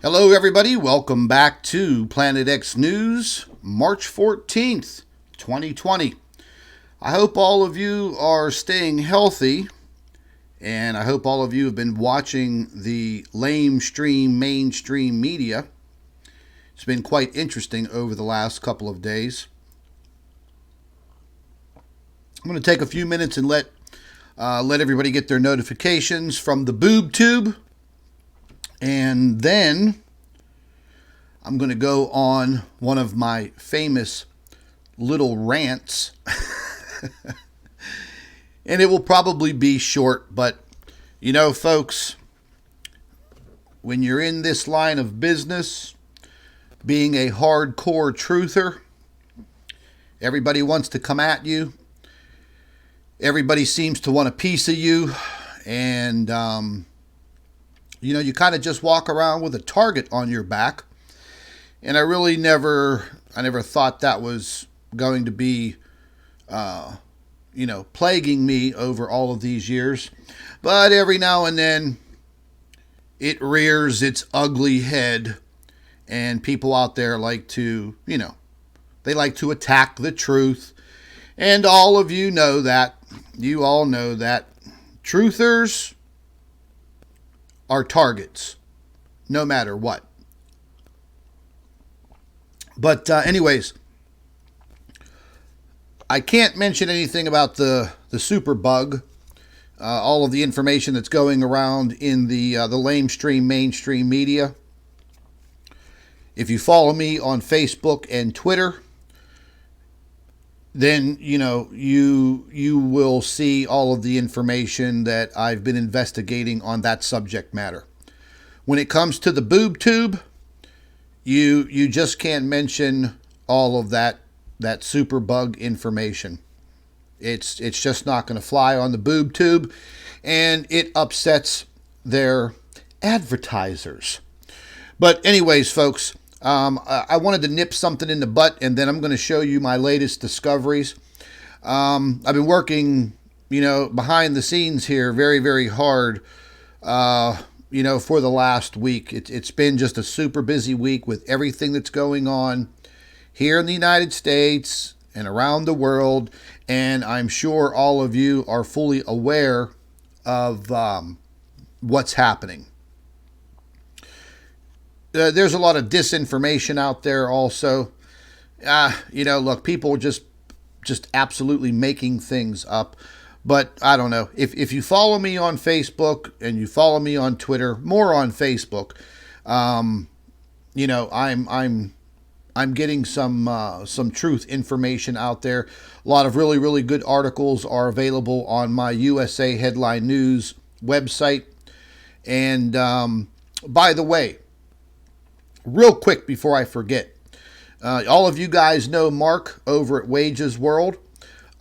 Hello, everybody. Welcome back to Planet X News, March 14th, 2020. I hope all of you are staying healthy, and I hope all of you have been watching the mainstream media. It's been quite interesting over the last couple of days. I'm going to take a few minutes and let everybody get their notifications from the boob tube. And then I'm going to go on one of my famous little rants. And it will probably be short, but you know, folks, when you're in this line of business, being a hardcore truther, everybody wants to come at you. Everybody seems to want a piece of you. And, you know, you kind of just walk around with a target on your back. And I really never thought that was going to be, you know, plaguing me over all of these years. But every now and then it rears its ugly head. And people out there like to, you know, they like to attack the truth. And all of you know that. You all know that. Truthers are targets, no matter what. But anyways, I can't mention anything about the super bug. All of the information that's going around in the mainstream media. If you follow me on Facebook and Twitter, then you know you will see all of the information that I've been investigating on that subject matter. When it comes to the boob tube, you just can't mention all of that super bug information. It's just not going to fly on the boob tube, and it upsets their advertisers. But anyways, folks, I wanted to nip something in the butt, and then I'm going to show you my latest discoveries. I've been working, you know, behind the scenes here very, very hard, you know, for the last week. It's been just a super busy week with everything that's going on here in the United States and around the world, and I'm sure all of you are fully aware of what's happening. There's a lot of disinformation out there also. You know, look, people are just absolutely making things up. But I don't know. If you follow me on Facebook and you follow me on Twitter, more on Facebook, you know, I'm getting some truth information out there. A lot of really, really good articles are available on my USA Headline News website. And by the way, real quick before I forget, all of you guys know Mark over at Wages World.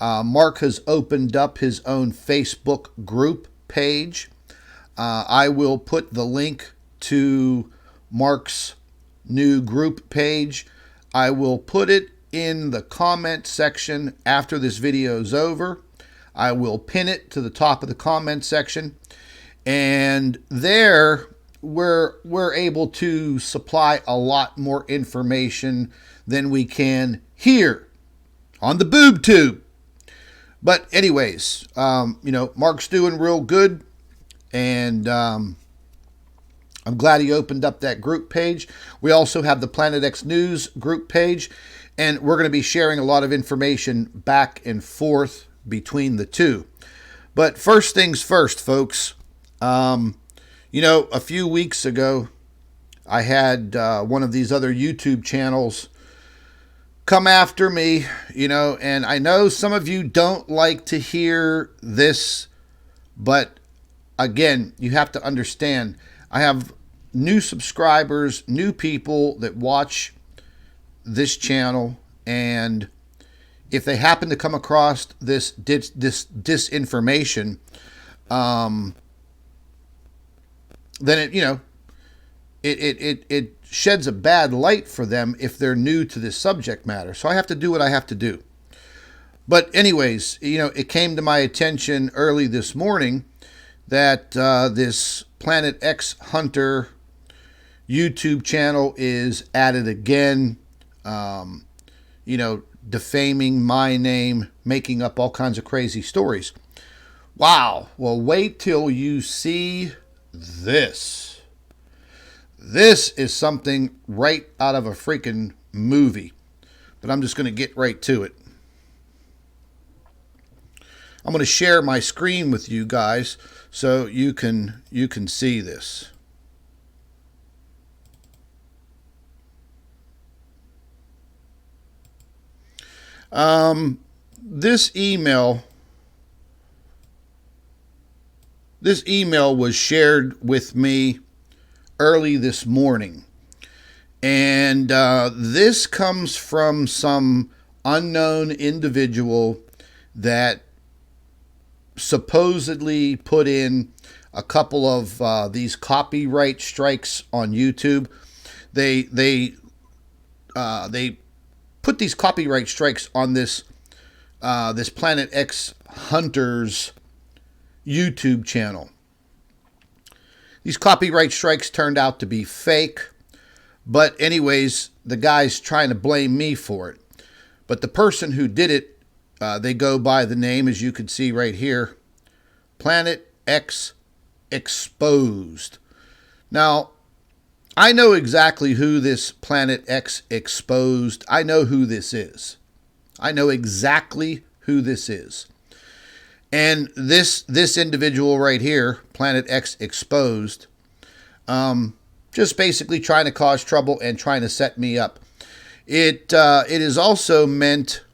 Mark has opened up his own Facebook group page. I will put the link to Mark's new group page. I will put it in the comment section after this video is over. I will pin it to the top of the comment section. And there we're able to supply a lot more information than we can here on the boob tube. But anyways, you know, Mark's doing real good, and I'm glad he opened up that group page. We also have the Planet X News group page, and we're going to be sharing a lot of information back and forth between the two. But first things first, folks. You know, a few weeks ago, I had one of these other YouTube channels come after me, you know, and I know some of you don't like to hear this, but again, you have to understand, I have new subscribers, new people that watch this channel, and if they happen to come across this disinformation, then it, you know, it sheds a bad light for them if they're new to this subject matter. So I have to do what I have to do. But anyways, you know, it came to my attention early this morning that this Planet X Hunter YouTube channel is at it again, defaming my name, making up all kinds of crazy stories. Wow. Well, wait till you see this. This is something right out of a freaking movie. But I'm just going to get right to it. I'm going to share my screen with you guys so you can see this. This email was shared with me early this morning. And this comes from some unknown individual that supposedly put in a couple of these copyright strikes on YouTube. They put these copyright strikes on this Planet X Hunters YouTube channel. These copyright strikes turned out to be fake, but anyways, the guy's trying to blame me for it. But the person who did it, they go by the name, as you can see right here, Planet X Exposed. Now, I know exactly who this Planet X Exposed, I know who this is. I know exactly who this is. And this individual right here, Planet X Exposed, just basically trying to cause trouble and trying to set me up. It is also meant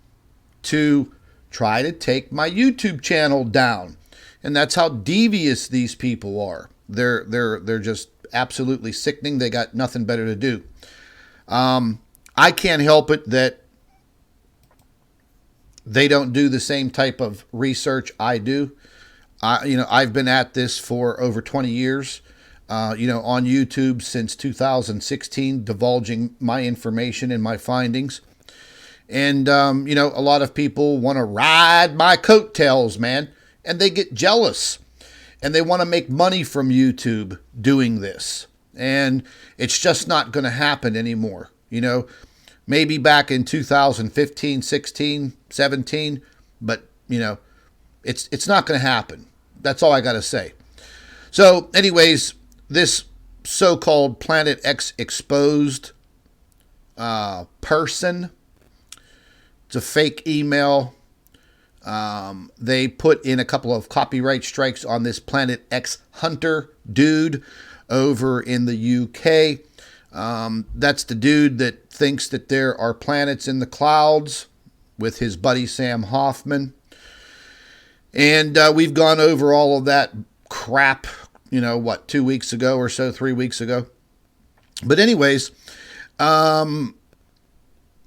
to try to take my YouTube channel down. And that's how devious these people are. They're just absolutely sickening. They got nothing better to do. I can't help it that they don't do the same type of research I do. I've been at this for over 20 years, on YouTube since 2016, divulging my information and my findings. And, a lot of people want to ride my coattails, man, and they get jealous. And they want to make money from YouTube doing this. And it's just not going to happen anymore. Maybe back in 2015, 16, 17, but, it's not going to happen. That's all I got to say. So, anyways, this so-called Planet X Exposed person, it's a fake email. They put in a couple of copyright strikes on this Planet X Hunter dude over in the UK. That's the dude that thinks that there are planets in the clouds with his buddy Sam Hoffman. And we've gone over all of that crap, 2 weeks ago or so, 3 weeks ago. But anyways,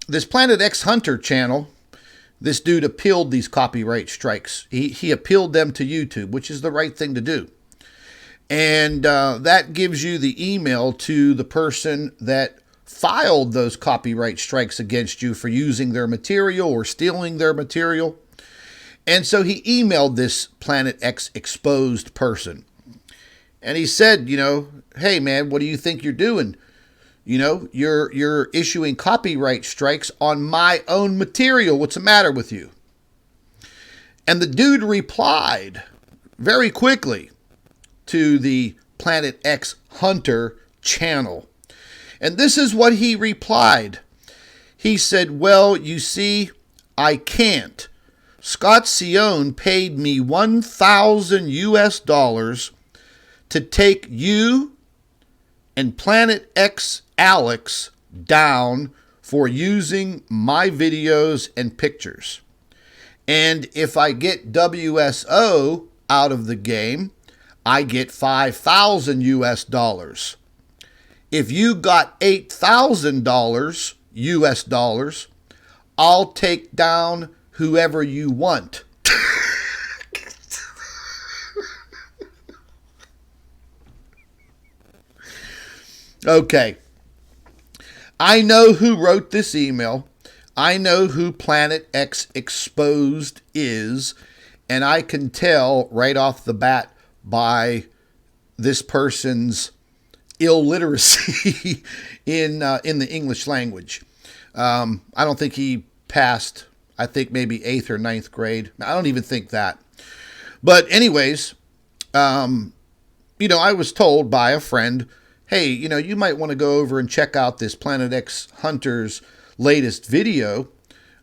this Planet X Hunter channel, this dude appealed these copyright strikes. He appealed them to YouTube, which is the right thing to do. And that gives you the email to the person that filed those copyright strikes against you for using their material or stealing their material. And so he emailed this Planet X Exposed person. And he said, hey, man, what do you think you're doing? You're issuing copyright strikes on my own material. What's the matter with you? And the dude replied very quickly to the Planet X Hunter channel. And this is what he replied. He said, well, you see, I can't. Scott Sion paid me $1,000 to take you and Planet X Alex down for using my videos and pictures. And if I get WSO out of the game, I get $5,000. If you got $8,000 US dollars, I'll take down whoever you want. Okay. I know who wrote this email. I know who Planet X Exposed is. And I can tell right off the bat by this person's illiteracy in the English language. I don't think he passed. I think maybe 8th or 9th grade. I don't even think that. But anyways, I was told by a friend, hey, you might want to go over and check out this Planet X Hunter's latest video,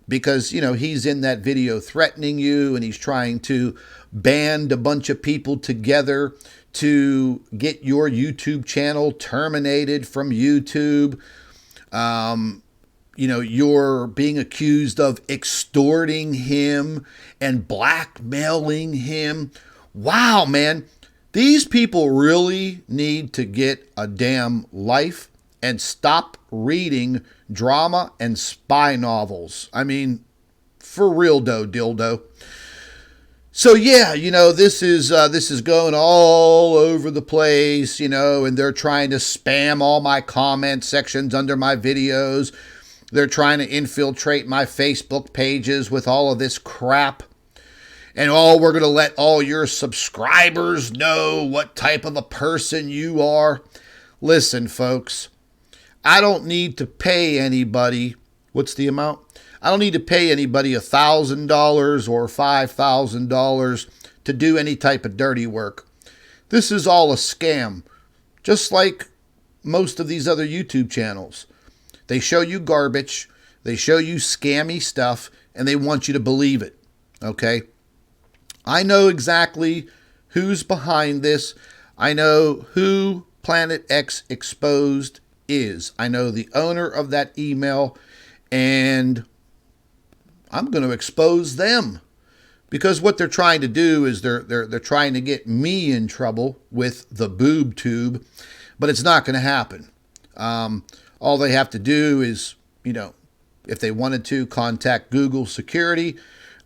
because, he's in that video threatening you, and he's trying to band a bunch of people together to get your YouTube channel terminated from YouTube. You're being accused of extorting him and blackmailing him. Wow, man. These people really need to get a damn life and stop reading drama and spy novels. I mean, for real dildo. So yeah, this is going all over the place, and they're trying to spam all my comment sections under my videos. They're trying to infiltrate my Facebook pages with all of this crap. And we're going to let all your subscribers know what type of a person you are. Listen, folks, I don't need to pay anybody. What's the amount? I don't need to pay anybody $1,000 or $5,000 to do any type of dirty work. This is all a scam, just like most of these other YouTube channels. They show you garbage, they show you scammy stuff, and they want you to believe it, okay? I know exactly who's behind this. I know who Planet X Exposed is. I know the owner of that email, and I'm going to expose them, because what they're trying to do is they're trying to get me in trouble with the boob tube, but it's not going to happen. All they have to do is, if they wanted to, contact Google security,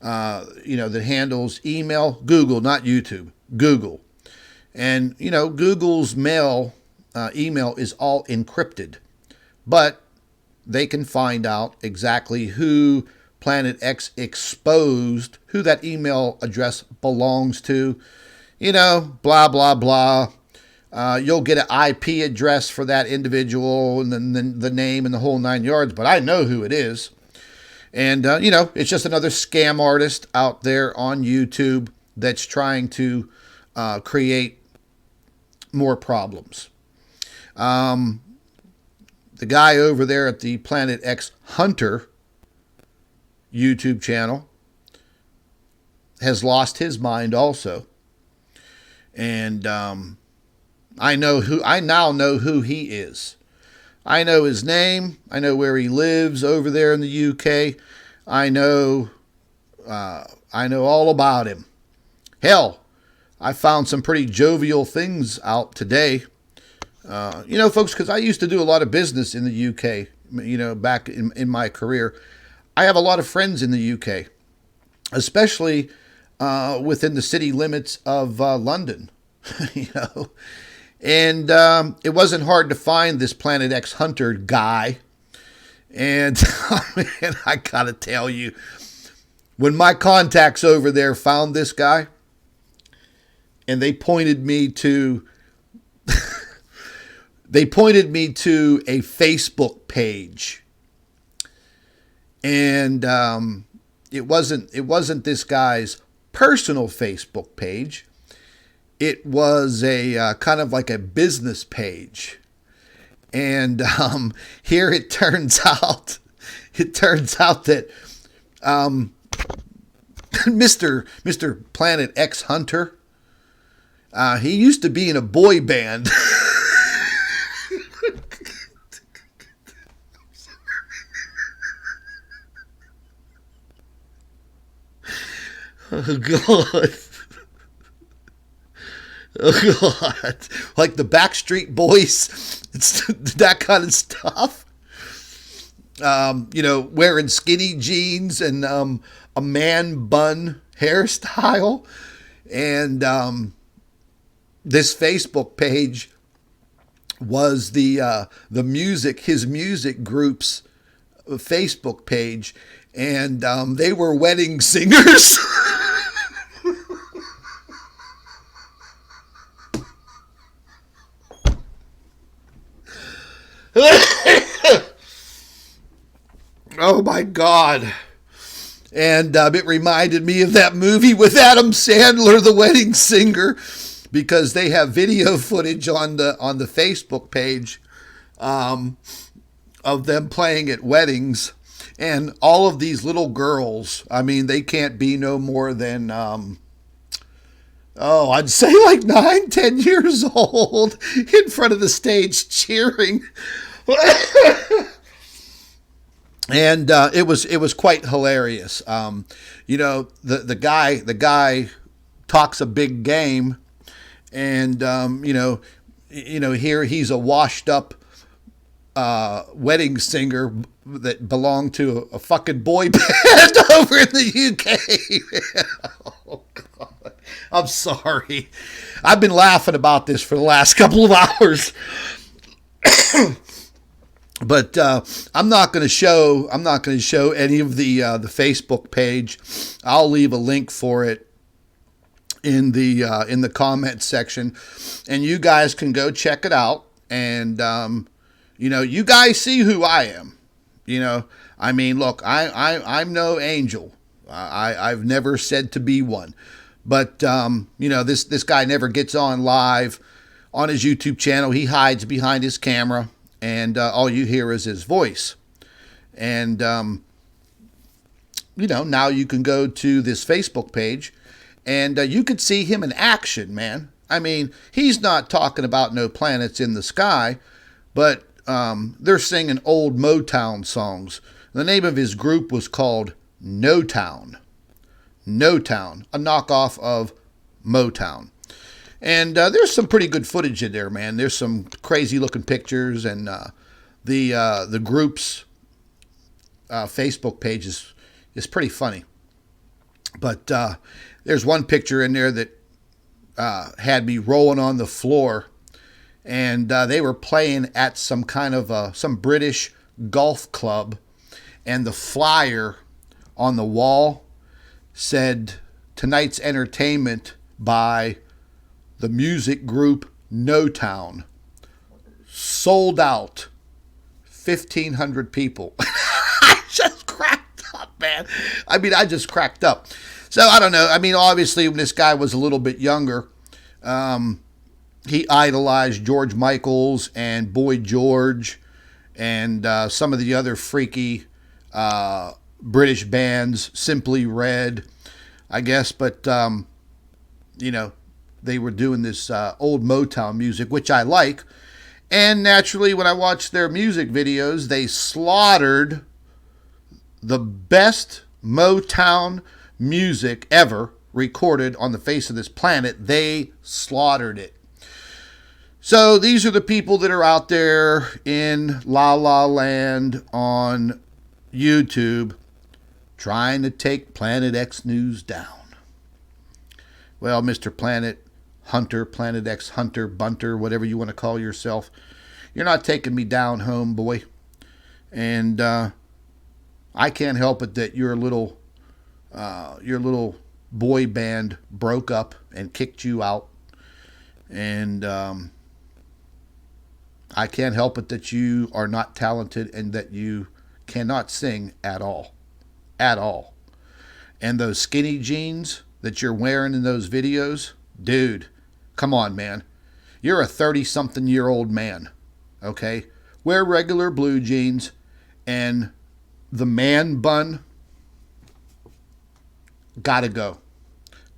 that handles email. Google, not YouTube. Google. And, Google's email is all encrypted, but they can find out exactly who Planet X Exposed, who that email address belongs to, blah, blah, blah. You'll get an IP address for that individual, and then the name and the whole 9 yards, but I know who it is. And, it's just another scam artist out there on YouTube that's trying to create more problems. The guy over there at the Planet X Hunter YouTube channel has lost his mind also. And I now know who he is. I know his name. I know where he lives over there in the UK. I know all about him. Hell, I found some pretty jovial things out today. Folks, because I used to do a lot of business in the UK, back in my career. I have a lot of friends in the UK, especially within the city limits of London, And it wasn't hard to find this Planet X Hunter guy. And man, I gotta tell you, when my contacts over there found this guy, and they pointed me to a Facebook page, and it wasn't this guy's personal Facebook page. It was a kind of like a business page. And here it turns out that Mr. Planet X Hunter, he used to be in a boy band. Oh, God. Oh, God. Like the Backstreet Boys. It's that kind of stuff. Wearing skinny jeans and a man bun hairstyle. And this Facebook page was his music group's Facebook page. And they were wedding singers. Oh my God. And it reminded me of that movie with Adam Sandler, The Wedding Singer, because they have video footage on the Facebook page of them playing at weddings. And all of these little girls, I mean, they can't be no more than, I'd say like 9, 10 years old in front of the stage cheering. And it was quite hilarious. The guy talks a big game, and here he's a washed up wedding singer that belonged to a fucking boy band over in the UK. Oh God, I'm sorry. I've been laughing about this for the last couple of hours. But I'm not going to show any of the Facebook page. I'll leave a link for it in the comment section, and you guys can go check it out. And you guys see who I am. I mean, look, I'm no angel. I've never said to be one, but this guy never gets on live on his YouTube channel. He hides behind his camera. And all you hear is his voice. And, now you can go to this Facebook page and you could see him in action, man. I mean, he's not talking about no planets in the sky, but they're singing old Motown songs. The name of his group was called No Town. No Town, a knockoff of Motown. And there's some pretty good footage in there, man. There's some crazy looking pictures, and the group's Facebook page is pretty funny. But there's one picture in there that had me rolling on the floor, and they were playing at some kind of some British golf club, and the flyer on the wall said, "Tonight's entertainment by the music group No Town, sold out, 1,500 people." I just cracked up, man. I mean, I just cracked up. So I don't know. I mean, obviously, when this guy was a little bit younger, he idolized George Michael's and Boy George and some of the other freaky British bands, Simply Red, I guess. But, they were doing this old Motown music, which I like. And naturally, when I watched their music videos, they slaughtered the best Motown music ever recorded on the face of this planet. They slaughtered it. So these are the people that are out there in La La Land on YouTube trying to take Planet X News down. Well, Mr. Planet Hunter, Planet X Hunter, Bunter, whatever you want to call yourself, you're not taking me down, homeboy. And I can't help it that your little boy band broke up and kicked you out. And I can't help it that you are not talented and that you cannot sing at all. At all. And those skinny jeans that you're wearing in those videos, dude, come on, man. You're a 30-something-year-old man, okay? Wear regular blue jeans and the man bun, gotta go.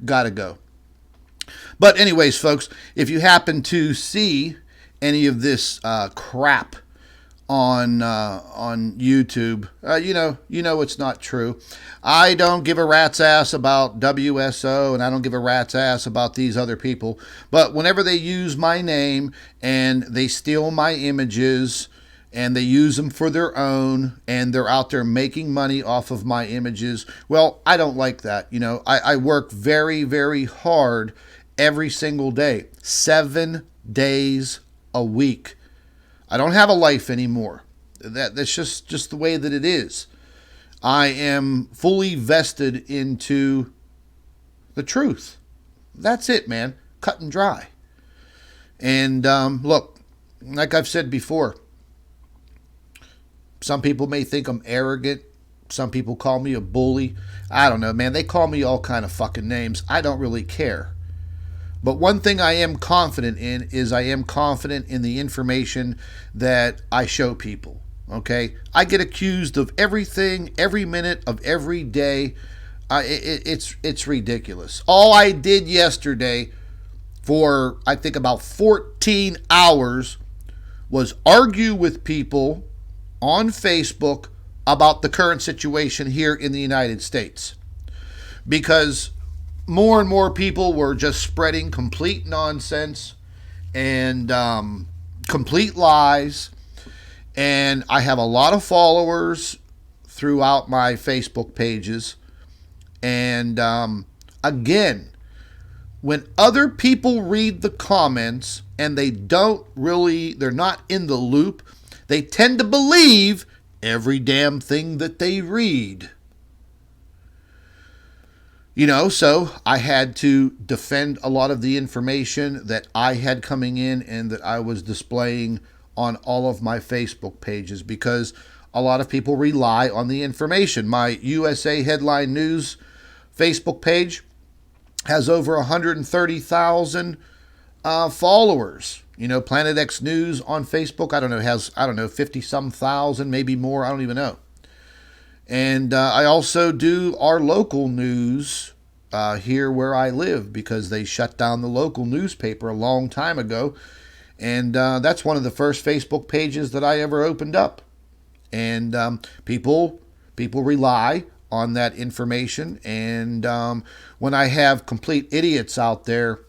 Gotta go. But anyways, folks, if you happen to see any of this crap on YouTube, you know it's not true. I don't give a rat's ass about WSO, and I don't give a rat's ass about these other people. But whenever they use my name and they steal my images and they use them for their own, and they're out there making money off of my images, well, I don't like that. I work very, very hard every single day, 7 days a week. I don't have a life anymore. That's just the way that it is. I am fully vested into the truth. That's it, man. Cut and dry. And look, like I've said before, some people may think I'm arrogant. Some people call me a bully. I don't know, man. They call me all kind of fucking names. I don't really care. But one thing I am confident in is I am confident in the information that I show people. Okay? I get accused of everything, every minute of every day. It's ridiculous. All I did yesterday for, I think, about 14 hours was argue with people on Facebook about the current situation here in the United States. Because more and more people were just spreading complete nonsense and complete lies. And I have a lot of followers throughout my Facebook pages. And again, when other people read the comments and they're not in the loop, they tend to believe every damn thing that they read. So I had to defend a lot of the information that I had coming in and that I was displaying on all of my Facebook pages, because a lot of people rely on the information. My USA Headline News Facebook page has over 130,000 followers. Planet X News on Facebook, has 50-some thousand, maybe more, I don't even know. And I also do our local news here where I live, because they shut down the local newspaper a long time ago. And that's one of the first Facebook pages that I ever opened up. And people rely on that information. And when I have complete idiots out there,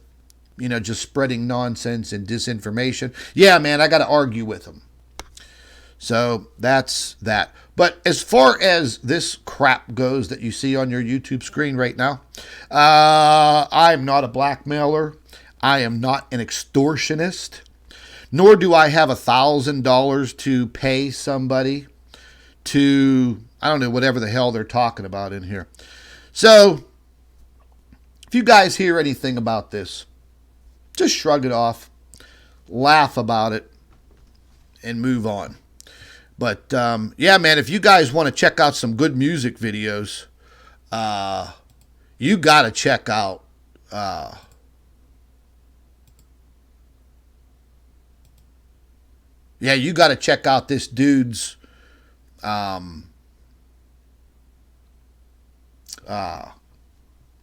just spreading nonsense and disinformation, yeah, man, I got to argue with them. So that's that. But as far as this crap goes that you see on your YouTube screen right now, I'm not a blackmailer. I am not an extortionist. Nor do I have $1,000 to pay somebody to, I don't know, whatever the hell they're talking about in here. So, if you guys hear anything about this, just shrug it off, laugh about it, and move on. But, yeah, man, if you guys want to check out some good music videos, you got to check out, you got to check out this dude's,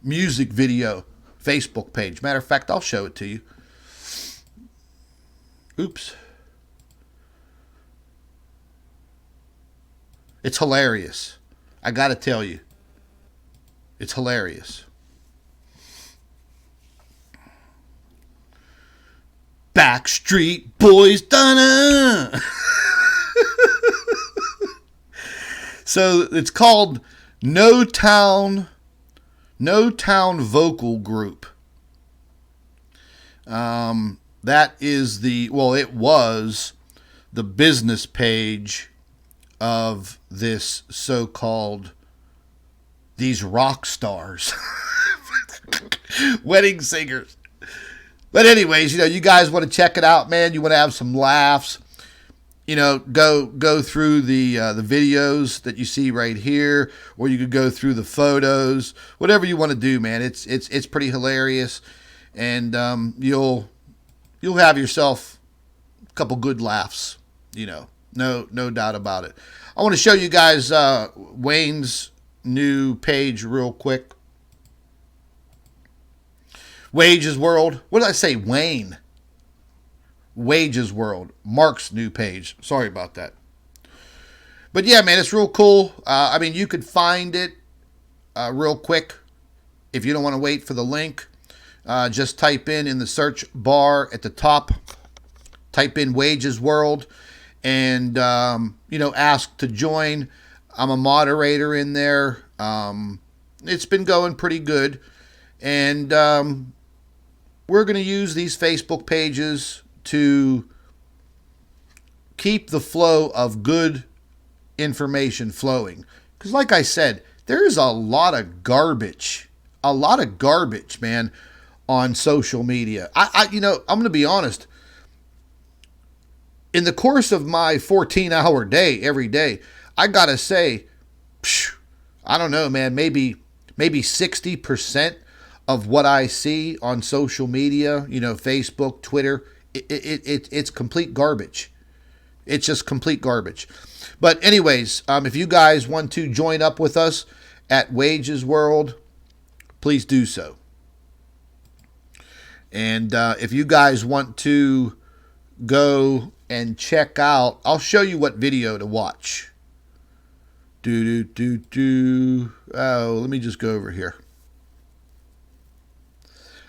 music video Facebook page. Matter of fact, I'll show it to you. Oops. It's hilarious. I got to tell you. It's hilarious. Backstreet Boys, donna. So it's called No Town Vocal Group. That is it was the business page of this these rock stars, wedding singers. But anyways, you guys want to check it out, man. You want to have some laughs. Go through the videos that you see right here, or you could go through the photos, whatever you want to do, man. It's pretty hilarious, and you'll have yourself a couple good laughs. No doubt about it. I want to show you guys Wayne's new page real quick. Wages World. What did I say? Wayne. Wages World. Mark's new page. Sorry about that. But yeah, man, it's real cool. You could find it real quick if you don't want to wait for the link. Just type in the search bar at the top. Type in Wages World and, ask to join. I'm a moderator in there. It's been going pretty good. And we're going to use these Facebook pages to keep the flow of good information flowing. Because like I said, there's a lot of garbage, man, on social media. I'm going to be honest. In the course of my 14-hour day every day, I got to say, I don't know, man, maybe 60% of what I see on social media, Facebook, Twitter, it's complete garbage. It's just complete garbage. But anyways, if you guys want to join up with us at Wages World, please do so. And if you guys want to go and check out, I'll show you what video to watch. Oh, let me just go over here.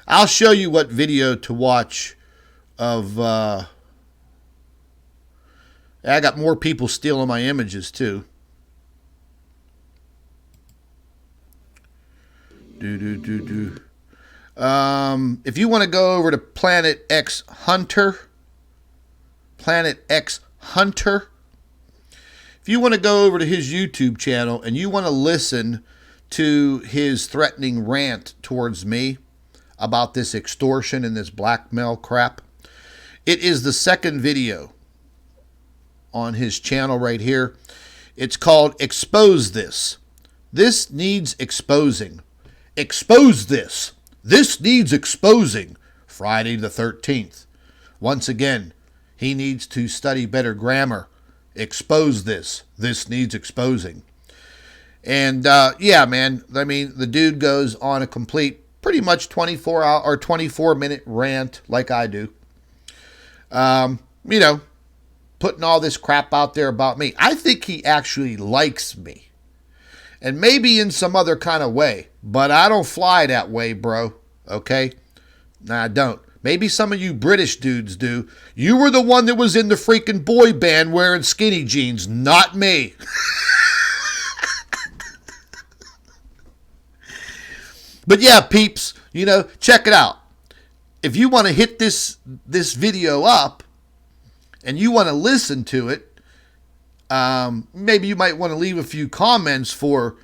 I'll show you what video to watch of... I got more people stealing my images, too. If you want to go over to Planet X Hunter, if you want to go over to his YouTube channel and you want to listen to his threatening rant towards me about this extortion and this blackmail crap, it is the second video on his channel right here. It's called Expose This. This needs exposing. Expose this. This needs exposing. Friday the 13th. Once again, he needs to study better grammar. Expose this. This needs exposing. And yeah, man, I mean, the dude goes on a complete, pretty much 24-hour or 24-minute rant like I do. Putting all this crap out there about me. I think he actually likes me. And maybe in some other kind of way. But I don't fly that way, bro. Okay? Nah, I don't. Maybe some of you British dudes do. You were the one that was in the freaking boy band wearing skinny jeans. Not me. But yeah, peeps, check it out. If you want to hit this video up and you want to listen to it, maybe you might want to leave a few comments for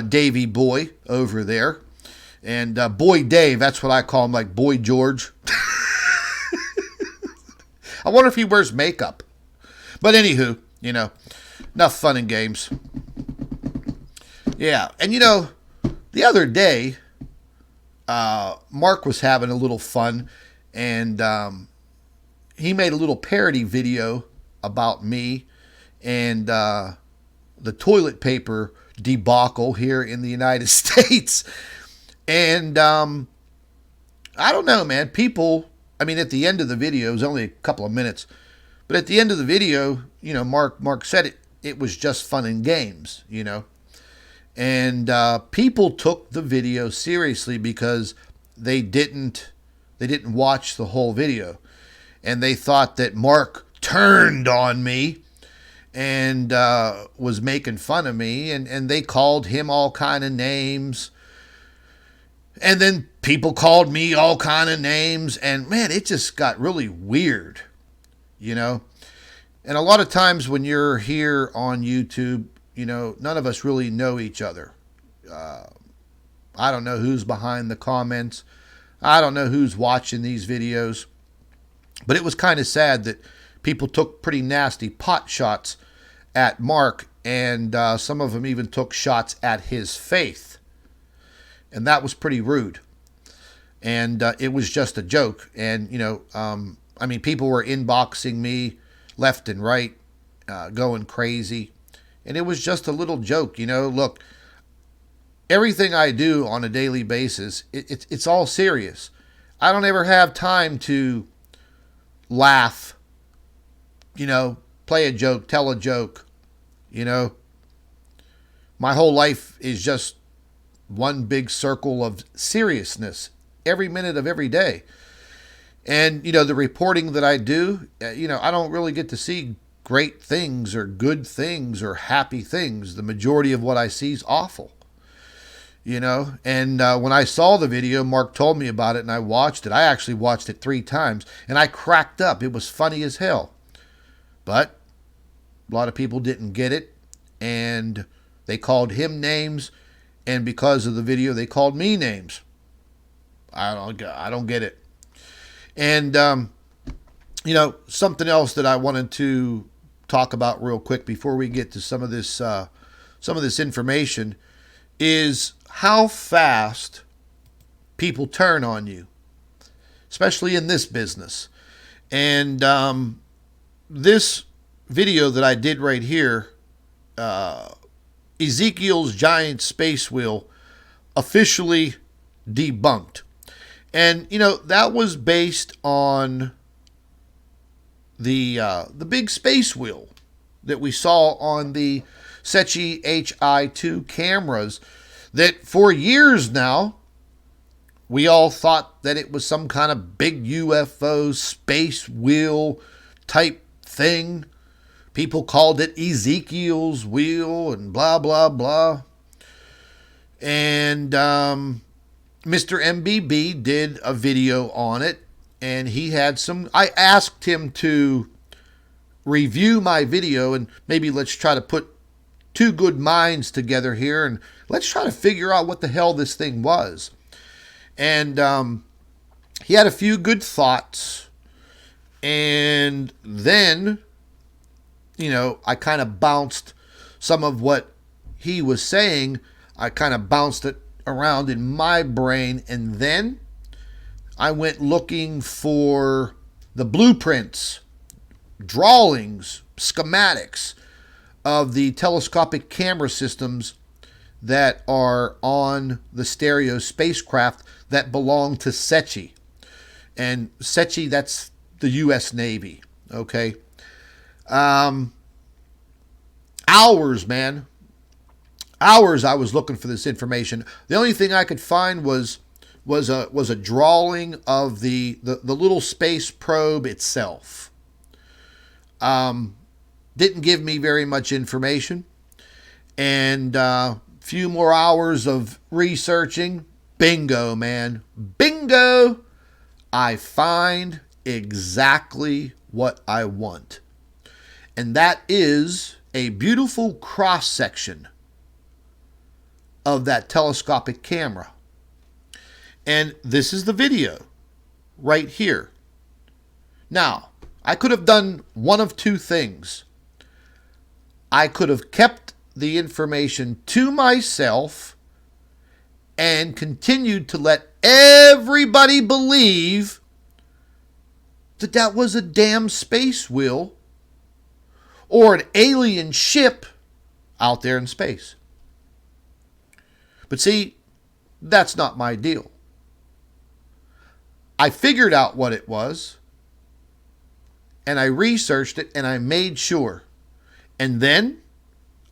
Davey Boy over there. And Boy Dave, that's what I call him, like Boy George. I wonder if he wears makeup. But anywho, enough fun and games. Yeah, and the other day, Mark was having a little fun, and he made a little parody video about me and the toilet paper debacle here in the United States. And I don't know, man. People, at the end of the video, it was only a couple of minutes, but at the end of the video, Mark said it was just fun and games, And people took the video seriously because they didn't watch the whole video. And they thought that Mark turned on me and was making fun of me. And they called him all kind of names. And then people called me all kind of names. And, man, it just got really weird, And a lot of times when you're here on YouTube, none of us really know each other. I don't know who's behind the comments. I don't know who's watching these videos. But it was kind of sad that people took pretty nasty pot shots at Mark, and some of them even took shots at his faith. And that was pretty rude. And it was just a joke. And, people were inboxing me left and right, going crazy. And it was just a little joke, Look, everything I do on a daily basis, it's all serious. I don't ever have time to laugh, play a joke, tell a joke, My whole life is just one big circle of seriousness every minute of every day. And, the reporting that I do, I don't really get to see great things or good things or happy things. The majority of what I see is awful, And when I saw the video, Mark told me about it and I watched it. I actually watched it 3 times and I cracked up. It was funny as hell. But a lot of people didn't get it and they called him names. And because of the video, they called me names. I don't get it. And, something else that I wanted to talk about real quick before we get to some of this some of this information is how fast people turn on you, especially in this business. And this video that I did right here, Ezekiel's giant space wheel, officially debunked. And, you know, that was based on the big space wheel that we saw on the Secchi HI2 cameras that for years now, we all thought that it was some kind of big UFO space wheel type thing. People called it Ezekiel's wheel and blah, blah, blah. And Mr. MBB did a video on it, and he had some... I asked him to review my video, and maybe let's try to put two good minds together here, and let's try to figure out what the hell this thing was. And he had a few good thoughts, and then, you know, I kind of bounced some of what he was saying. I kind of bounced it around in my brain, and then I went looking for the blueprints, drawings, schematics of the telescopic camera systems that are on the stereo spacecraft that belong to Secchi. And Secchi, that's the U.S. Navy, okay? Hours, man. Hours I was looking for this information. The only thing I could find was a drawing of the little space probe itself. Didn't give me very much information. And few more hours of researching. Bingo, man. Bingo! I find exactly what I want. And that is a beautiful cross-section of that telescopic camera. And this is the video right here. Now, I could have done one of two things. I could have kept the information to myself and continued to let everybody believe that that was a damn space wheel or an alien ship out there in space. But see, that's not my deal. I figured out what it was, and I researched it, and I made sure. And then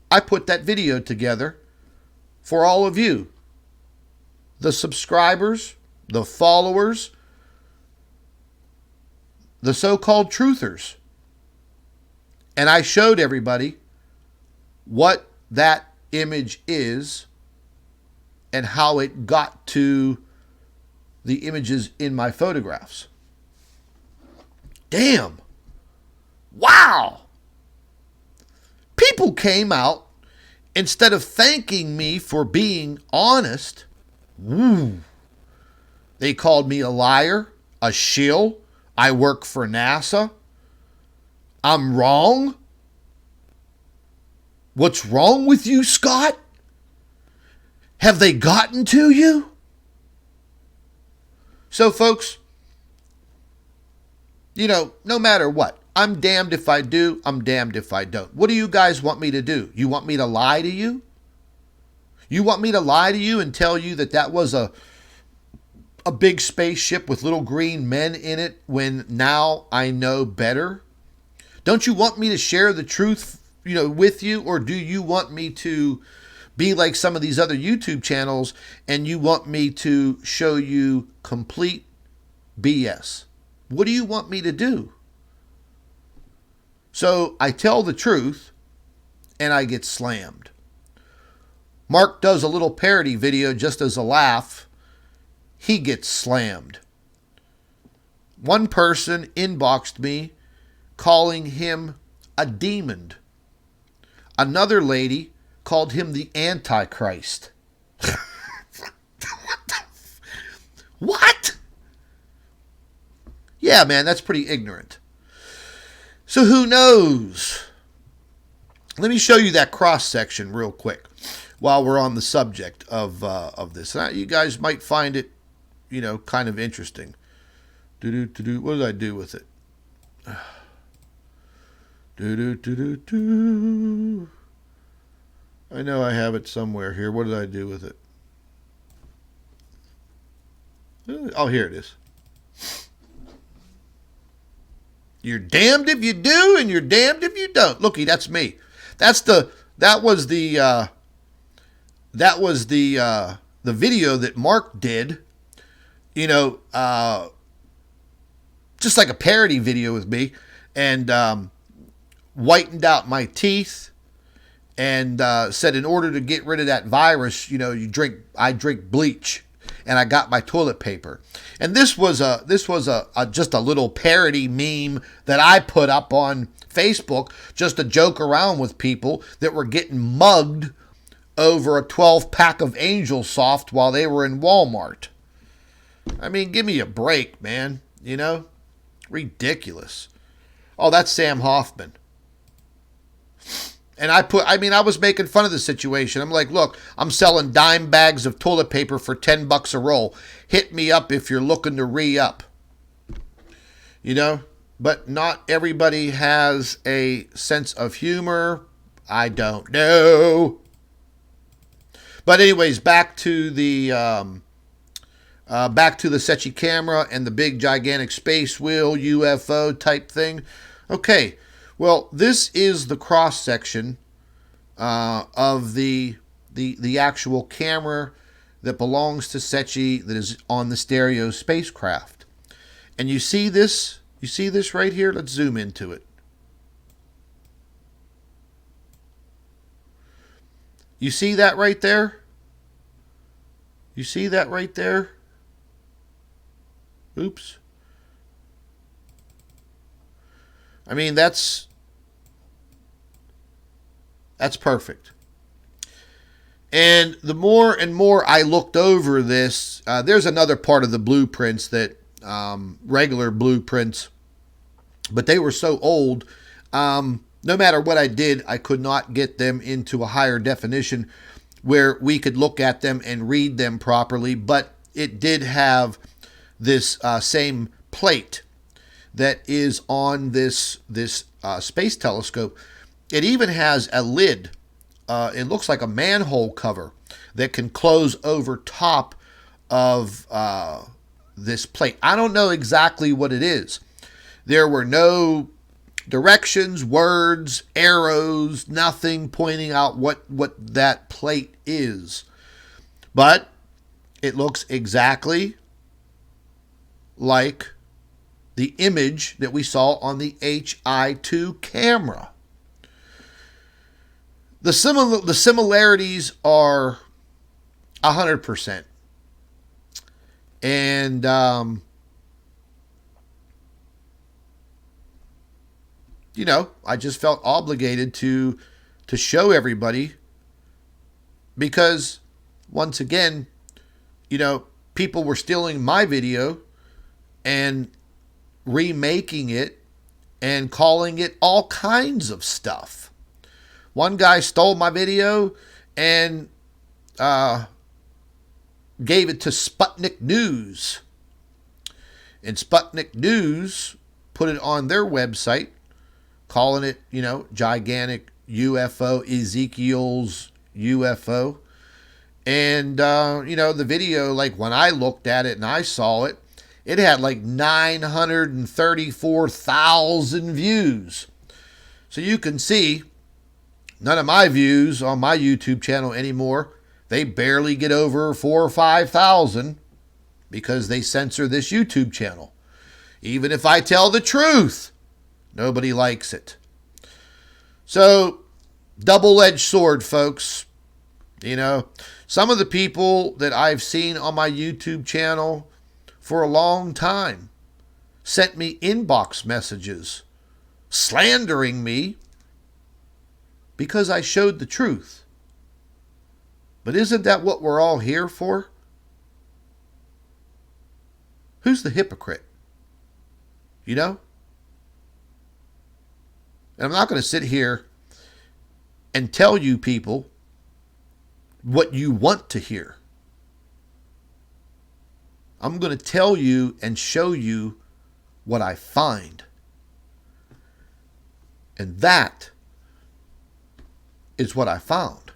I put that video together for all of you, the subscribers, the followers, the so-called truthers. And I showed everybody what that image is and how it got to the images in my photographs. Damn. Wow. People came out, instead of thanking me for being honest, they called me a liar, a shill. I work for NASA. I'm wrong. What's wrong with you, Scott? Have they gotten to you? So, folks, you know, no matter what, I'm damned if I do, I'm damned if I don't. What do you guys want me to do? You want me to lie to you? You want me to lie to you and tell you that that was a big spaceship with little green men in it when now I know better? Don't you want me to share the truth, you know, with you? Or do you want me to be like some of these other YouTube channels and you want me to show you complete BS? What do you want me to do? So I tell the truth and I get slammed. Mark does a little parody video just as a laugh. He gets slammed. One person inboxed me calling him a demon. Another lady called him the Antichrist. What? Yeah, man, that's pretty ignorant. So who knows? Let me show you that cross section real quick while we're on the subject of this. Now, you guys might find it, kind of interesting. What did I do with it? I know I have it somewhere here. What did I do with it? Oh, here it is. You're damned if you do, and you're damned if you don't. Looky, that's me. That was the video that Mark did. Just like a parody video with me, and whitened out my teeth, and said in order to get rid of that virus, I drink bleach, and I got my toilet paper. And this was just a little parody meme that I put up on Facebook just to joke around with people that were getting mugged over a 12-pack of Angel Soft while they were in Walmart. I mean, give me a break, man. Ridiculous. Oh, that's Sam Hoffman. And I was making fun of the situation. I'm like, look, I'm selling dime bags of toilet paper for $10 a roll. Hit me up if you're looking to re-up. But not everybody has a sense of humor. I don't know. But anyways, back to the Secchi camera and the big gigantic space wheel UFO type thing. Okay, well, this is the cross section of the actual camera that belongs to Secchi that is on the stereo spacecraft. And you see this? You see this right here? Let's zoom into it. You see that right there? You see that right there? Oops. I mean, that's perfect. And the more and more I looked over this, there's another part of the blueprints that regular blueprints, but they were so old, no matter what I did, I could not get them into a higher definition where we could look at them and read them properly. But it did have this same plate that is on this space telescope. It even has a lid. It looks like a manhole cover that can close over top of this plate. I don't know exactly what it is. There were no directions, words, arrows, nothing pointing out what that plate is. But it looks exactly like the image that we saw on the HI-2 camera. The similarities are 100%. And I just felt obligated to show everybody, because once again, people were stealing my video and remaking it and calling it all kinds of stuff. One guy stole my video and gave it to Sputnik News. And Sputnik News put it on their website, calling it, gigantic UFO, Ezekiels UFO. And, the video, like when I looked at it and I saw it, it had like 934,000 views. So you can see none of my views on my YouTube channel anymore. They barely get over 4,000 or 5,000 because they censor this YouTube channel. Even if I tell the truth, nobody likes it. So, double-edged sword, folks. Some of the people that I've seen on my YouTube channel for a long time sent me inbox messages slandering me because I showed the truth. But isn't that what we're all here for? Who's the hypocrite? And I'm not going to sit here and tell you people what you want to hear. I'm going to tell you and show you what I find. And that is what I found.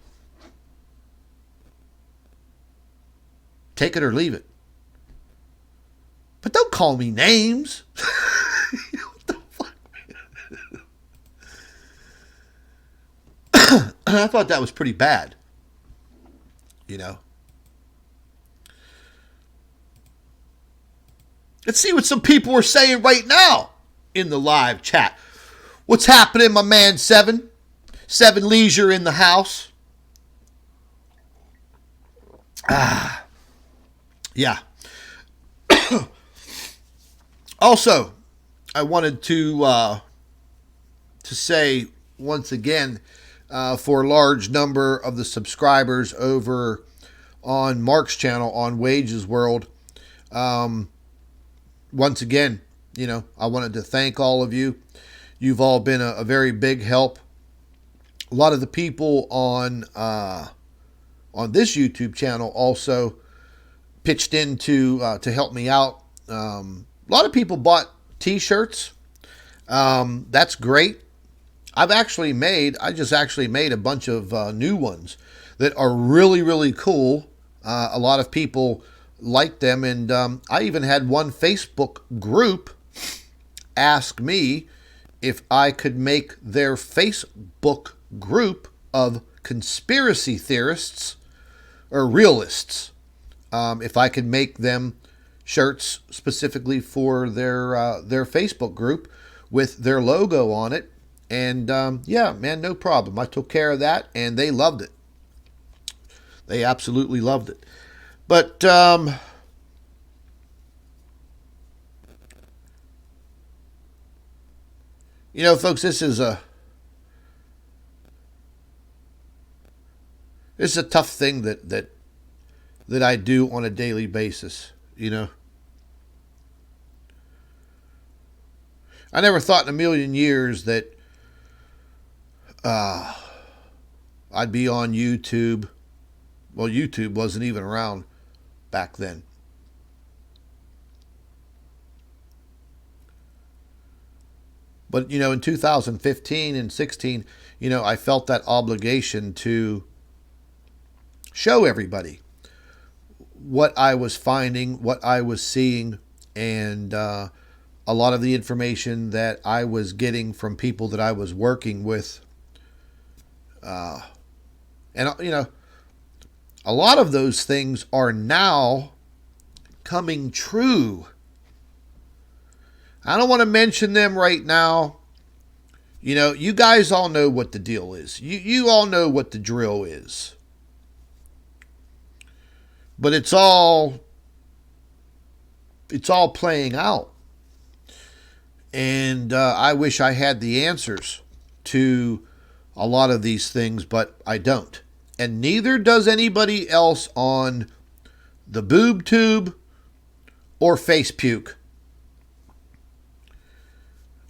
Take it or leave it. But don't call me names. What the fuck? I thought that was pretty bad. You know. Let's see what some people are saying right now in the live chat. What's happening, my man Seven? Seven Leisure in the house. Yeah. Also, I wanted to say once again, for a large number of the subscribers over on Mark's channel on Wages World, once again, you know, I wanted to thank all of you. You've all been a very big help. A lot of the people on this YouTube channel also pitched in to help me out. A lot of people bought T-shirts. That's great. I just actually made a bunch of new ones that are really, really cool. A lot of people like them, and I even had one Facebook group ask me if I could make their Facebook group of conspiracy theorists or realists, if I could make them shirts specifically for their Facebook group with their logo on it. And yeah, man, no problem. I took care of that, and they loved it. They absolutely loved it. But you know, folks, this is a tough thing that I do on a daily basis. You know, I never thought in a million years that I'd be on YouTube. Well, YouTube wasn't even around back then. But, you know, in 2015 and 16, you know, I felt that obligation to show everybody what I was finding, what I was seeing, and a lot of the information that I was getting from people that I was working with. And, you know, a lot of those things are now coming true. I don't want to mention them right now. You know, you guys all know what the deal is. You all know what the drill is. But it's all playing out. And I wish I had the answers to a lot of these things, but I don't. And neither does anybody else on the boob tube or face puke.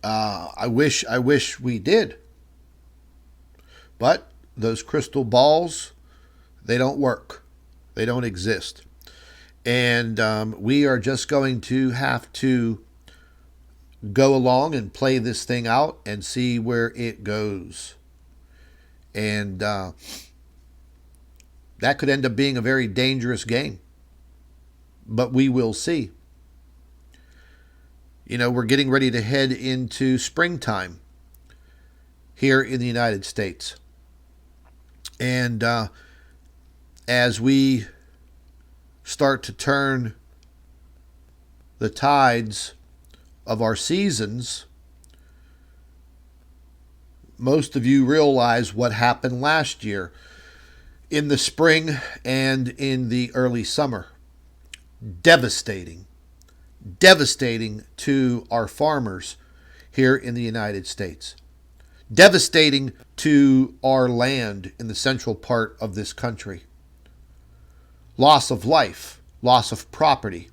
I wish we did. But those crystal balls, they don't work. They don't exist. And we are just going to have to go along and play this thing out and see where it goes. And that could end up being a very dangerous game. But we will see. You know, we're getting ready to head into springtime here in the United States. And as we start to turn the tides of our seasons, most of you realize what happened last year in the spring and in the early summer. Devastating to our farmers here in the United States. Devastating to our land in the central part of this country. Loss of life, loss of property,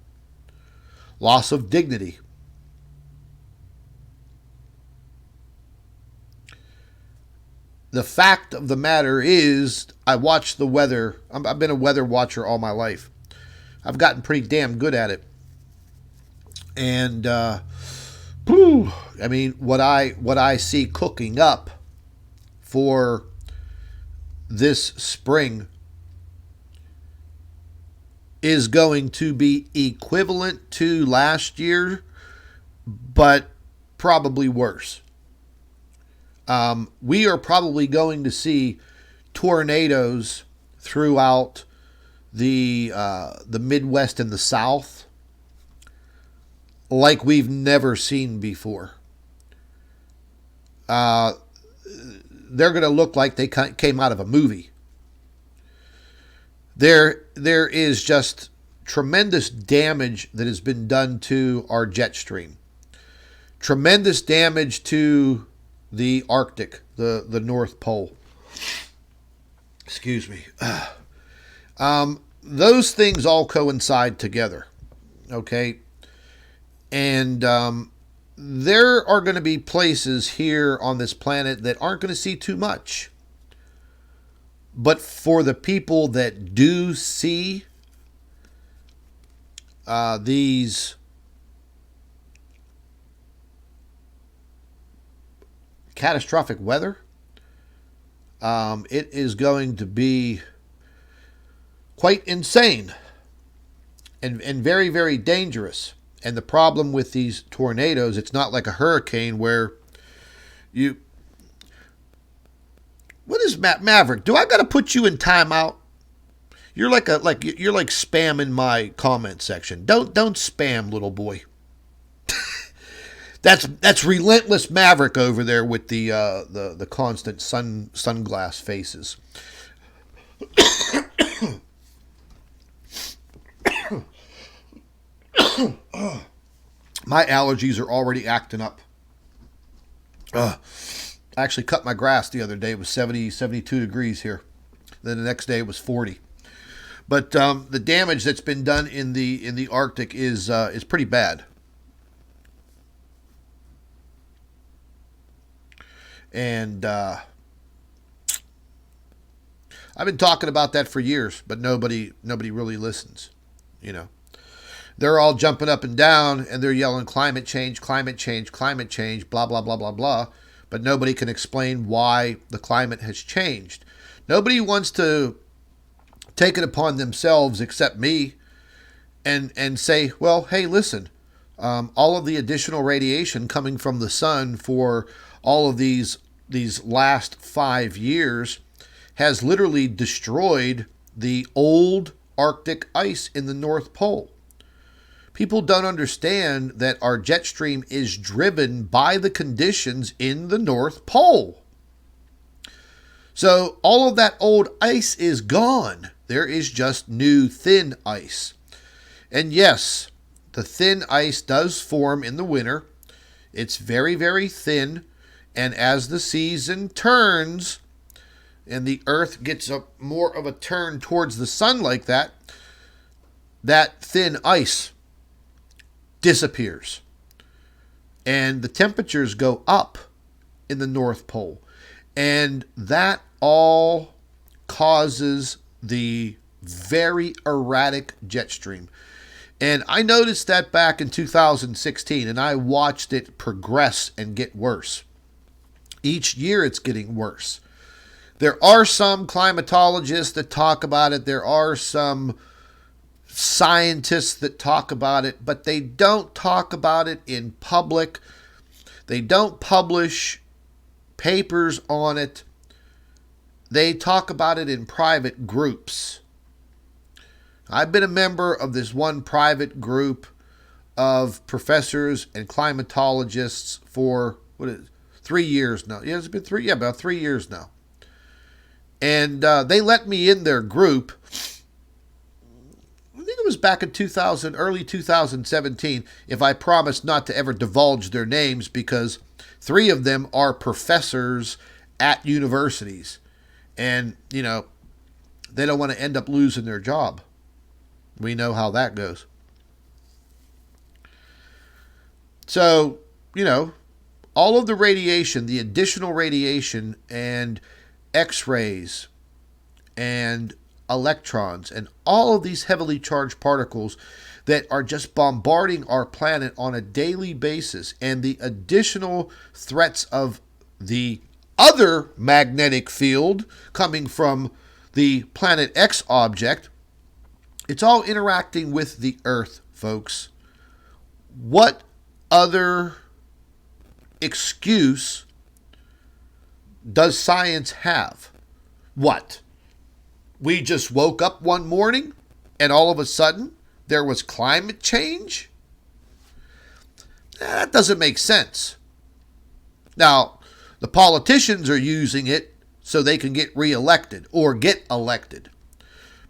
loss of dignity. the fact of the matter is, I watch the weather. I've been a weather watcher all my life. I've gotten pretty damn good at it. And I mean, what I see cooking up for this spring is going to be equivalent to last year, but probably worse. We are probably going to see tornadoes throughout the Midwest and the South like we've never seen before. They're going to look like they came out of a movie. There is just tremendous damage that has been done to our jet stream. Tremendous damage to the Arctic, the North Pole. Excuse me. Those things all coincide together, okay? And there are going to be places here on this planet that aren't going to see too much. But for the people that do see these catastrophic weather, it is going to be quite insane and very, very dangerous. And the problem with these tornadoes, it's not like a hurricane where you... What is Maverick? Do I got to put you in timeout? You're you're like spamming my comment section. Don't spam, little boy. That's relentless Maverick over there with the constant sunglass faces. My allergies are already acting up. I actually cut my grass the other day. It was 72 degrees here. Then the next day it was 40. But the damage that's been done in the Arctic is pretty bad. And I've been talking about that for years, but nobody really listens. You know, they're all jumping up and down and they're yelling climate change, climate change, climate change, blah blah blah blah blah. But nobody can explain why the climate has changed. Nobody wants to take it upon themselves except me and say, well, hey, listen, all of the additional radiation coming from the sun for all of these last 5 years has literally destroyed the old Arctic ice in the North Pole. People don't understand that our jet stream is driven by the conditions in the North Pole. So all of that old ice is gone. There is just new thin ice. And yes, the thin ice does form in the winter. It's very, very thin. And as the season turns and the earth gets more of a turn towards the sun like that, that thin ice disappears. And the temperatures go up in the North Pole. And that all causes the very erratic jet stream. And I noticed that back in 2016, and I watched it progress and get worse. Each year it's getting worse. There are some climatologists that talk about it. There are some scientists that talk about it, but they don't talk about it in public. They don't publish papers on it. They talk about it in private groups. I've been a member of this one private group of professors and climatologists for 3 years now. Yeah, it's been about 3 years now. And they let me in their group. I think it was back in early 2017, if I promised not to ever divulge their names, because 3 of them are professors at universities. And, you know, they don't want to end up losing their job. We know how that goes. So, you know, all of the radiation, the additional radiation, and X-rays and electrons and all of these heavily charged particles that are just bombarding our planet on a daily basis, and the additional threats of the other magnetic field coming from the Planet X object, it's all interacting with the Earth, folks. What other excuse does science have? What? We just woke up one morning and all of a sudden there was climate change? That doesn't make sense. Now, the politicians are using it so they can get reelected or get elected.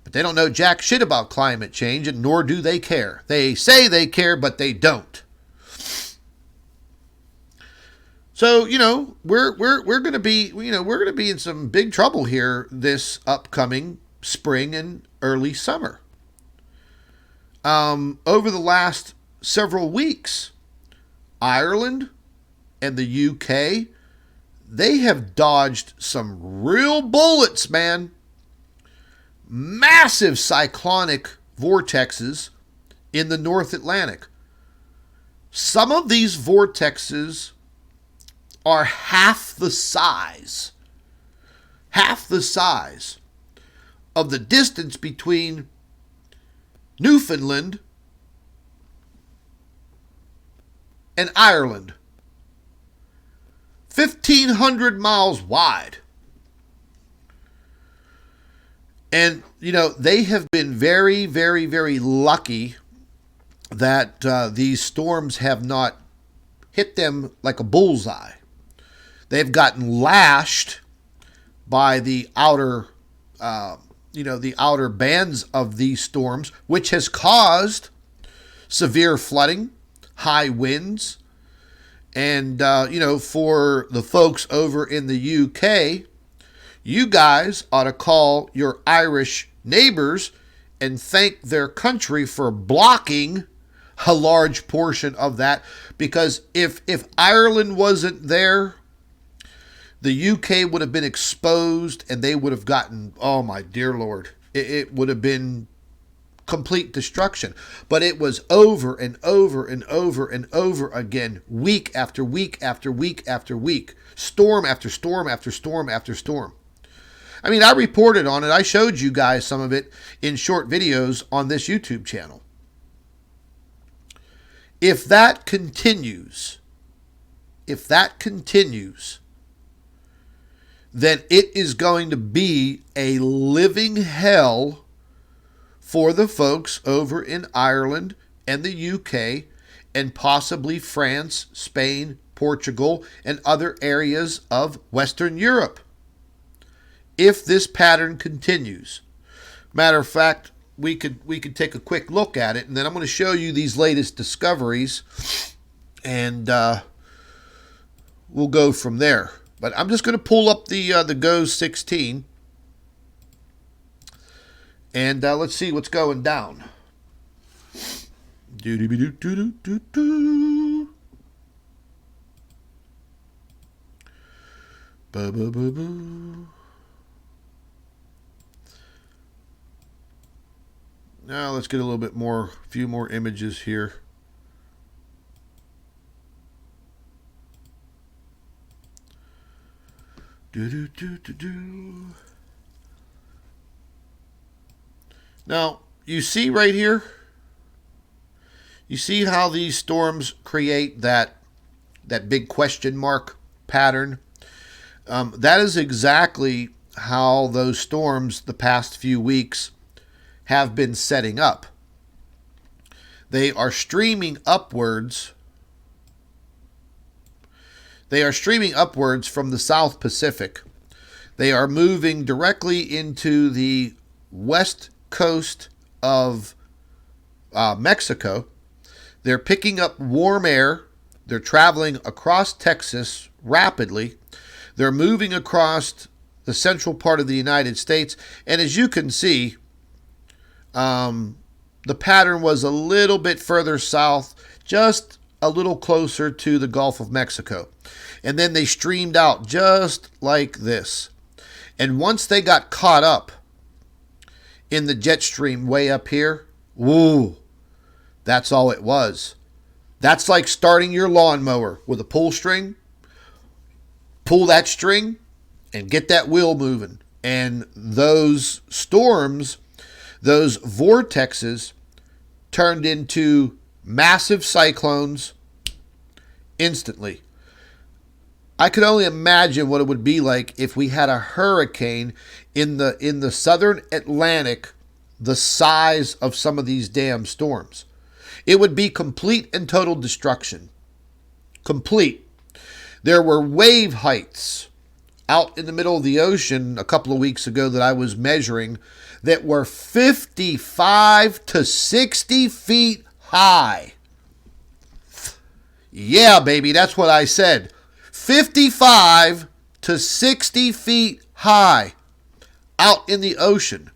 But they don't know jack shit about climate change, and nor do they care. They say they care, but they don't. So, we're going to be, we're going to be in some big trouble here this upcoming spring and early summer. Over the last several weeks, Ireland and the UK, they have dodged some real bullets, man. Massive cyclonic vortexes in the North Atlantic. Some of these vortexes are half the size of the distance between Newfoundland and Ireland. 1,500 miles wide. And, they have been very, very, very lucky that these storms have not hit them like a bullseye. They've gotten lashed by the outer, the outer bands of these storms, which has caused severe flooding, high winds. And, for the folks over in the UK, you guys ought to call your Irish neighbors and thank their country for blocking a large portion of that. Because if Ireland wasn't there, the UK would have been exposed and they would have gotten, oh my dear Lord, it would have been complete destruction. But it was over and over and over and over again, week after week after week after week, storm after storm after storm after storm. I mean, I reported on it. I showed you guys some of it in short videos on this YouTube channel. If that continues, then it is going to be a living hell for the folks over in Ireland and the UK and possibly France, Spain, Portugal, and other areas of Western Europe, if this pattern continues. Matter of fact, we could take a quick look at it, and then I'm going to show you these latest discoveries, and we'll go from there. But I'm just going to pull up the GOES 16, and let's see what's going down. Do-do-be-do-do-do-do-do. Ba-ba-ba-boo. Now let's get a little bit more, a few more images here. Do-do-do-do-do. Now, you see right here? You see how these storms create that big question mark pattern? That is exactly how those storms the past few weeks have been setting up. They are streaming upwards. They are streaming upwards from the South Pacific. They are moving directly into the west coast of Mexico. They're picking up warm air. They're traveling across Texas rapidly. They're moving across the central part of the United States. And as you can see, the pattern was a little bit further south, just a little closer to the Gulf of Mexico. And then they streamed out just like this. And once they got caught up in the jet stream way up here, woo, that's all it was. That's like starting your lawnmower with a pull string. Pull that string and get that wheel moving. And those storms, those vortexes, turned into massive cyclones instantly. I could only imagine what it would be like if we had a hurricane in the southern Atlantic the size of some of these damn storms. It would be complete and total destruction. Complete. There were wave heights out in the middle of the ocean a couple of weeks ago that I was measuring that were 55 to 60 feet high. Yeah, baby, that's what I said. 55 to 60 feet high out in the ocean.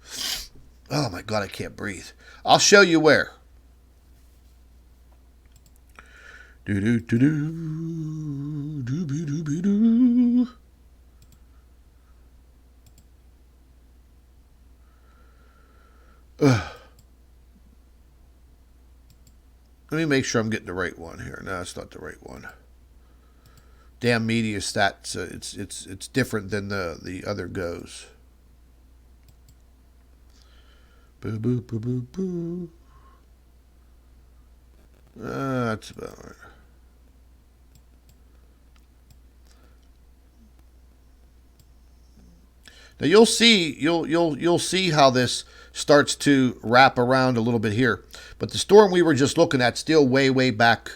Oh my God, I can't breathe. I'll show you where. Do do do do do do do do do. Let me make sure I'm getting the right one here. No, it's not the right one. Damn media stats. It's different than the other goes. Boo boo boo boo boo. That's about right. Now you'll see how this starts to wrap around a little bit here. But the storm we were just looking at still way back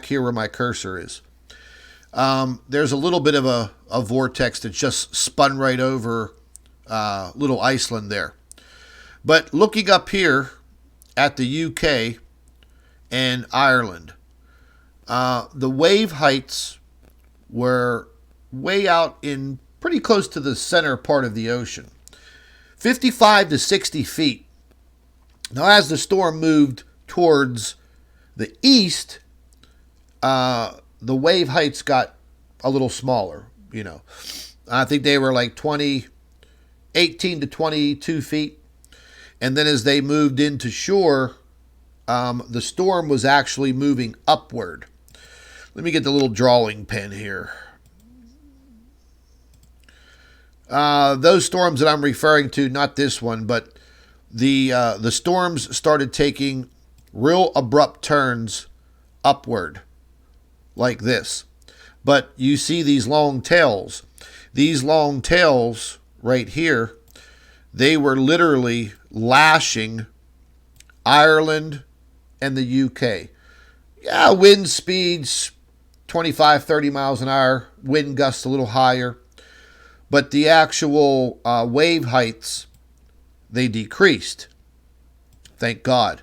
here where my cursor is. There's a little bit of a vortex that just spun right over little Iceland there. But looking up here at the UK and Ireland, the wave heights were way out in pretty close to the center part of the ocean. 55 to 60 feet. Now, as the storm moved towards the east, the wave heights got a little smaller, you know. I think they were like 18 to 22 feet. And then as they moved into shore, the storm was actually moving upward. Let me get the little drawing pen here. Those storms that I'm referring to, not this one, but the storms started taking real abrupt turns upward, like this. But you see these long tails. These long tails right here, they were literally lashing Ireland and the UK. Yeah, wind speeds 25, 30 miles an hour, wind gusts a little higher. But the actual wave heights, they decreased. Thank God.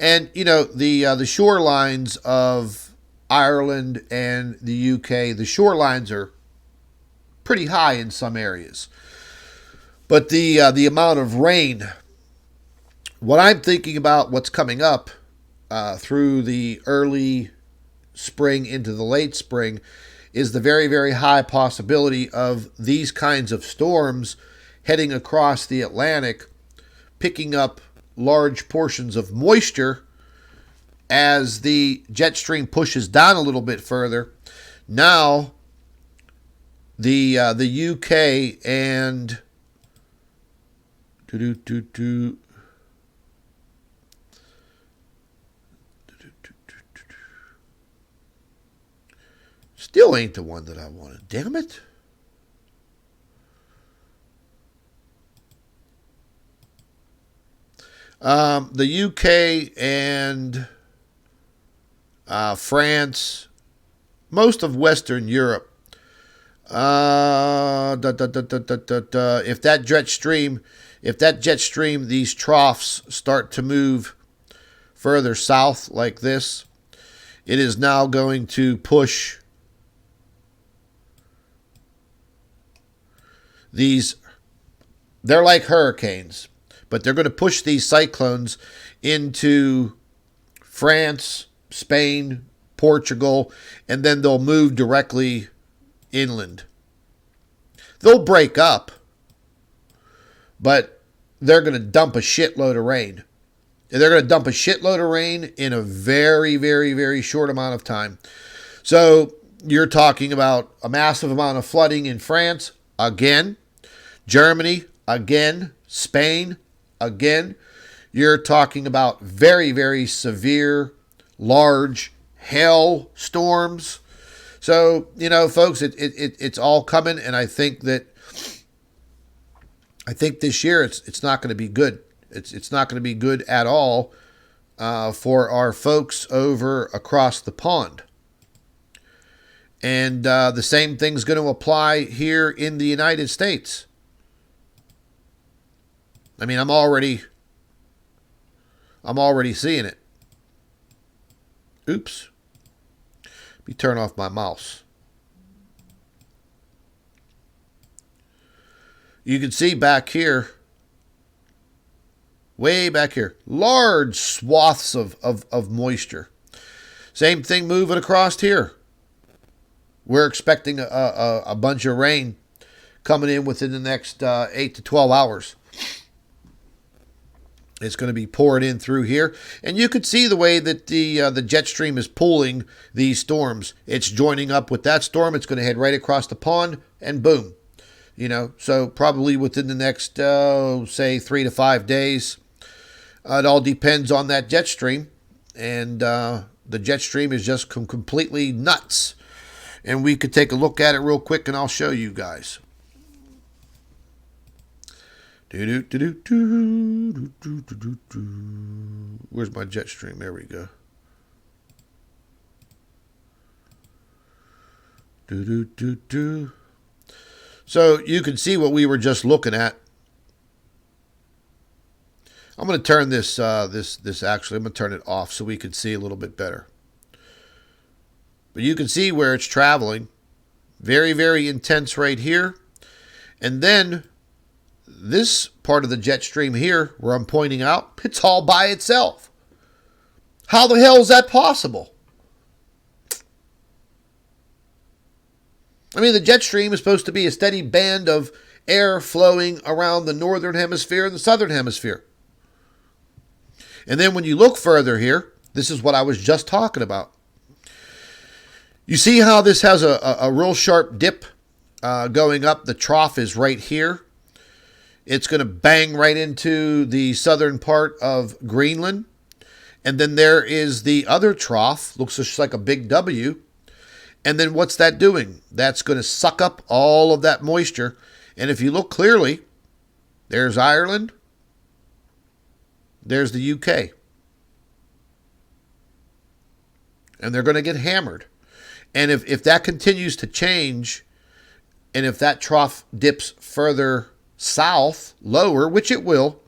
And, you know, the shorelines of Ireland and the UK, the shorelines are pretty high in some areas. But the amount of rain, what I'm thinking about what's coming up through the early spring into the late spring is the very, very high possibility of these kinds of storms heading across the Atlantic, picking up large portions of moisture as the jet stream pushes down a little bit further. Now, the UK and still ain't the one that I wanted. Damn it. The UK and France, most of Western Europe. If that jet stream, these troughs start to move further south like this, it is now going to push these. They're like hurricanes, but they're going to push these cyclones into France, Spain, Portugal, and then they'll move directly inland. They'll break up, but they're going to dump a shitload of rain. And they're going to dump a shitload of rain in a very, very, very short amount of time. So you're talking about a massive amount of flooding in France, again. Germany, again. Spain, again. You're talking about very, very severe, large hail storms. So, folks, it's all coming, and I think this year it's not going to be good. It's not going to be good at all for our folks over across the pond. And the same thing's going to apply here in the United States. I mean, I'm already seeing it. Oops. Let me turn off my mouse. You can see back here, way back here, large swaths of moisture. Same thing moving across here. We're expecting a bunch of rain coming in within the next 8 to 12 hours. It's going to be poured in through here. And you could see the way that the jet stream is pulling these storms. It's joining up with that storm. It's going to head right across the pond and boom. So probably within the next, say, 3 to 5 days. It all depends on that jet stream. And the jet stream is just completely nuts. And we could take a look at it real quick and I'll show you guys. Where's my jet stream? There we go. So you can see what we were just looking at. I'm going to turn this actually, I'm going to turn it off so we can see a little bit better. But you can see where it's traveling. Very, very intense right here. And then this part of the jet stream here, where I'm pointing out, it's all by itself. How the hell is that possible? I mean, the jet stream is supposed to be a steady band of air flowing around the northern hemisphere and the southern hemisphere. And then when you look further here, this is what I was just talking about. You see how this has a real sharp dip going up? The trough is right here. It's going to bang right into the southern part of Greenland. And then there is the other trough. Looks just like a big W. And then what's that doing? That's going to suck up all of that moisture. And if you look clearly, there's Ireland. There's the UK. And they're going to get hammered. And if that continues to change, and if that trough dips further south, lower, which it will,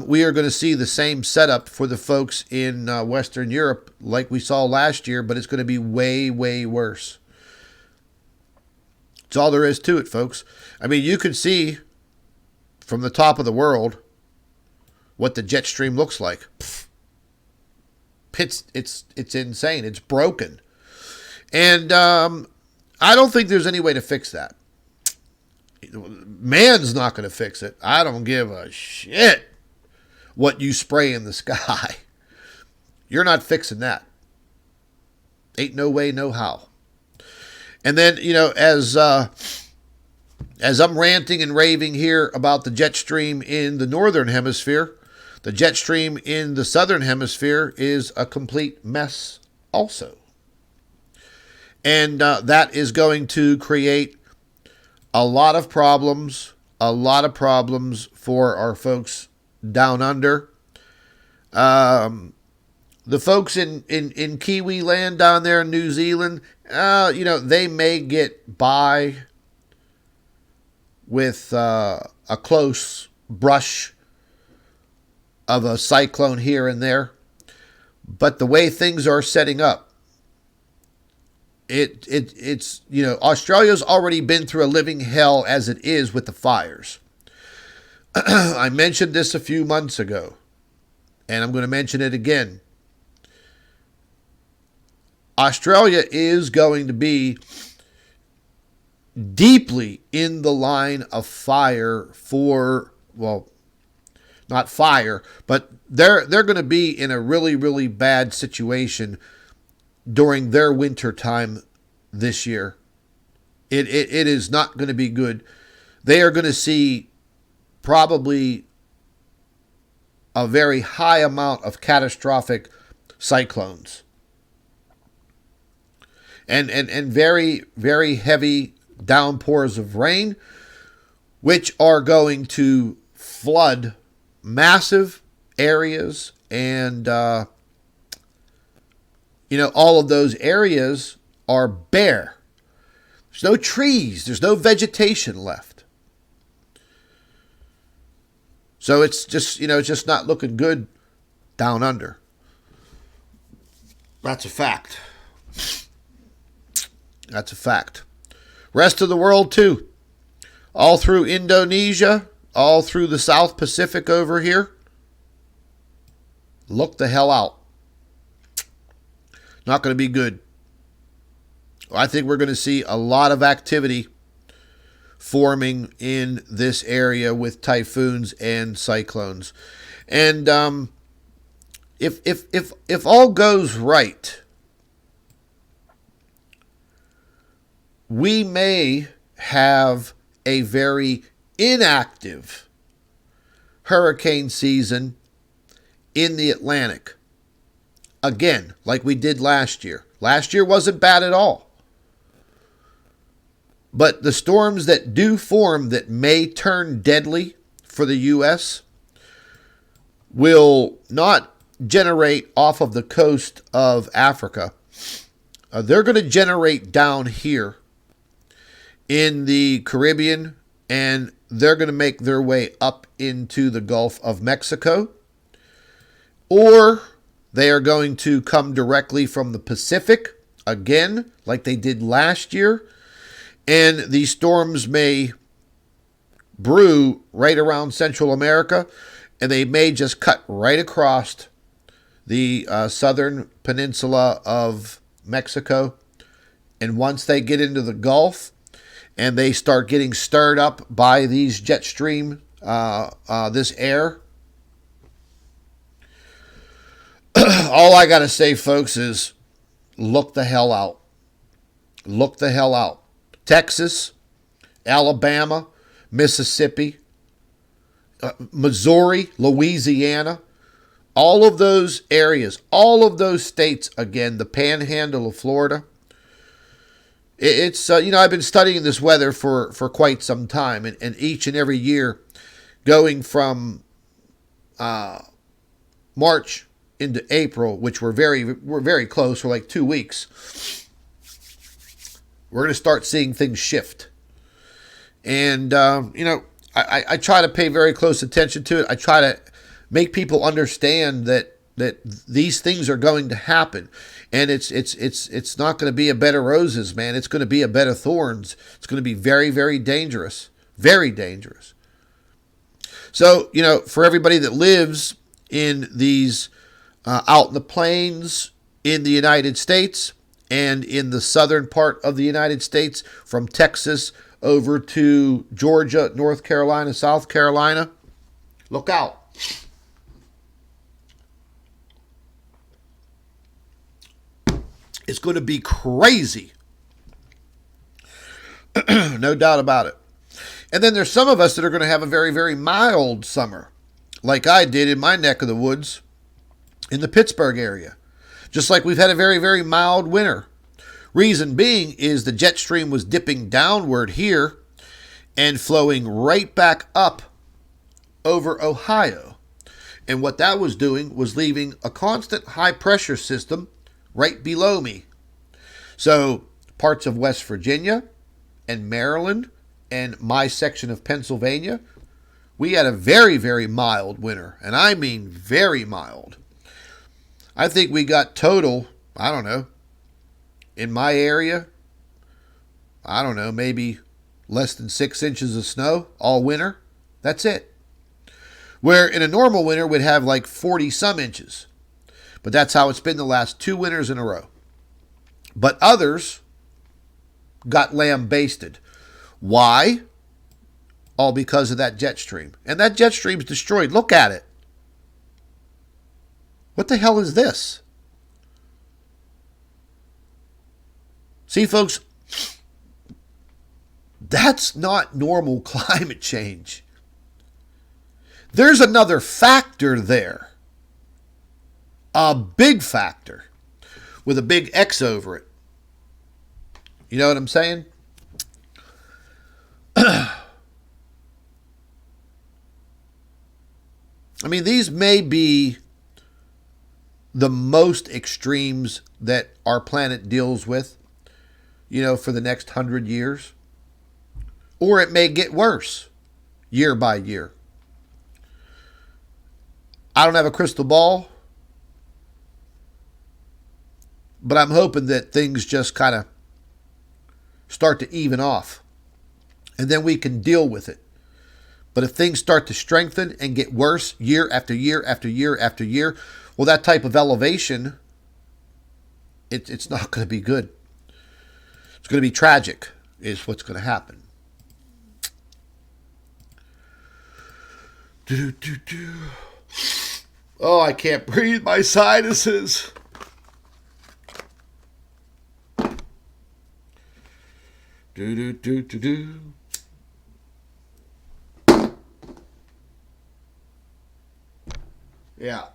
we are going to see the same setup for the folks in Western Europe like we saw last year, but it's going to be way, way worse. That's all there is to it, folks. I mean, you can see from the top of the world what the jet stream looks like. It's insane. It's broken. And I don't think there's any way to fix that. Man's not going to fix it. I don't give a shit what you spray in the sky. You're not fixing that. Ain't no way, no how. And then, as I'm ranting and raving here about the jet stream in the northern hemisphere, the jet stream in the southern hemisphere is a complete mess also. And that is going to create a lot of problems for our folks down under. The folks in Kiwi land down there in New Zealand, they may get by with a close brush of a cyclone here and there. But the way things are setting up, it's Australia's already been through a living hell as it is with the fires. I mentioned this a few months ago, and I'm going to mention it again. Australia is going to be, deeply in the line of fire for, well, not fire, but they're going to be in a really, really bad situation during their winter time this year. It is not going to be good. They are going to see probably a very high amount of catastrophic cyclones. And very, very heavy downpours of rain, which are going to flood massive areas. And, all of those areas are bare. There's no trees. There's no vegetation left. So it's just, it's just not looking good down under. That's a fact. That's a fact. Rest of the world, too. All through Indonesia, all through the South Pacific over here. Look the hell out. Not going to be good. I think we're going to see a lot of activity forming in this area with typhoons and cyclones. And if all goes right, we may have a very inactive hurricane season in the Atlantic. Again, like we did last year. Last year wasn't bad at all. But the storms that do form that may turn deadly for the U.S. will not generate off of the coast of Africa. They're going to generate down here in the Caribbean, and they're going to make their way up into the Gulf of Mexico. Or they are going to come directly from the Pacific, again, like they did last year. And these storms may brew right around Central America, and they may just cut right across the southern peninsula of Mexico. And once they get into the Gulf and they start getting stirred up by these jet stream, this air, all I got to say, folks, is look the hell out. Look the hell out. Texas, Alabama, Mississippi, Missouri, Louisiana, all of those areas, all of those states, again, the panhandle of Florida. It's, I've been studying this weather for quite some time, and each and every year, going from March into April, which we're very close, for like 2 weeks, we're going to start seeing things shift. And, I try to pay very close attention to it. I try to make people understand that these things are going to happen. And it's not going to be a bed of roses, man. It's going to be a bed of thorns. It's going to be very, very dangerous. Very dangerous. So, for everybody that lives in these out in the plains in the United States, and in the southern part of the United States, from Texas over to Georgia, North Carolina, South Carolina, look out. It's going to be crazy. No doubt about it. And then there's some of us that are going to have a very, very mild summer, like I did in my neck of the woods in the Pittsburgh area. Just like we've had a very, very mild winter. Reason being is the jet stream was dipping downward here and flowing right back up over Ohio. And what that was doing was leaving a constant high pressure system right below me. So parts of West Virginia and Maryland and my section of Pennsylvania, we had a very, very mild winter. And I mean very mild. I think we got total, I don't know, in my area, I don't know, maybe less than 6 inches of snow all winter. That's it. Where in a normal winter we'd have like 40 some inches. But that's how it's been the last 2 winters in a row. But others got lambasted. Why? All because of that jet stream. And that jet stream's destroyed. Look at it. What the hell is this? See, folks, that's not normal climate change. There's another factor there. A big factor with a big X over it. You know what I'm saying? I mean, these may be the most extremes that our planet deals with, for the next 100 years. Or it may get worse year by year. I don't have a crystal ball, but I'm hoping that things just kind of start to even off, and then we can deal with it. But if things start to strengthen and get worse year after year after year after year, well, that type of elevation, it's not going to be good. It's going to be tragic, is what's going to happen. Oh, I can't breathe. My sinuses. Yeah.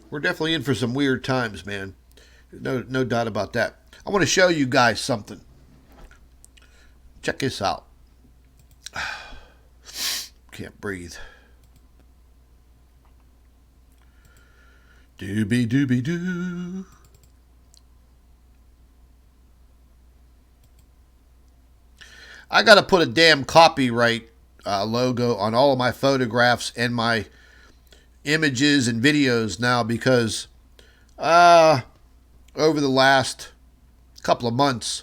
We're definitely in for some weird times, man. No doubt about that. I want to show you guys something. Check this out. Can't breathe. Doobie doobie doo. I got to put a damn copyright logo on all of my photographs and my images and videos now, because over the last couple of months,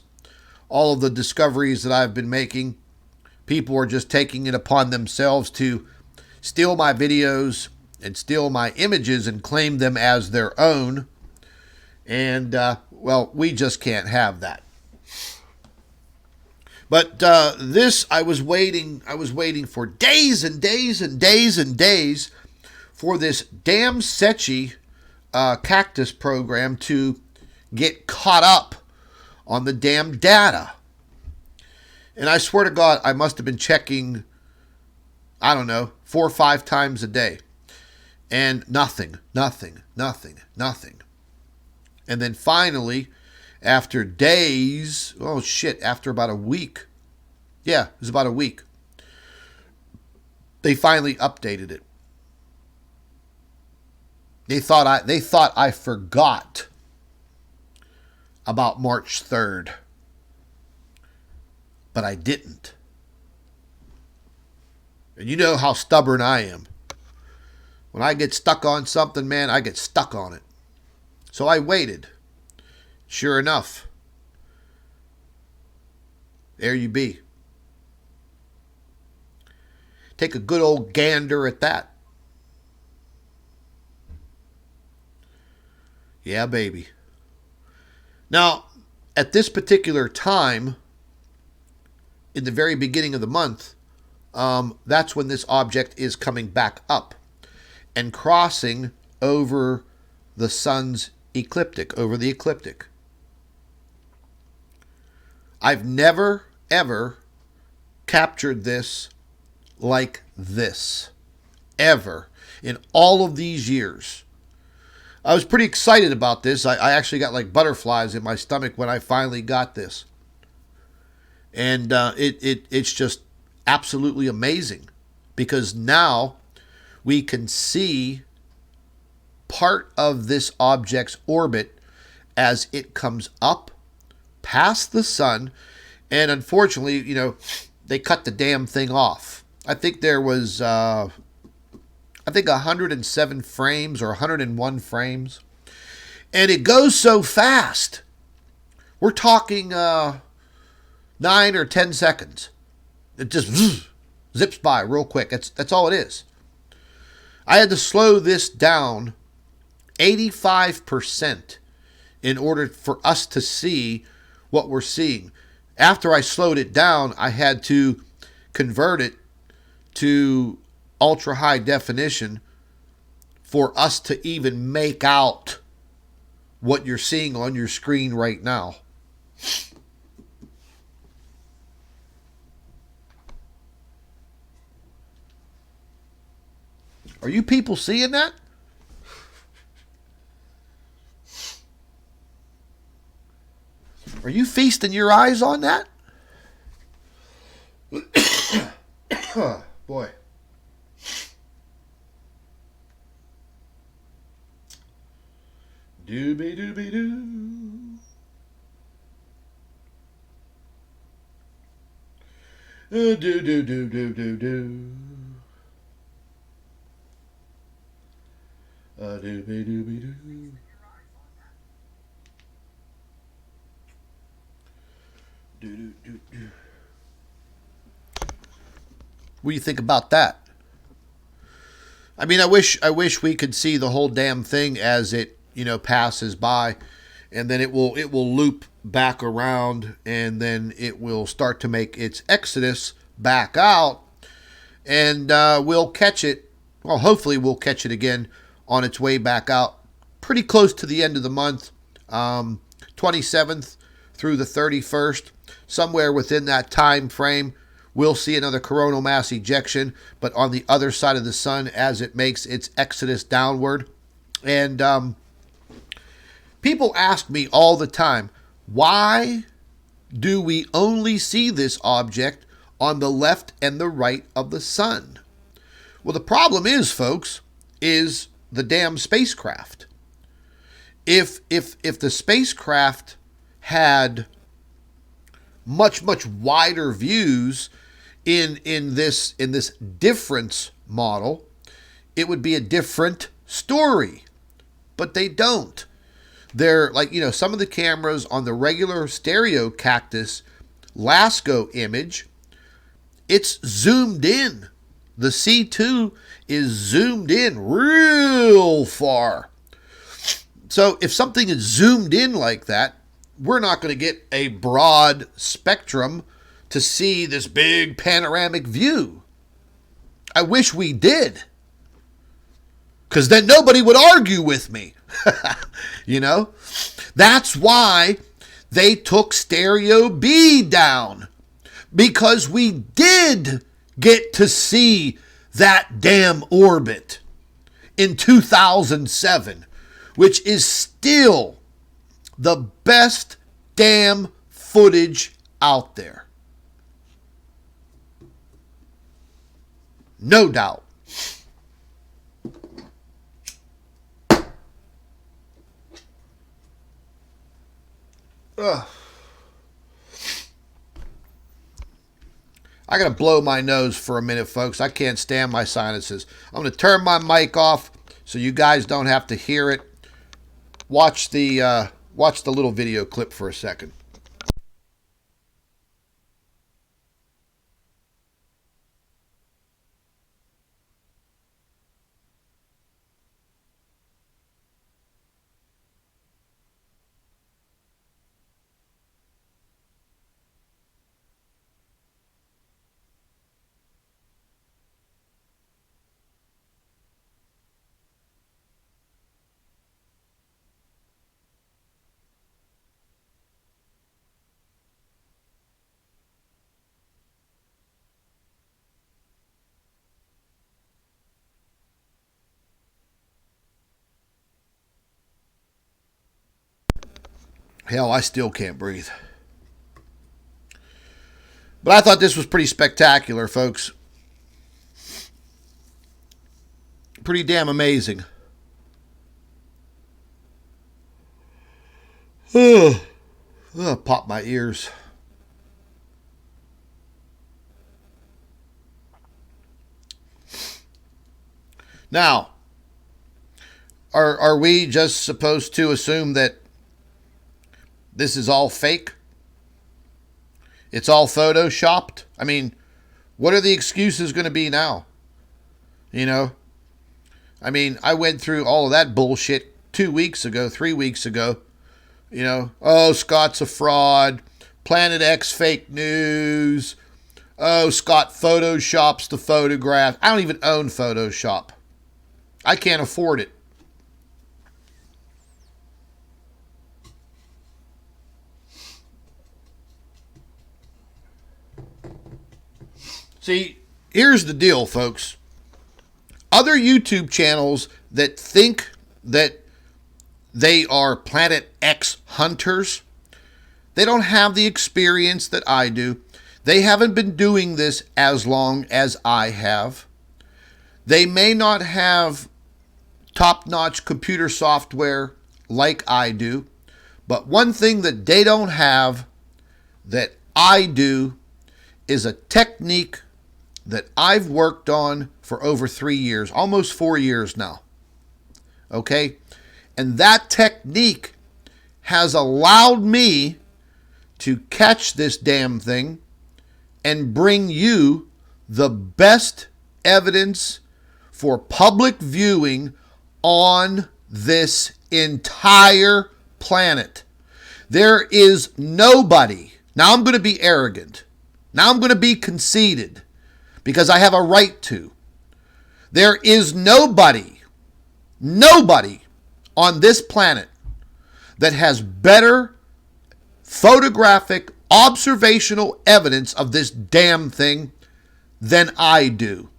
all of the discoveries that I've been making, people are just taking it upon themselves to steal my videos and steal my images and claim them as their own. And, well, we just can't have that. But this, I was waiting for days and days and days and days for this damn Sechi cactus program to get caught up on the damn data. And I swear to God, I must have been checking, 4 or 5 times a day. And nothing. And then finally, after days, after about a week. Yeah, it was about a week. They finally updated it. They thought I forgot about March 3rd. But I didn't. And you know how stubborn I am. When I get stuck on something, man, I get stuck on it. So I waited. Sure enough, there you be. Take a good old gander at that. Yeah, baby. Now, at this particular time, in the very beginning of the month, that's when this object is coming back up and crossing over the sun's ecliptic, over the ecliptic. I've never, ever captured this like this. Ever. In all of these years. I was pretty excited about this. I actually got like butterflies in my stomach when I finally got this. And it's just absolutely amazing, because now we can see part of this object's orbit as it comes up past the sun. And unfortunately, they cut the damn thing off. I think there was, 107 frames or 101 frames. And it goes so fast. We're talking 9 or 10 seconds. It just zips by real quick. That's all it is. I had to slow this down 85% in order for us to see what we're seeing. After I slowed it down, I had to convert it to ultra high definition for us to even make out what you're seeing on your screen right now. Are you people seeing that? Are you feasting your eyes on that? Boy. Doobie doobie doo. Do do do do do do. Doobie doobie doo. Do do do do. What do you think about that? I mean, I wish we could see the whole damn thing as it, passes by, and then it will loop back around, and then it will start to make its exodus back out, and we'll catch it. Well, hopefully we'll catch it again on its way back out, pretty close to the end of the month, 27th through the 31st, somewhere within that time frame. We'll see another coronal mass ejection, but on the other side of the sun as it makes its exodus downward. And people ask me all the time, why do we only see this object on the left and the right of the sun? Well, the problem is, folks, is the damn spacecraft. If the spacecraft had much wider views in this difference model, it would be a different story. But they don't. They're like, some of the cameras on the regular stereo cactus LASCO image, it's zoomed in. The C2 is zoomed in real far. So if something is zoomed in like that, we're not going to get a broad spectrum to see this big panoramic view. I wish we did, because then nobody would argue with me. That's why they took stereo B down, because we did get to see that damn orbit in 2007, which is still the best damn footage out there. No doubt. Ugh. I got to blow my nose for a minute, folks. I can't stand my sinuses. I'm going to turn my mic off so you guys don't have to hear it. Watch the little video clip for a second. Hell, I still can't breathe. But I thought this was pretty spectacular, folks. Pretty damn amazing. Pop my ears. Now, are we just supposed to assume that this is all fake? It's all photoshopped? I mean, what are the excuses going to be now? I mean, I went through all of that bullshit 2 weeks ago, 3 weeks ago, Oh, Scott's a fraud. Planet X fake news. Oh, Scott photoshops the photograph. I don't even own Photoshop. I can't afford it. See, here's the deal, folks. Other YouTube channels that think that they are Planet X hunters, they don't have the experience that I do. They haven't been doing this as long as I have. They may not have top-notch computer software like I do, but one thing that they don't have that I do is a technique that I've worked on for over 3 years, almost 4 years now. Okay? And that technique has allowed me to catch this damn thing and bring you the best evidence for public viewing on this entire planet. There is nobody. Now I'm going to be arrogant. Now I'm going to be conceited because I have a right to. There is nobody on this planet that has better photographic observational evidence of this damn thing than I do.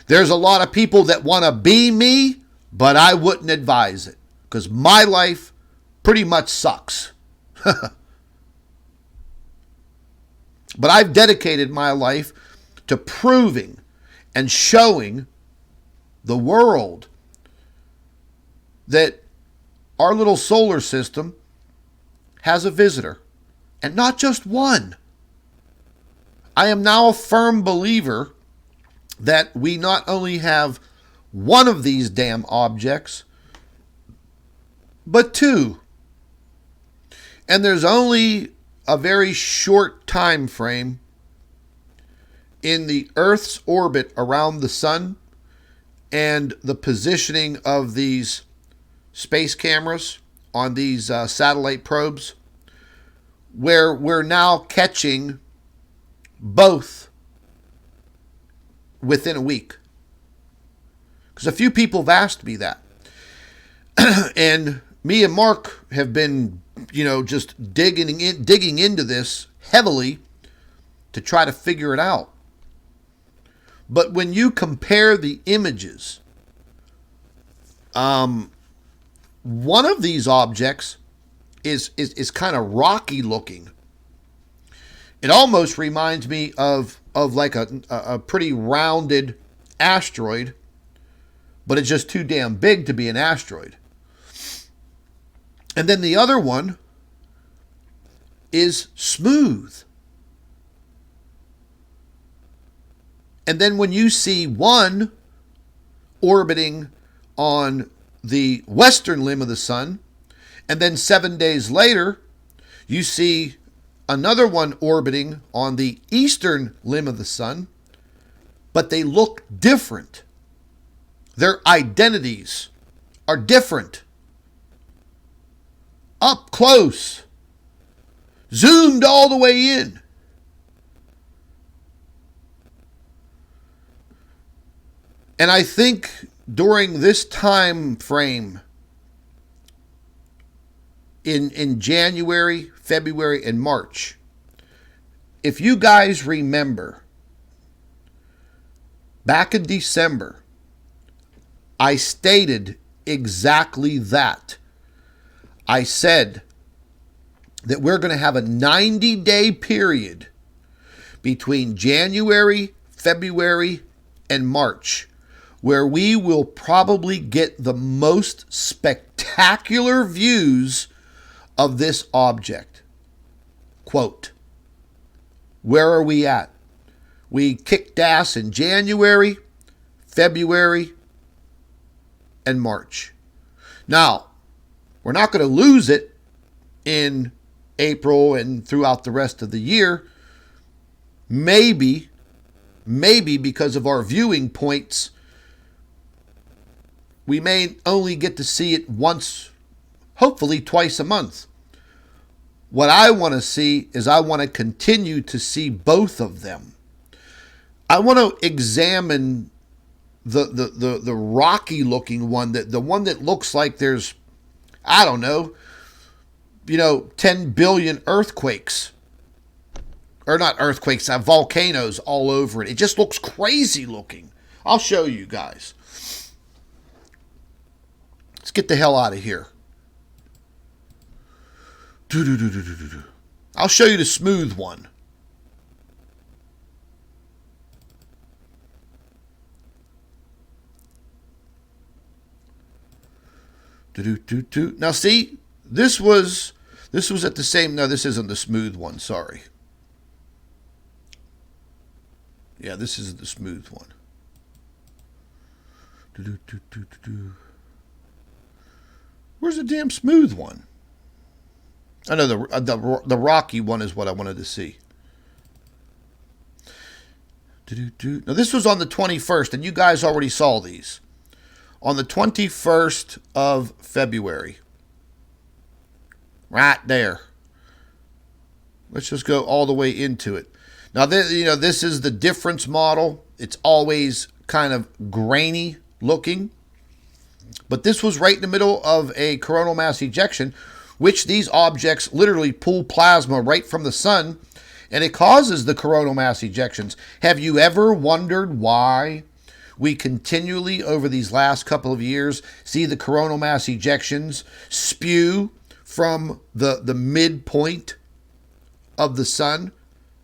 There's a lot of people that want to be me, but I wouldn't advise it because my life pretty much sucks. But I've dedicated my life to proving and showing the world that our little solar system has a visitor, and not just one. I am now a firm believer that we not only have one of these damn objects, but two. And there's only a very short time frame in the Earth's orbit around the sun and the positioning of these space cameras on these satellite probes where we're now catching both within a week. Because a few people have asked me that. And me and Mark have been, just digging into this heavily to try to figure it out. But when you compare the images, one of these objects is kind of rocky looking. It almost reminds me of like a pretty rounded asteroid, but it's just too damn big to be an asteroid. And then the other one is smooth. And then when you see one orbiting on the western limb of the sun, and then 7 days later, you see another one orbiting on the eastern limb of the sun, but they look different. Their identities are different. Up close, zoomed all the way in. And I think during this time frame, in January, February, and March, if you guys remember, back in December, I stated exactly that. I said that we're going to have a 90-day period between January, February, and March where we will probably get the most spectacular views of this object. Quote, where are we at? We kicked ass in January, February, and March. Now, we're not going to lose it in April and throughout the rest of the year. Maybe because of our viewing points, we may only get to see it once hopefully twice a month. What I want to see is I want to continue to see both of them. I want to examine the rocky looking one, the one that looks like there's, I don't know, 10 billion earthquakes. Or not earthquakes, volcanoes all over it. It just looks crazy looking. I'll show you guys. Let's get the hell out of here. I'll show you the smooth one. Now see, this was at the same, no, this isn't the smooth one, sorry. Yeah, this is the smooth one. Where's the damn smooth one? I know the rocky one is what I wanted to see. Now this was on the 21st, and you guys already saw these. On the 21st of February. Right there. Let's just go all the way into it. Now, this is the difference model. It's always kind of grainy looking. But this was right in the middle of a coronal mass ejection, which these objects literally pull plasma right from the sun, and it causes the coronal mass ejections. Have you ever wondered why we continually, over these last couple of years, see the coronal mass ejections spew from the midpoint of the sun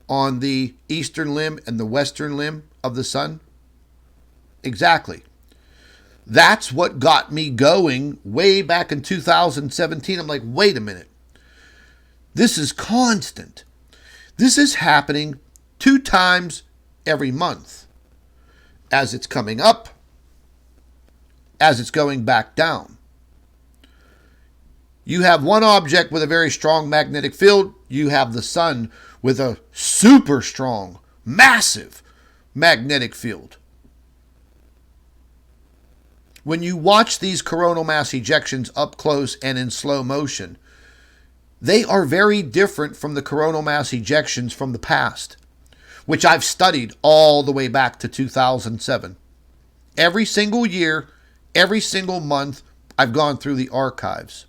on the eastern limb and the western limb of the sun? Exactly. That's what got me going way back in 2017. I'm like, wait a minute. This is constant. This is happening 2 times every month. As it's coming up, as it's going back down. You have one object with a very strong magnetic field. You have the sun with a super strong, massive magnetic field. When you watch these coronal mass ejections up close and in slow motion, they are very different from the coronal mass ejections from the past, which I've studied all the way back to 2007. Every single year, every single month, I've gone through the archives.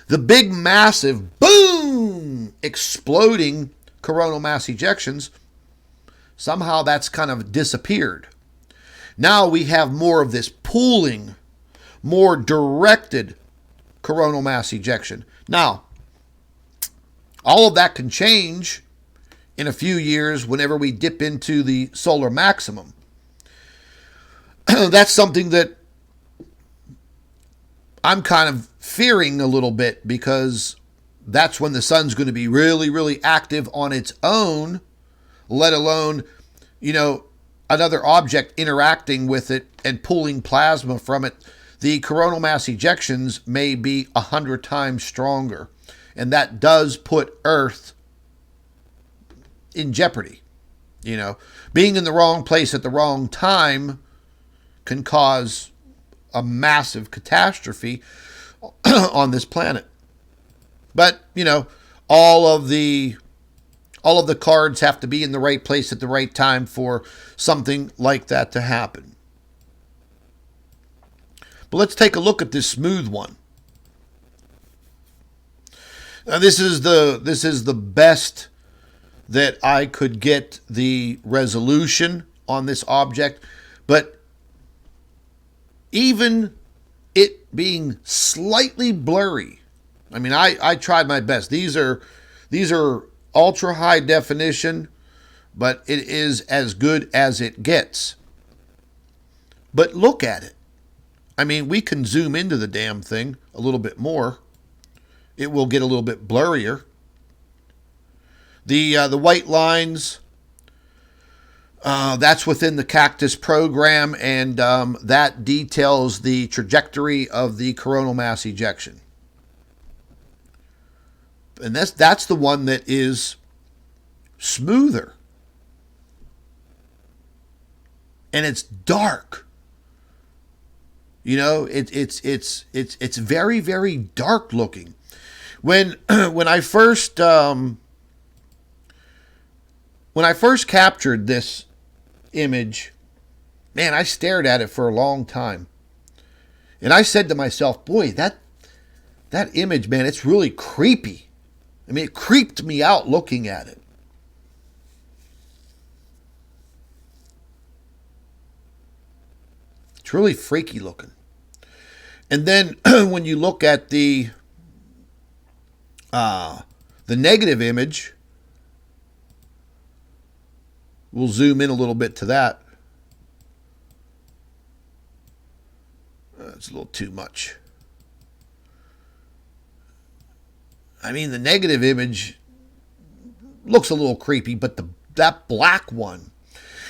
The big, massive, boom, exploding coronal mass ejections, somehow that's kind of disappeared. Now we have more of this pooling, more directed coronal mass ejection. Now, all of that can change in a few years whenever we dip into the solar maximum. That's something that I'm kind of fearing a little bit, because that's when the sun's going to be really, really active on its own, let alone, another object interacting with it and pulling plasma from it. The coronal mass ejections may be 100 times stronger, and that does put Earth in jeopardy. Being in the wrong place at the wrong time can cause a massive catastrophe on this planet. But, all of the cards have to be in the right place at the right time for something like that to happen. But let's take a look at this smooth one. Now, this is the best that I could get the resolution on this object, but even it being slightly blurry, I tried my best. These are ultra high definition, but it is as good as it gets. But look at it. We can zoom into the damn thing a little bit more. It will get a little bit blurrier. The white lines, that's within the Cactus program, and that details the trajectory of the coronal mass ejection. And that's the one that is smoother. And it's dark. You know, it's very, very dark looking. When when I first captured this image, man, I stared at it for a long time. And I said to myself, boy, that image, man, it's really creepy. I mean, it creeped me out looking at it. It's really freaky looking. And then when you look at the negative image, we'll zoom in a little bit to that. It's a little too much. I mean, the negative image looks a little creepy, but that black one,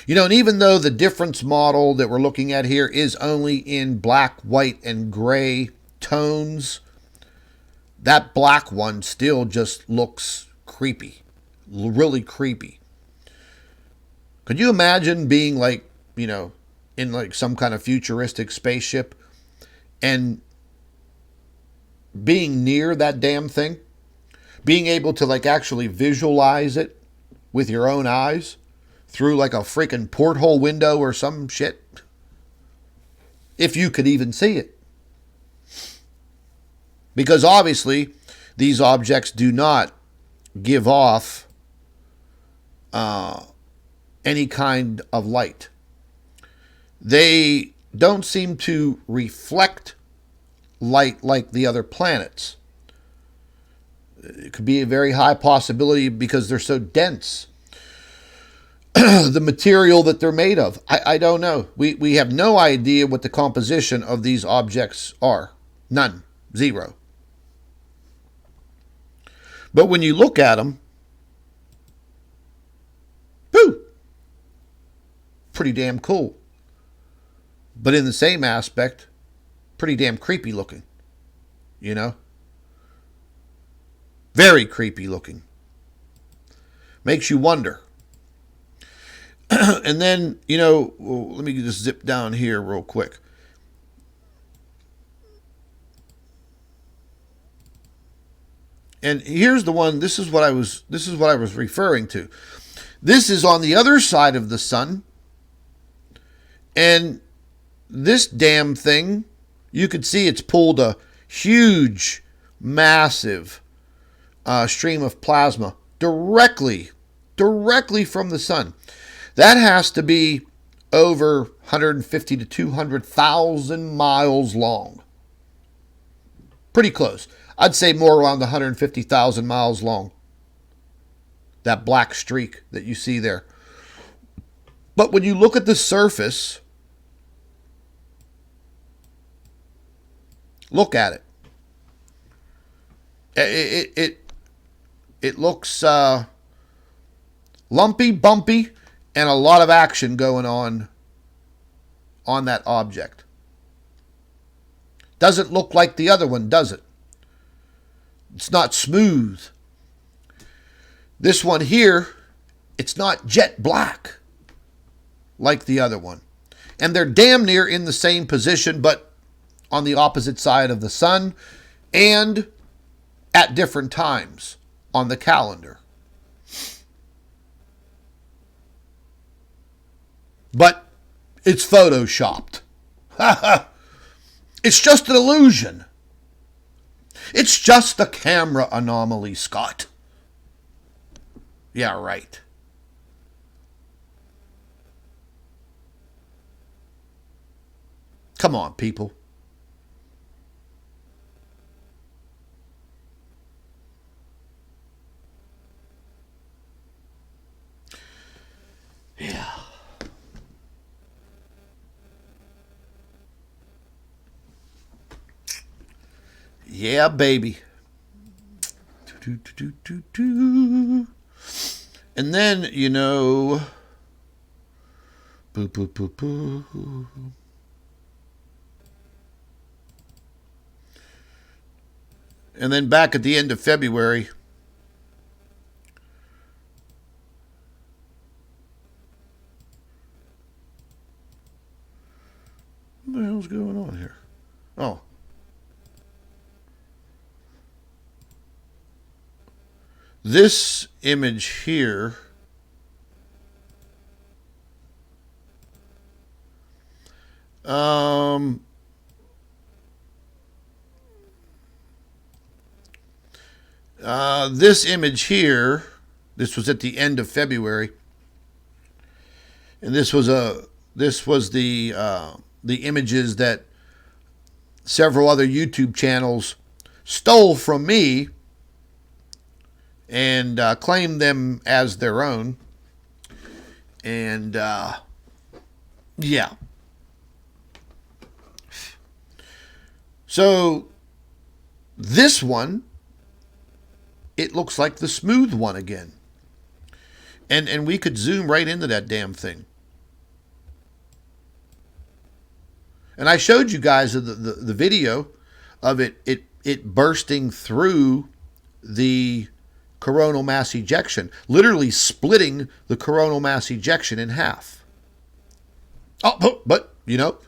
you know, and even though the difference model that we're looking at here is only in black, white, and gray tones, that black one still just looks creepy, really creepy. Could you imagine being like, you know, in like some kind of futuristic spaceship and being near that damn thing? Being able to like actually visualize it with your own eyes through like a freaking porthole window or some shit. If you could even see it. Because obviously these objects do not give off any kind of light. They don't seem to reflect light like the other planets. It could be a very high possibility because they're so dense. The material that they're made of, I don't know. We have no idea what the composition of these objects are. None. Zero. But when you look at them, whew, pretty damn cool. But in the same aspect, pretty damn creepy looking. You know? Very creepy looking. Makes you wonder. And then, you know, let me just zip down here real quick. And here's the one, this is what I was referring to. This is on the other side of the sun. And this damn thing, you could see it's pulled a huge, massive stream of plasma directly from the sun. That has to be over 150 to 200,000 miles long. Pretty close. I'd say more around 150,000 miles long. That black streak that you see there. But when you look at the surface, look at it. It looks lumpy, bumpy, and a lot of action going on that object. Doesn't look like the other one, does it? It's not smooth. This one here, it's not jet black like the other one. And they're damn near in the same position, but on the opposite side of the sun and at different times on the calendar. But it's photoshopped. It's just an illusion. It's just a camera anomaly, Scott. Yeah, right. Come on, people. Yeah. Yeah, baby. And then, you know, boo, boo, boo, boo. And then back at the end of February, what the hell's going on here? This image here this image here, this was at the end of February, and this was the images that several other YouTube channels stole from me and claimed them as their own. And yeah. So this one, it looks like the smooth one again. And we could zoom right into that damn thing. And I showed you guys the video of it bursting through the coronal mass ejection, literally splitting the coronal mass ejection in half. Oh, but, you know,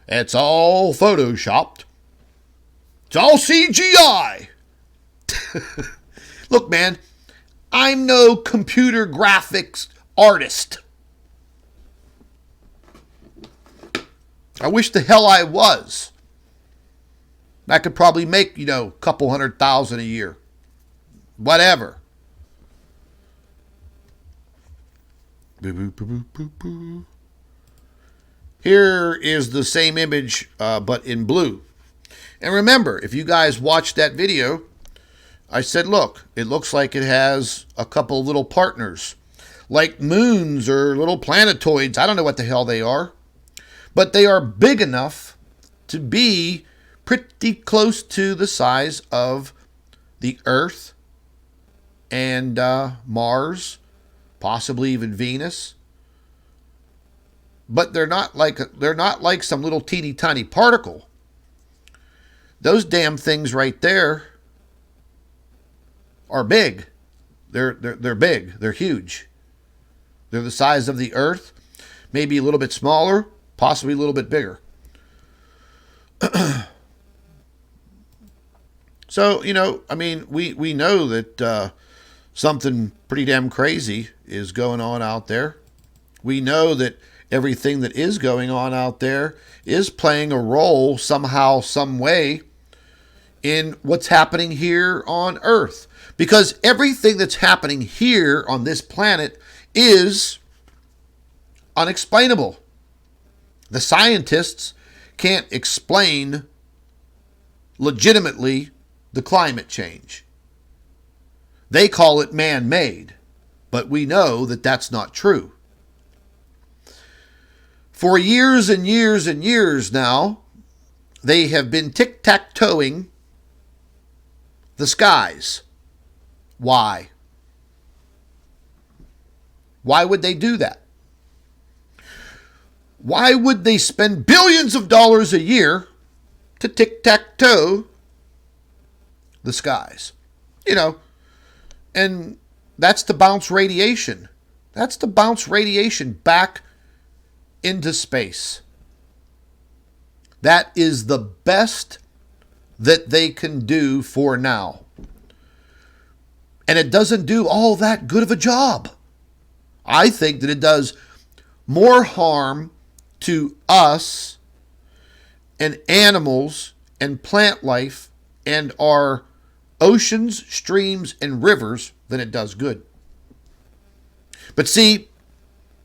it's all photoshopped. It's all CGI. Look, man, I'm no computer graphics artist. I wish the hell I was. I could probably make, you know, a couple $100,000 a year. Whatever. Here is the same image, but in blue. And remember, if you guys watched that video, I said, look, it looks like it has a couple of little partners, like moons or little planetoids. I don't know what the hell they are, but they are big enough to be pretty close to the size of the Earth and Mars, possibly even Venus. But they're not like some little teeny tiny particle. Those damn things right there are big. They're big. They're huge. They're the size of the Earth, maybe a little bit smaller, possibly a little bit bigger. So, you know, I mean, we know that something pretty damn crazy is going on out there. We know that everything that is going on out there is playing a role somehow, some way in what's happening here on Earth. Because everything that's happening here on this planet is unexplainable. The scientists can't explain legitimately the climate change. They call it man-made, but we know that that's not true. For years and years and years now, they have been tic-tac-toeing the skies. Why? Why would they do that? Why would they spend billions of dollars a year to tic-tac-toe the skies? You know, and that's to bounce radiation. That's to bounce radiation back into space. That is the best that they can do for now. And it doesn't do all that good of a job. I think that it does more harm to us and animals and plant life and our oceans, streams, and rivers than it does good. But see,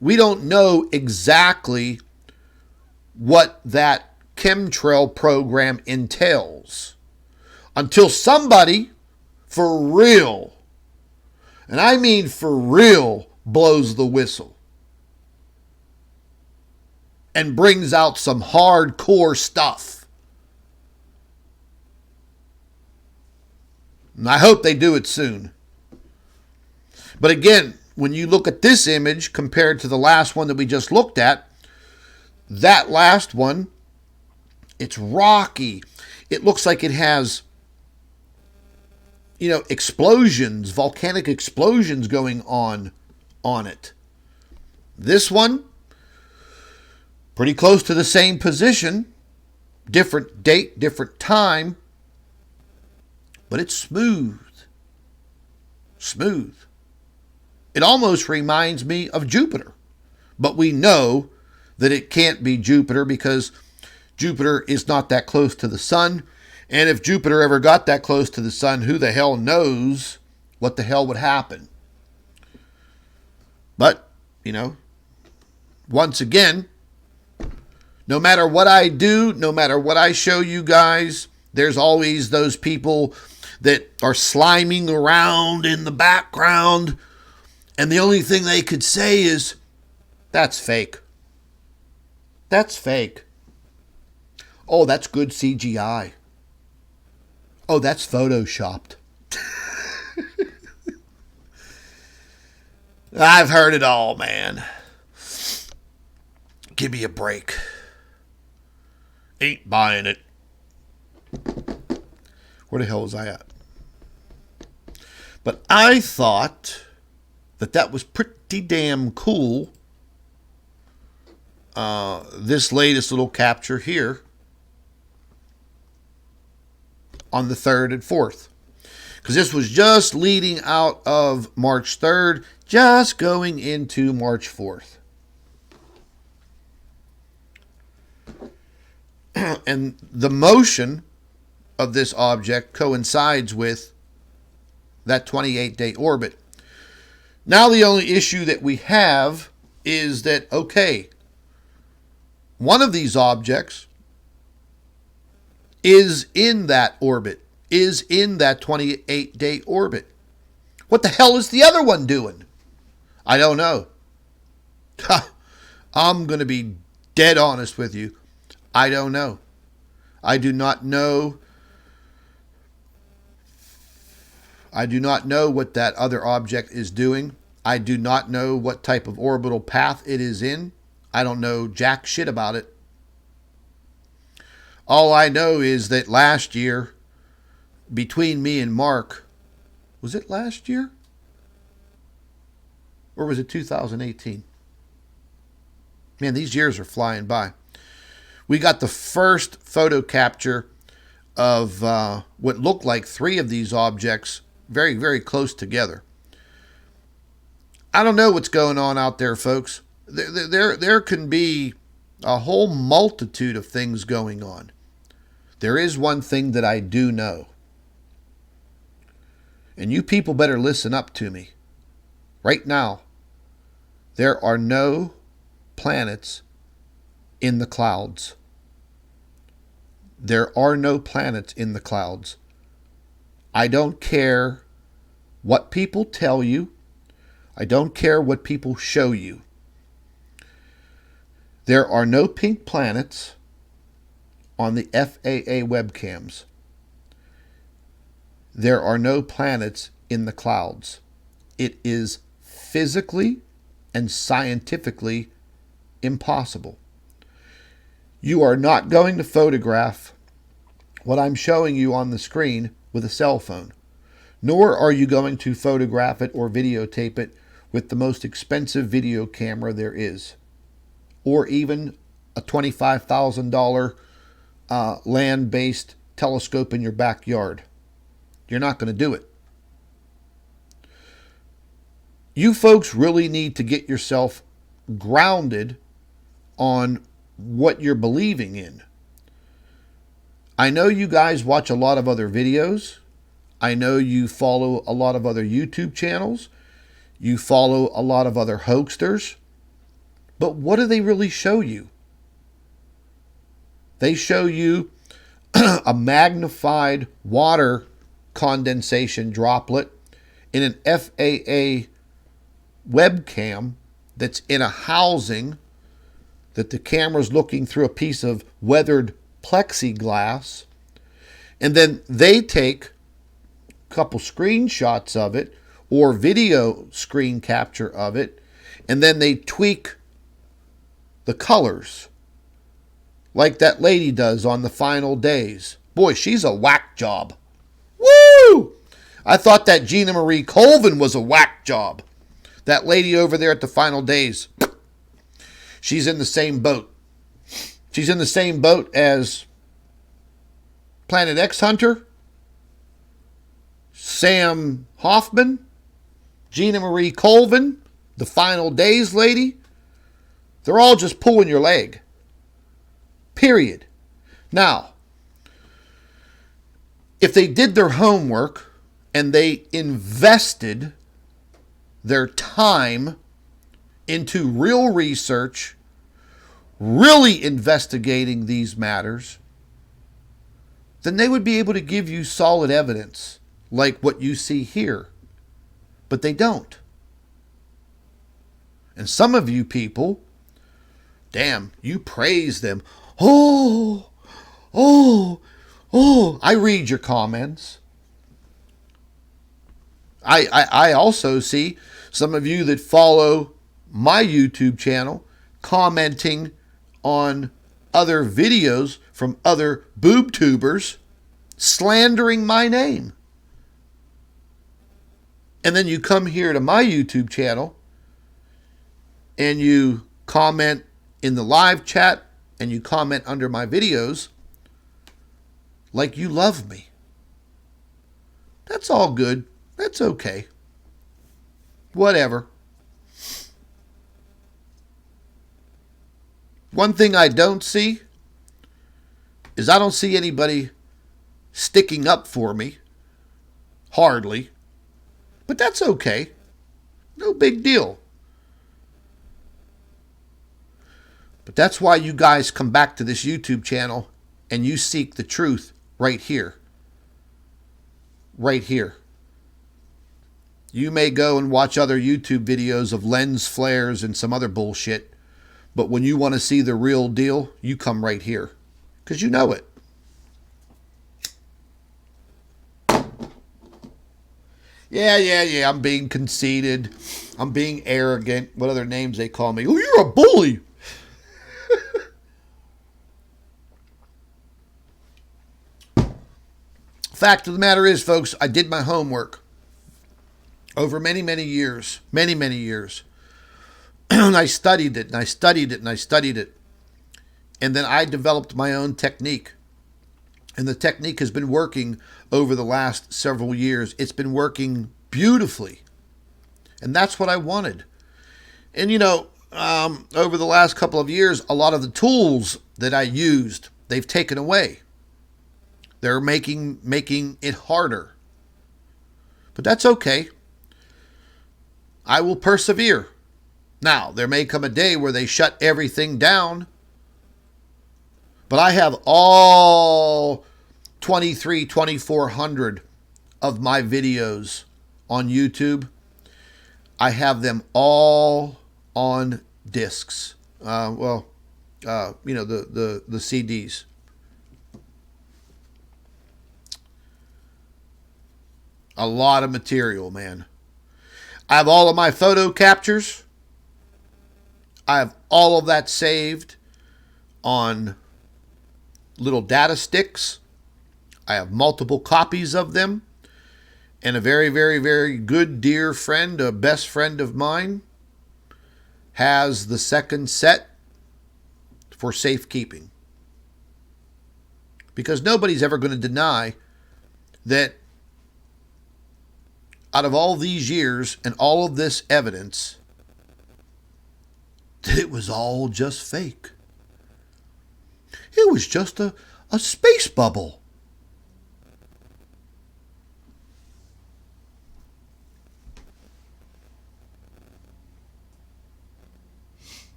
we don't know exactly what that chemtrail program entails until somebody for real, and I mean for real, blows the whistle and brings out some hardcore stuff. And I hope they do it soon. But again, when you look at this image compared to the last one that we just looked at, that last one, it's rocky. It looks like it has, you know, explosions, volcanic explosions going on it. This one, pretty close to the same position, different date, different time, but it's smooth. Smooth. It almost reminds me of Jupiter. But we know that it can't be Jupiter because Jupiter is not that close to the sun. And if Jupiter ever got that close to the sun, who the hell knows what the hell would happen? But, once again, no matter what I do, no matter what I show you guys, there's always those people that are sliming around in the background. And the only thing they could say is, that's fake. That's fake. Oh, that's good CGI. Oh, that's photoshopped. I've heard it all, man. Give me a break. Ain't buying it. Where the hell was I at? But I thought that was pretty damn cool. This latest little capture here on the 3rd and 4th. Because this was just leading out of March 3rd, just going into March 4th. And the motion of this object coincides with that 28-day orbit. Now the only issue that we have is that, okay, one of these objects is in that orbit, is in that 28-day orbit. What the hell is the other one doing? I don't know. I'm going to be dead honest with you. I don't know. I do not know. I do not know what that other object is doing. I do not know what type of orbital path it is in. I don't know jack shit about it. All I know is that last year, between me and Mark, was it last year? Or was it 2018? Man, these years are flying by. We got the first photo capture of what looked like 3 of these objects very, very close together. I don't know what's going on out there, folks. There can be a whole multitude of things going on. There is one thing that I do know. And you people better listen up to me. Right now, there are no planets in the clouds. There are no planets in the clouds. I don't care what people tell you. I don't care what people show you. There are no pink planets on the FAA webcams. There are no planets in the clouds. It is physically and scientifically impossible. You are not going to photograph what I'm showing you on the screen with a cell phone, nor are you going to photograph it or videotape it with the most expensive video camera there is, or even a $25,000 land-based telescope in your backyard. You're not going to do it. You folks really need to get yourself grounded on what you're believing in. I know you guys watch a lot of other videos. I know you follow a lot of other YouTube channels. You follow a lot of other hoaxsters. But what do they really show you? They show you a magnified water condensation droplet in an FAA webcam that's in a housing that the camera's looking through a piece of weathered plexiglass, and then they take a couple screenshots of it or video screen capture of it, and then they tweak the colors like that lady does on the final days. Boy, she's a whack job. Woo! I thought that Gina Marie Colvin was a whack job. That lady over there at the final days, she's in the same boat. She's in the same boat as Planet X Hunter, Sam Hoffman, Gina Marie Colvin, the Final Days lady, they're all just pulling your leg. Period. Now, if they did their homework and they invested their time into real research, really investigating these matters, then they would be able to give you solid evidence like what you see here. But they don't. And some of you people, damn, you praise them. Oh, I read your comments. I also see some of you that follow my YouTube channel commenting on other videos from other boob tubers slandering my name. And then you come here to my YouTube channel and you comment in the live chat and you comment under my videos like you love me. That's all good. That's okay. Whatever. One thing I don't see is I don't see anybody sticking up for me. Hardly. But that's okay. No big deal. But that's why you guys come back to this YouTube channel and you seek the truth right here. Right here. You may go and watch other YouTube videos of lens flares and some other bullshit, but when you want to see the real deal, you come right here. Because you know it. Yeah, I'm being conceited. I'm being arrogant. What other names they call me? Oh, you're a bully. Fact of the matter is, folks, I did my homework over many years. Many years. And I studied it, and I studied it, and I studied it. And then I developed my own technique. And the technique has been working over the last several years. It's been working beautifully. And that's what I wanted. And, you know, over the last couple of years, a lot of the tools that I used, they've taken away. They're making it harder. But that's okay. I will persevere. Now, there may come a day where they shut everything down. But I have all 2,400 of my videos on YouTube. I have them all on discs. The CDs. A lot of material, man. I have all of my photo captures. I have all of that saved on little data sticks. I have multiple copies of them. And a very, very, very good dear friend, a best friend of mine, has the second set for safekeeping. Because nobody's ever going to deny that out of all these years and all of this evidence, that it was all just fake. It was just a space bubble.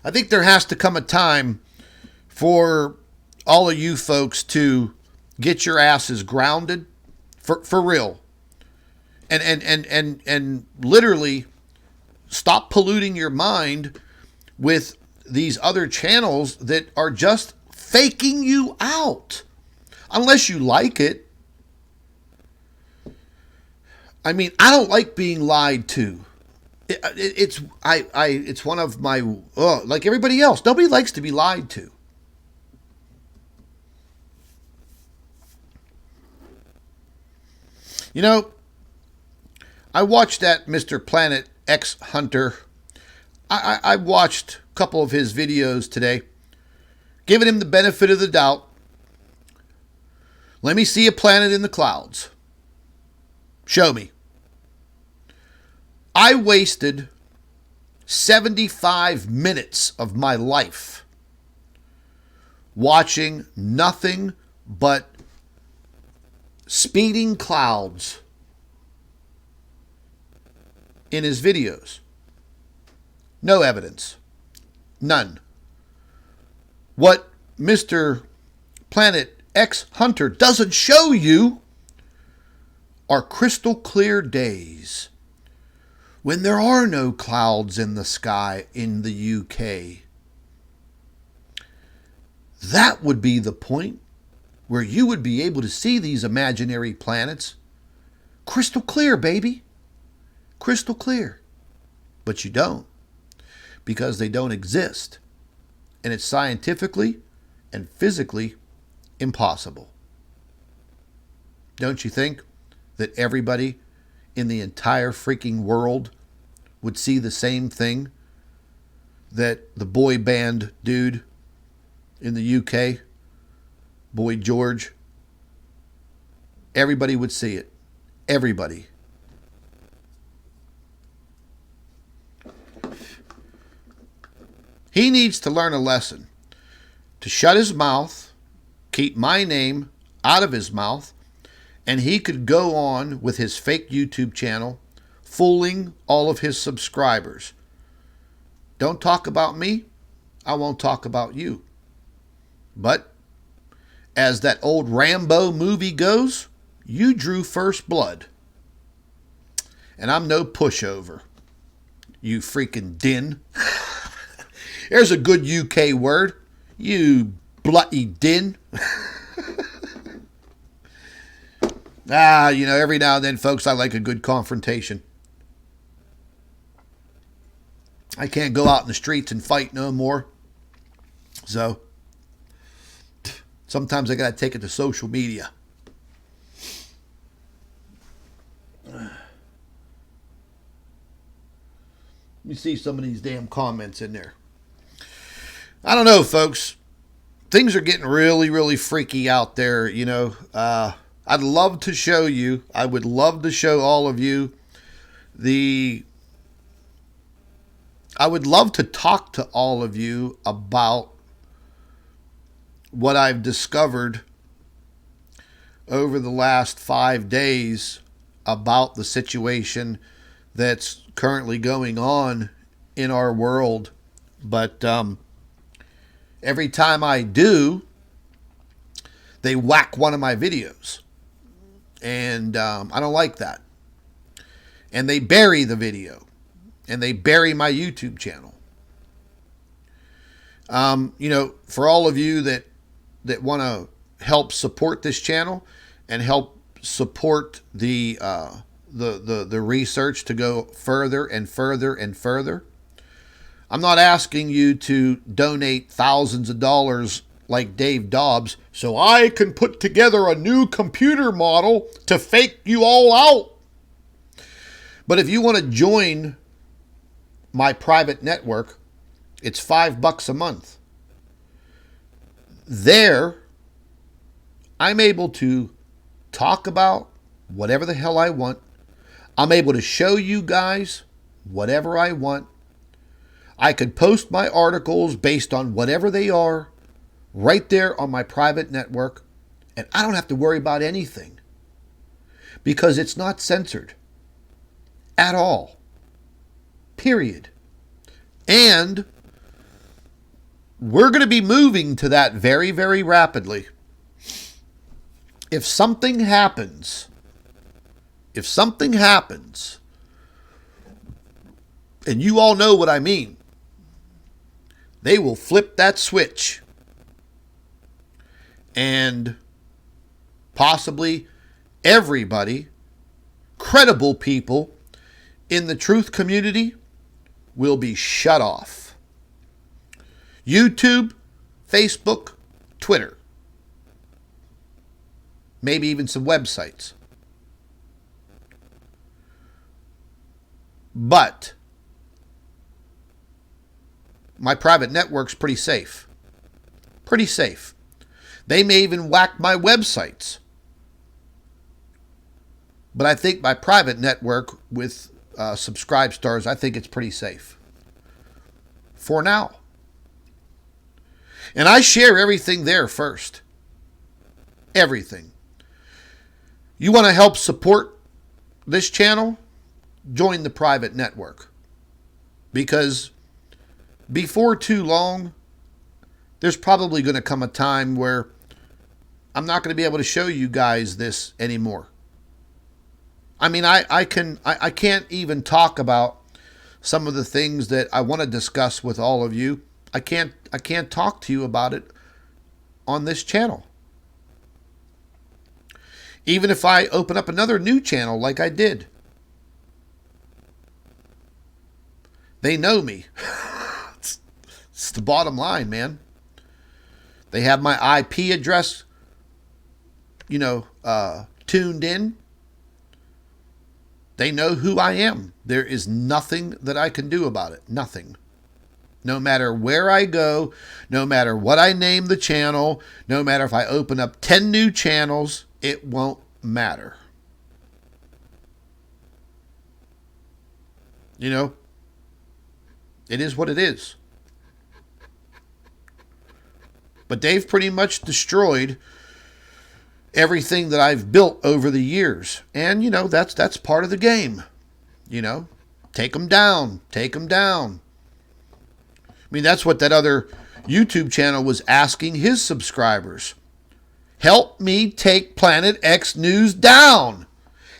I think there has to come a time for all of you folks to get your asses grounded for real. And literally stop polluting your mind with these other channels that are just faking you out. Unless you like it. I mean, I don't like being lied to. It's one of my, like everybody else, nobody likes to be lied to. You know, I watched that Mr. Planet X Hunter. I watched a couple of his videos today, giving him the benefit of the doubt. Let me see a planet in the clouds. Show me. I wasted 75 minutes of my life watching nothing but speeding clouds in his videos. No evidence. None. What Mr. Planet X Hunter doesn't show you are crystal clear days when there are no clouds in the sky in the UK. That would be the point where you would be able to see these imaginary planets crystal clear, baby. Crystal clear. But you don't, because they don't exist. And it's scientifically and physically impossible. Don't you think that everybody in the entire freaking world would see the same thing that the boy band dude in the UK, Boy George? Everybody would see it. Everybody. He needs to learn a lesson. To shut his mouth, keep my name out of his mouth, and he could go on with his fake YouTube channel, fooling all of his subscribers. Don't talk about me, I won't talk about you. But, as that old Rambo movie goes, you drew first blood. And I'm no pushover, you freaking din. There's a good UK word. You bloody din. Every now and then, folks, I like a good confrontation. I can't go out in the streets and fight no more. So, sometimes I got to take it to social media. Let me see some of these damn comments in there. I don't know, folks. Things are getting really, really freaky out there, I'd love to show you. I would love to show all of you I would love to talk to all of you about what I've discovered over the last 5 days about the situation that's currently going on in our world. But every time I do, they whack one of my videos. And I don't like that. And they bury the video. And they bury my YouTube channel. For all of you that want to help support this channel and help support the research to go further and further and further, I'm not asking you to donate thousands of dollars like Dave Dobbs so I can put together a new computer model to fake you all out. But if you want to join my private network, it's $5 a month. There, I'm able to talk about whatever the hell I want. I'm able to show you guys whatever I want. I could post my articles based on whatever they are right there on my private network, and I don't have to worry about anything because it's not censored at all. Period. And we're going to be moving to that very, very rapidly. If something happens, and you all know what I mean, they will flip that switch. And possibly everybody, credible people in the truth community, will be shut off. YouTube, Facebook, Twitter. Maybe even some websites. But my private network's pretty safe. Pretty safe. They may even whack my websites. But I think my private network with subscribe stars, I think it's pretty safe. For now. And I share everything there first. Everything. You want to help support this channel? Join the private network. Because before too long, there's probably going to come a time where I'm not going to be able to show you guys this anymore. I mean, I can't even talk about some of the things that I want to discuss with all of you. I can't talk to you about it on this channel. Even if I open up another new channel like I did. They know me. It's the bottom line, man. They have my IP address, tuned in. They know who I am. There is nothing that I can do about it. Nothing. No matter where I go, no matter what I name the channel, no matter if I open up 10 new channels, it won't matter. It is what it is. But they've pretty much destroyed everything that I've built over the years. And, that's part of the game. Take them down. Take them down. I mean, that's what that other YouTube channel was asking his subscribers. Help me take Planet X News down.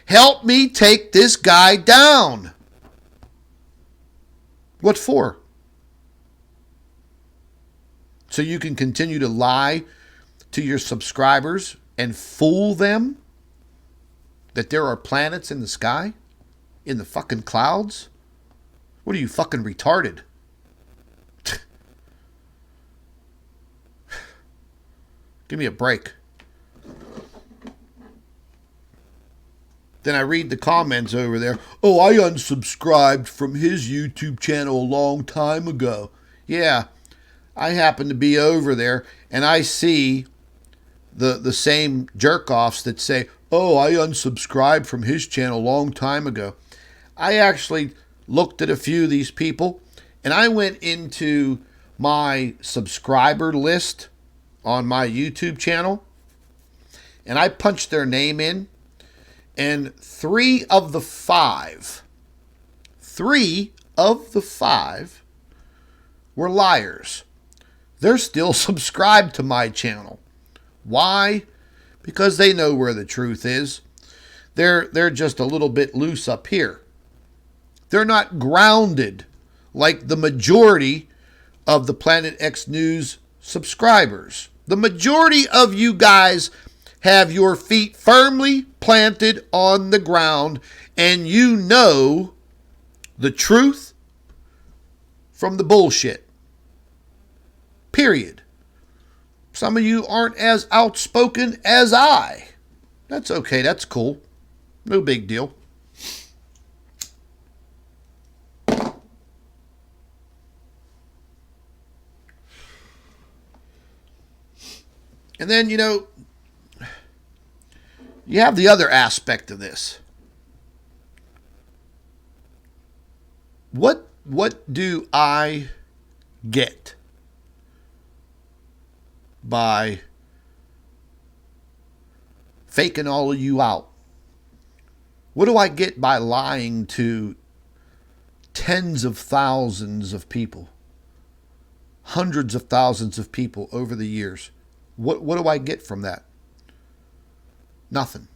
Help me take this guy down. What for? So you can continue to lie to your subscribers and fool them that there are planets in the sky? In the fucking clouds? What are you, fucking retarded? Give me a break. Then I read the comments over there. Oh, I unsubscribed from his YouTube channel a long time ago. Yeah, I happen to be over there and I see the same jerk-offs that say, oh, I unsubscribed from his channel a long time ago. I actually looked at a few of these people and I went into my subscriber list on my YouTube channel and I punched their name in, and three of the five were liars. They're still subscribed to my channel. Why? Because they know where the truth is. They're just a little bit loose up here. They're not grounded like the majority of the Planet X News subscribers. The majority of you guys have your feet firmly planted on the ground and you know the truth from the bullshit. Period. Some of you aren't as outspoken as I. That's okay. That's cool. No big deal. And then, you have the other aspect of this. What do I get by faking all of you out? What do I get by lying to tens of thousands of people, hundreds of thousands of people over the years? What do I get from that? Nothing.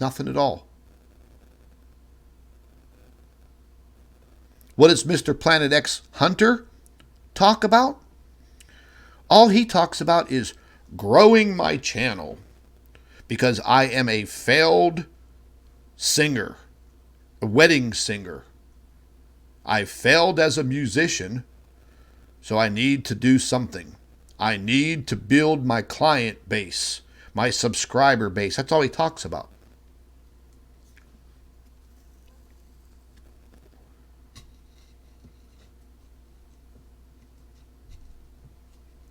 Nothing at all. What does Mr. Planet X Hunter talk about? All he talks about is growing my channel because I am a failed singer, a wedding singer. I failed as a musician, so I need to do something. I need to build my client base, my subscriber base. That's all he talks about.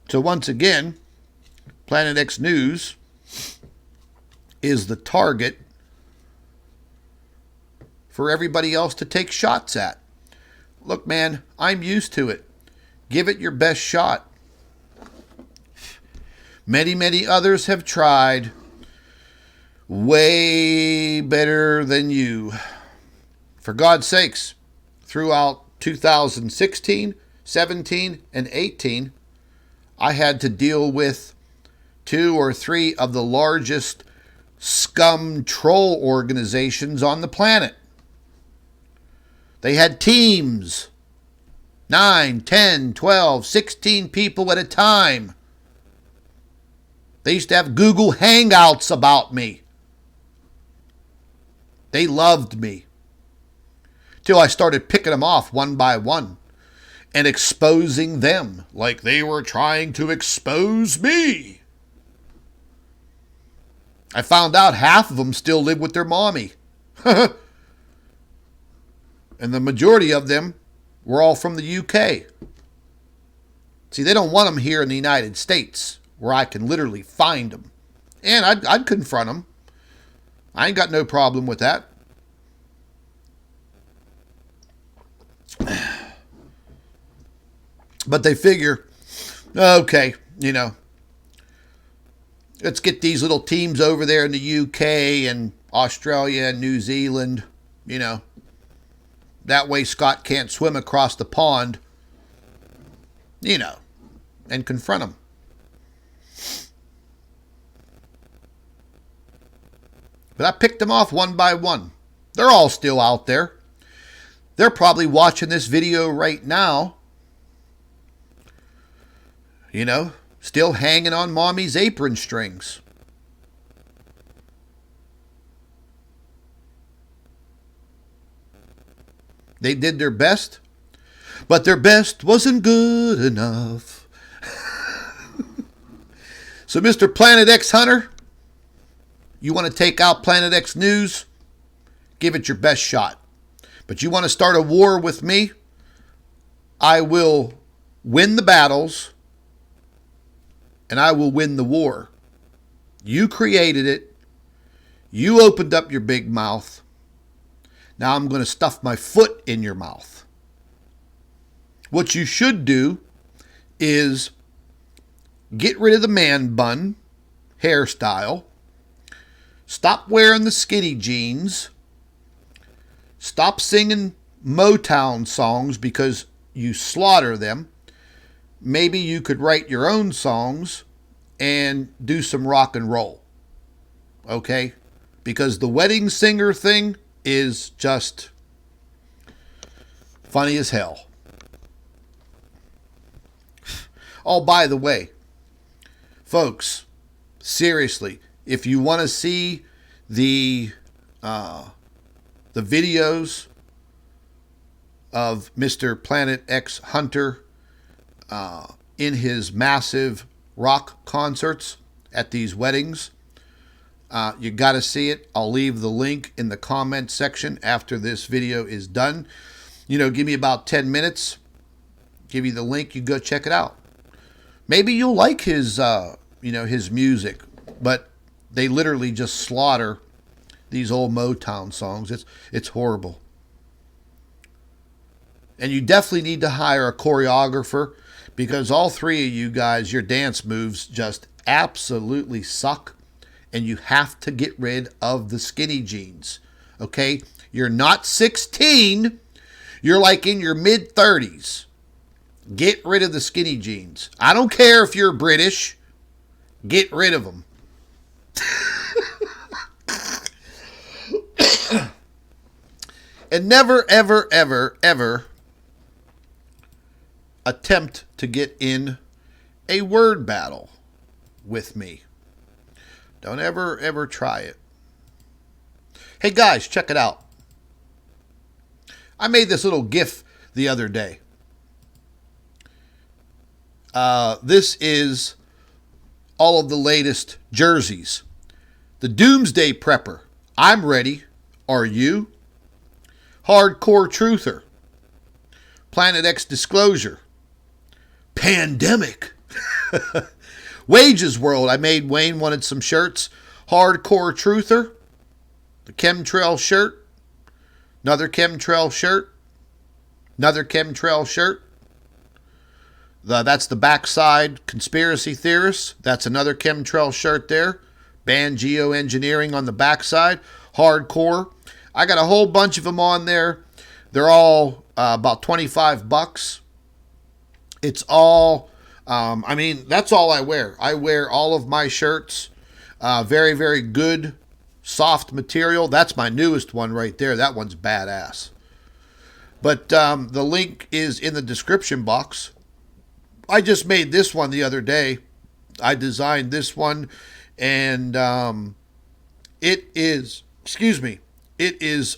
So once again, Planet X News is the target for everybody else to take shots at. Look, man, I'm used to it. Give it your best shot. Many, many others have tried way better than you. For God's sakes, throughout 2016, 17, and 18, I had to deal with 2 or 3 of the largest scum troll organizations on the planet. They had teams, 9, 10, 12, 16 people at a time. They used to have Google Hangouts about me. They loved me. Till I started picking them off one by one and exposing them like they were trying to expose me. I found out half of them still live with their mommy. And the majority of them were all from the UK. See, they don't want them here in the United States, where I can literally find them. And I'd confront them. I ain't got no problem with that. But they figure, okay, let's get these little teams over there in the UK and Australia and New Zealand, That way Scott can't swim across the pond, and confront them. But I picked them off one by one. They're all still out there. They're probably watching this video right now. Still hanging on mommy's apron strings. They did their best, but their best wasn't good enough. So, Mr. Planet X Hunter, you want to take out Planet X News? Give it your best shot. But you want to start a war with me? I will win the battles, and I will win the war. You created it. You opened up your big mouth. Now I'm going to stuff my foot in your mouth. What you should do is get rid of the man bun hairstyle. Stop wearing the skinny jeans. Stop singing Motown songs because you slaughter them. Maybe you could write your own songs and do some rock and roll. Okay? Because the wedding singer thing is just funny as hell. Oh, by the way, folks, seriously, if you want to see the videos of Mr. Planet X Hunter in his massive rock concerts at these weddings, you got to see it. I'll leave the link in the comment section after this video is done. Give me about 10 minutes. Give you the link. You go check it out. Maybe you'll like his, his music, but they literally just slaughter these old Motown songs. It's horrible. And you definitely need to hire a choreographer because all 3 of you guys, your dance moves just absolutely suck. And you have to get rid of the skinny jeans. Okay? You're not 16. You're like in your mid-30s. Get rid of the skinny jeans. I don't care if you're British. Get rid of them. And never, ever, ever, ever attempt to get in a word battle with me. Don't ever try it. Hey guys, check it out. I made this little GIF the other day. This is all of the latest jerseys. The Doomsday Prepper. I'm ready. Are you? Hardcore Truther. Planet X Disclosure. Pandemic. Wages World. I made Wayne wanted some shirts. Hardcore Truther. The chemtrail shirt. Another chemtrail shirt. Another chemtrail shirt. That's the backside conspiracy theorists. That's another chemtrail shirt there. Banned geoengineering on the backside. Hardcore. I got a whole bunch of them on there. They're all about $25. It's all, that's all I wear. I wear all of my shirts. Very, very good, soft material. That's my newest one right there. That one's badass. But the link is in the description box. I just made this one the other day. I designed this one, and it is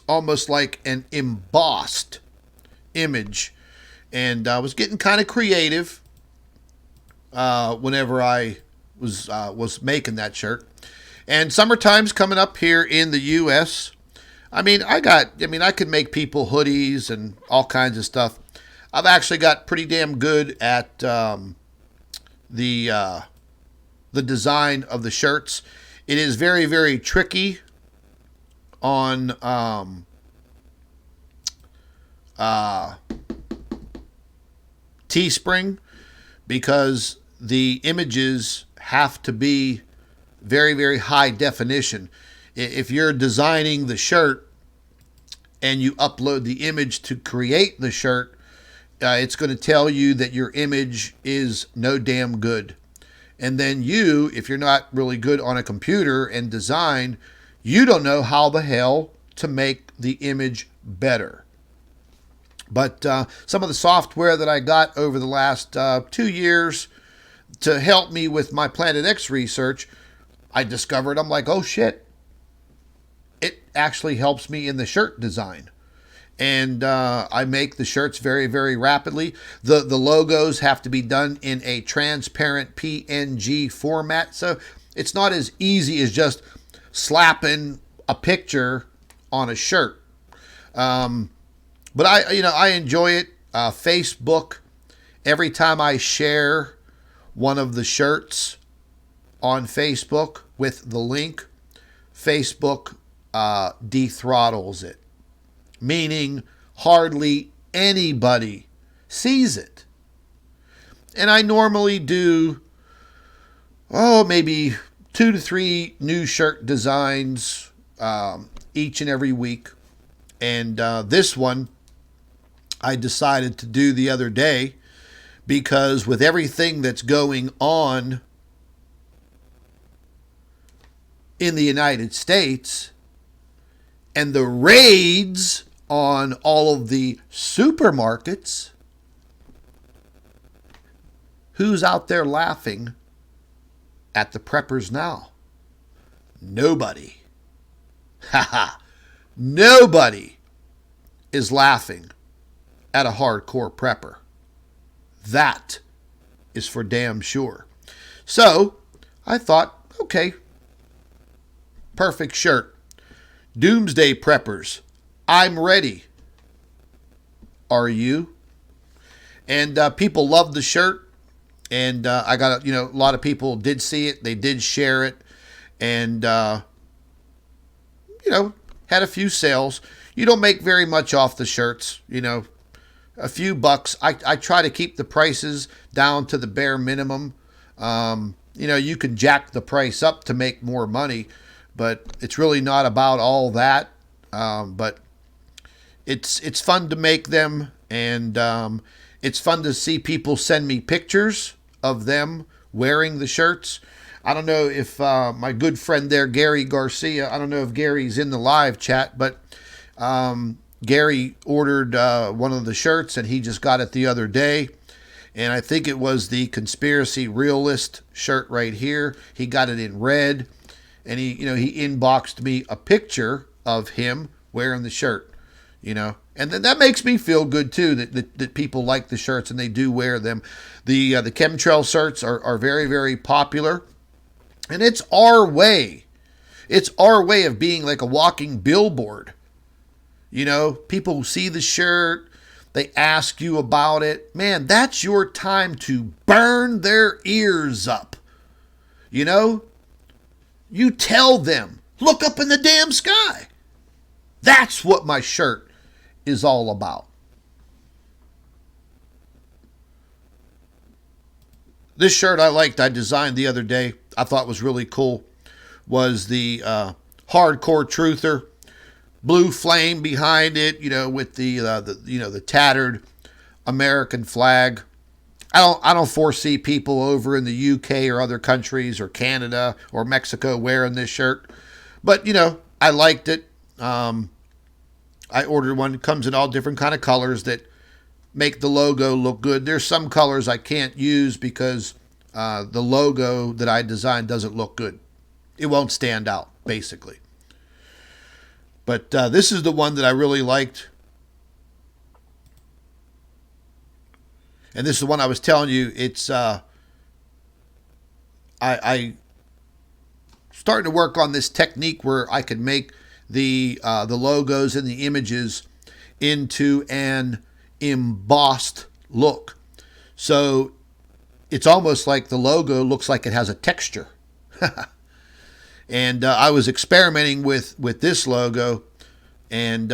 almost like an embossed image. And I was getting kind of creative whenever I was making that shirt. And summertime's coming up here in the U.S. I could make people hoodies and all kinds of stuff. I've actually got pretty damn good at the design of the shirts. It is very, very tricky on Teespring, because the images have to be very, very high definition. If you're designing the shirt and you upload the image to create the shirt, it's going to tell you that your image is no damn good. And then if you're not really good on a computer and design, you don't know how the hell to make the image better. But some of the software that I got over the last 2 years to help me with my Planet X research, I discovered, I'm like, oh shit, it actually helps me in the shirt design. And I make the shirts very, very rapidly. The logos have to be done in a transparent PNG format, so it's not as easy as just slapping a picture on a shirt. But I enjoy it. Facebook, every time I share one of the shirts on Facebook with the link, Facebook dethrottles it, meaning hardly anybody sees it. And I normally do, maybe 2 to 3 new shirt designs each and every week. And this one I decided to do the other day because with everything that's going on in the United States and the raids on all of the supermarkets, who's out there laughing at the preppers now? Nobody. Ha. Nobody is laughing at a hardcore prepper. That is for damn sure. So I thought, okay, perfect shirt. Doomsday preppers, I'm ready. Are you? And people loved the shirt. And I got, a lot of people did see it. They did share it. And, had a few sales. You don't make very much off the shirts, a few bucks. I try to keep the prices down to the bare minimum. You can jack the price up to make more money, but it's really not about all that. But it's fun to make them, and it's fun to see people send me pictures of them wearing the shirts. I don't know if my good friend there, Gary Garcia, I don't know if Gary's in the live chat, but Gary ordered one of the shirts, and he just got it the other day. And I think it was the Conspiracy Realist shirt right here. He got it in red, and he inboxed me a picture of him wearing the shirt, And then that makes me feel good too, that people like the shirts and they do wear them. The chemtrail shirts are very, very popular. And it's our way. It's our way of being like a walking billboard. People see the shirt, they ask you about it. Man, that's your time to burn their ears up. You tell them, look up in the damn sky. That's what my shirt is all about. This shirt I liked, I designed the other day, I thought was really cool, was the hardcore truther, blue flame behind it, with the tattered American flag. I don't foresee people over in the UK or other countries or Canada or Mexico wearing this shirt, but I liked it. I ordered one. It comes in all different kind of colors that make the logo look good. There's some colors I can't use because the logo that I designed doesn't look good. It won't stand out, basically. But this is the one that I really liked. And this is the one I was telling you. It's I starting to work on this technique where I could make the logos and the images into an embossed look. So it's almost like the logo looks like it has a texture. And I was experimenting with this logo, and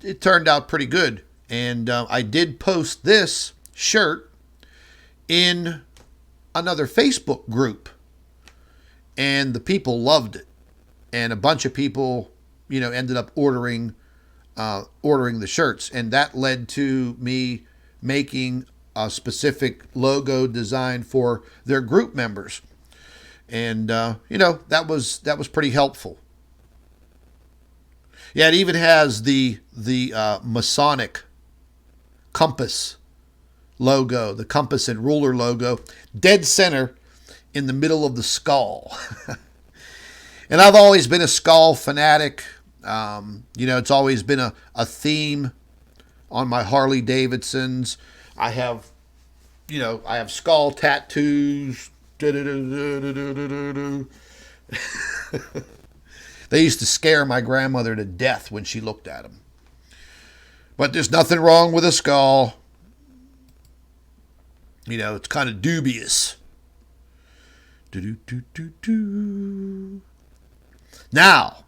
it turned out pretty good. And I did post this shirt in another Facebook group, and the people loved it. And a bunch of people, ended up ordering the shirts, and that led to me making a specific logo design for their group members. And that was pretty helpful. Yeah, it even has the Masonic compass logo, the compass and ruler logo, dead center in the middle of the skull. And I've always been a skull fanatic. It's always been a theme on my Harley Davidsons. I have skull tattoos. They used to scare my grandmother to death when she looked at them. But there's nothing wrong with a skull. It's kind of dubious. Now,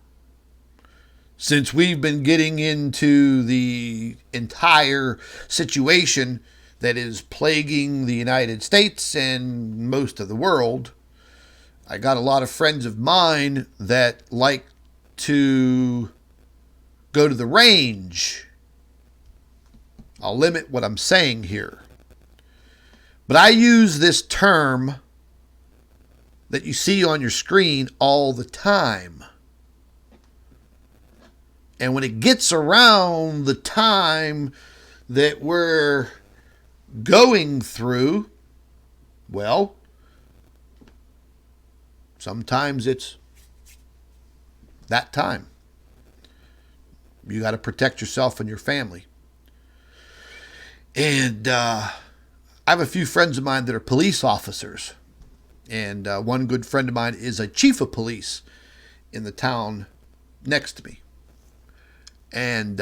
since we've been getting into the entire situation that is plaguing the United States and most of the world, I got a lot of friends of mine that like to go to the range. I'll limit what I'm saying here. But I use this term that you see on your screen all the time. And when it gets around the time that we're going through, well, sometimes it's that time. You got to protect yourself and your family. And I have a few friends of mine that are police officers. And one good friend of mine is a chief of police in the town next to me. And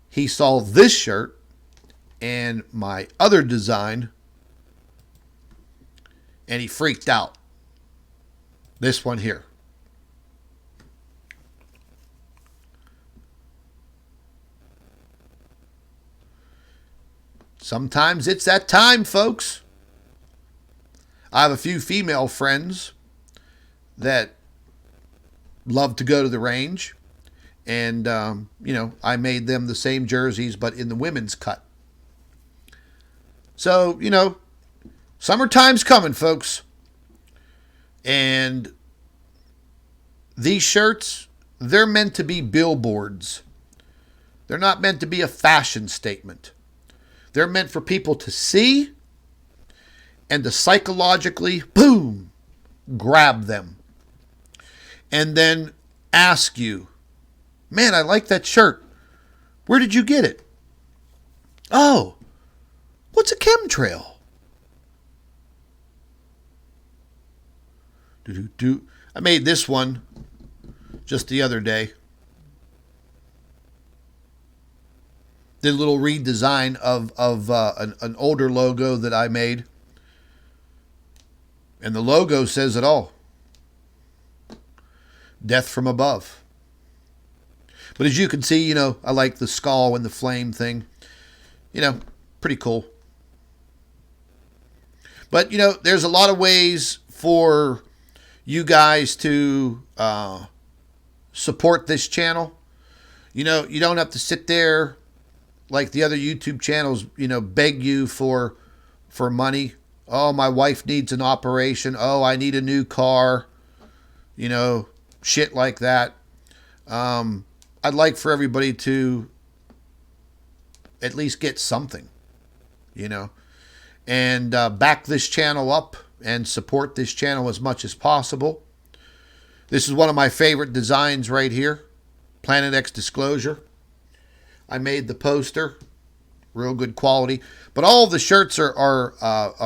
he saw this shirt and my other design, and he freaked out. This one here. Sometimes it's that time, folks. I have a few female friends that love to go to the range. And, I made them the same jerseys, but in the women's cut. So, summertime's coming, folks. And these shirts, they're meant to be billboards. They're not meant to be a fashion statement. They're meant for people to see and to psychologically, boom, grab them. And then ask you, man, I like that shirt. Where did you get it? Oh, what's a chemtrail? I made this one just the other day. Did a little redesign of an older logo that I made. And the logo says it all. Death from above. But as you can see, I like the skull and the flame thing. Pretty cool. But, there's a lot of ways for you guys to support this channel. You don't have to sit there like the other YouTube channels, beg you for money. Oh, my wife needs an operation. Oh, I need a new car. Shit like that. I'd like for everybody to at least get something, and back this channel up and support this channel as much as possible. This is one of my favorite designs right here, Planet X Disclosure. I made the poster, real good quality, but all of the shirts are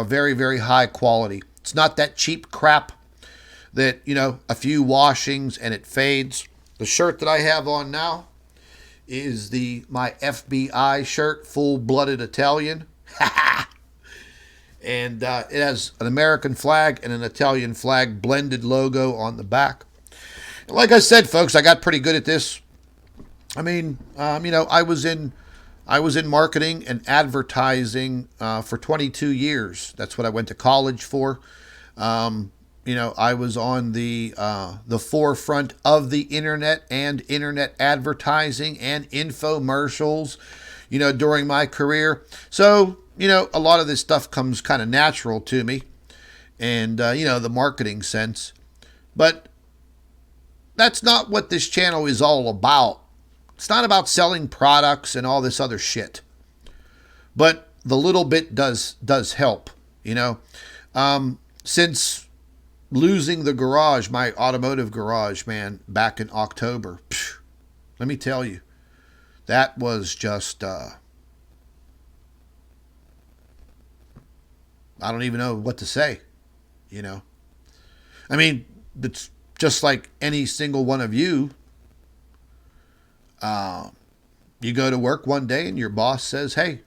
very, very high quality. It's not that cheap crap that, a few washings and it fades. The shirt that I have on now is my FBI shirt, full-blooded Italian. And it has an American flag and an Italian flag blended logo on the back. And like I said, folks, I got pretty good at this. I mean, I was in marketing and advertising for 22 years. That's what I went to college for. I was on the forefront of the internet and internet advertising and infomercials, during my career. So, a lot of this stuff comes kind of natural to me, and, the marketing sense. But that's not what this channel is all about. It's not about selling products and all this other shit. But the little bit does help, since losing the garage, my automotive garage, man, back in October. Let me tell you, that was just, I don't even know what to say, I mean, it's just like any single one of you. You go to work one day and your boss says, hey,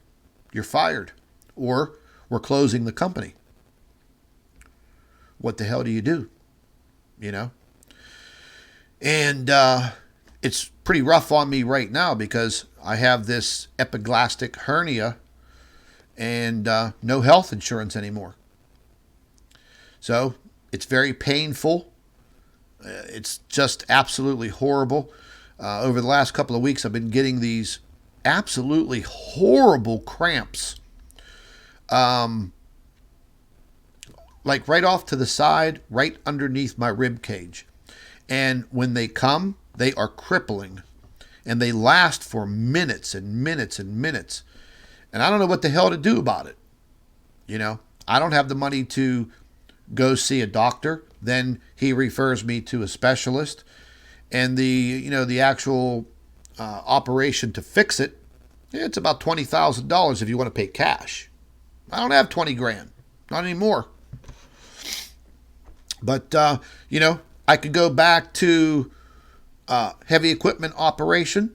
you're fired, or we're closing the company. What the hell do you do? And it's pretty rough on me right now because I have this epigastric hernia and no health insurance anymore. So it's very painful. It's just absolutely horrible. Over the last couple of weeks, I've been getting these absolutely horrible cramps. Like right off to the side, right underneath my rib cage. And when they come, they are crippling. And they last for minutes and minutes and minutes. And I don't know what the hell to do about it. I don't have the money to go see a doctor. Then he refers me to a specialist. And the actual operation to fix it, it's about $20,000 if you want to pay cash. I don't have 20 grand. Not anymore. But, I could go back to heavy equipment operation,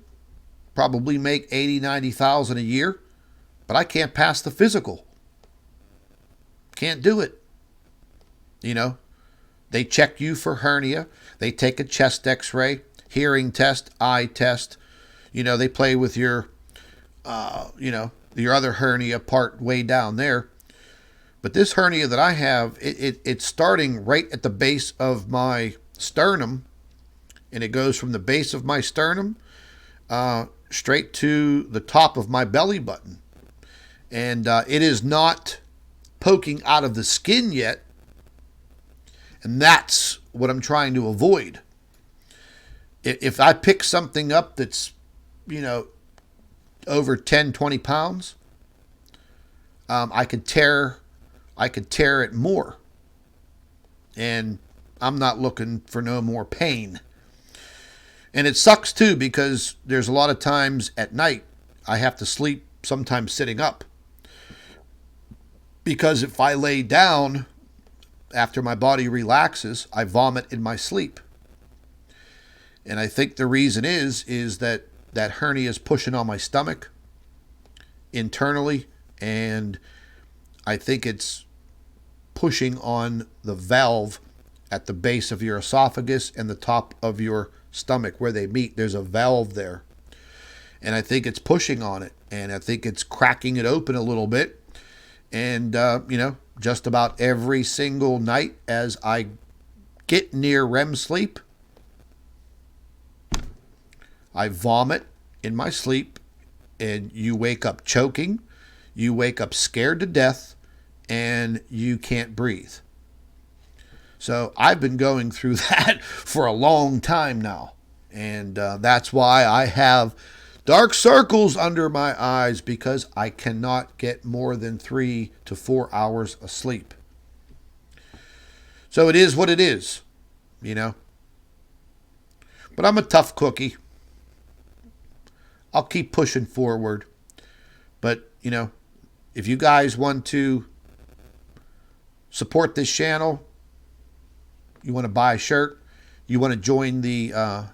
probably make $80,000-$90,000 a year, but I can't pass the physical. Can't do it. They check you for hernia. They take a chest x-ray, hearing test, eye test. They play with your other hernia part way down there. But this hernia that I have, it's starting right at the base of my sternum, and it goes from the base of my sternum straight to the top of my belly button. And it is not poking out of the skin yet, and that's what I'm trying to avoid. If I pick something up that's, over 10, 20 pounds, I could tear it more. And I'm not looking for no more pain. And it sucks too, because there's a lot of times at night I have to sleep sometimes sitting up. Because if I lay down after my body relaxes, I vomit in my sleep. And I think the reason is that hernia is pushing on my stomach internally, and I think it's pushing on the valve at the base of your esophagus and the top of your stomach where they meet, there's a valve there. And I think it's pushing on it. And I think it's cracking it open a little bit. And, just about every single night as I get near REM sleep, I vomit in my sleep. And you wake up choking. You wake up scared to death. And you can't breathe. So I've been going through that for a long time now. And that's why I have dark circles under my eyes, because I cannot get more than 3 to 4 hours of sleep. So it is what it is, But I'm a tough cookie. I'll keep pushing forward. But, if you guys want to support this channel, you want to buy a shirt, you want to join the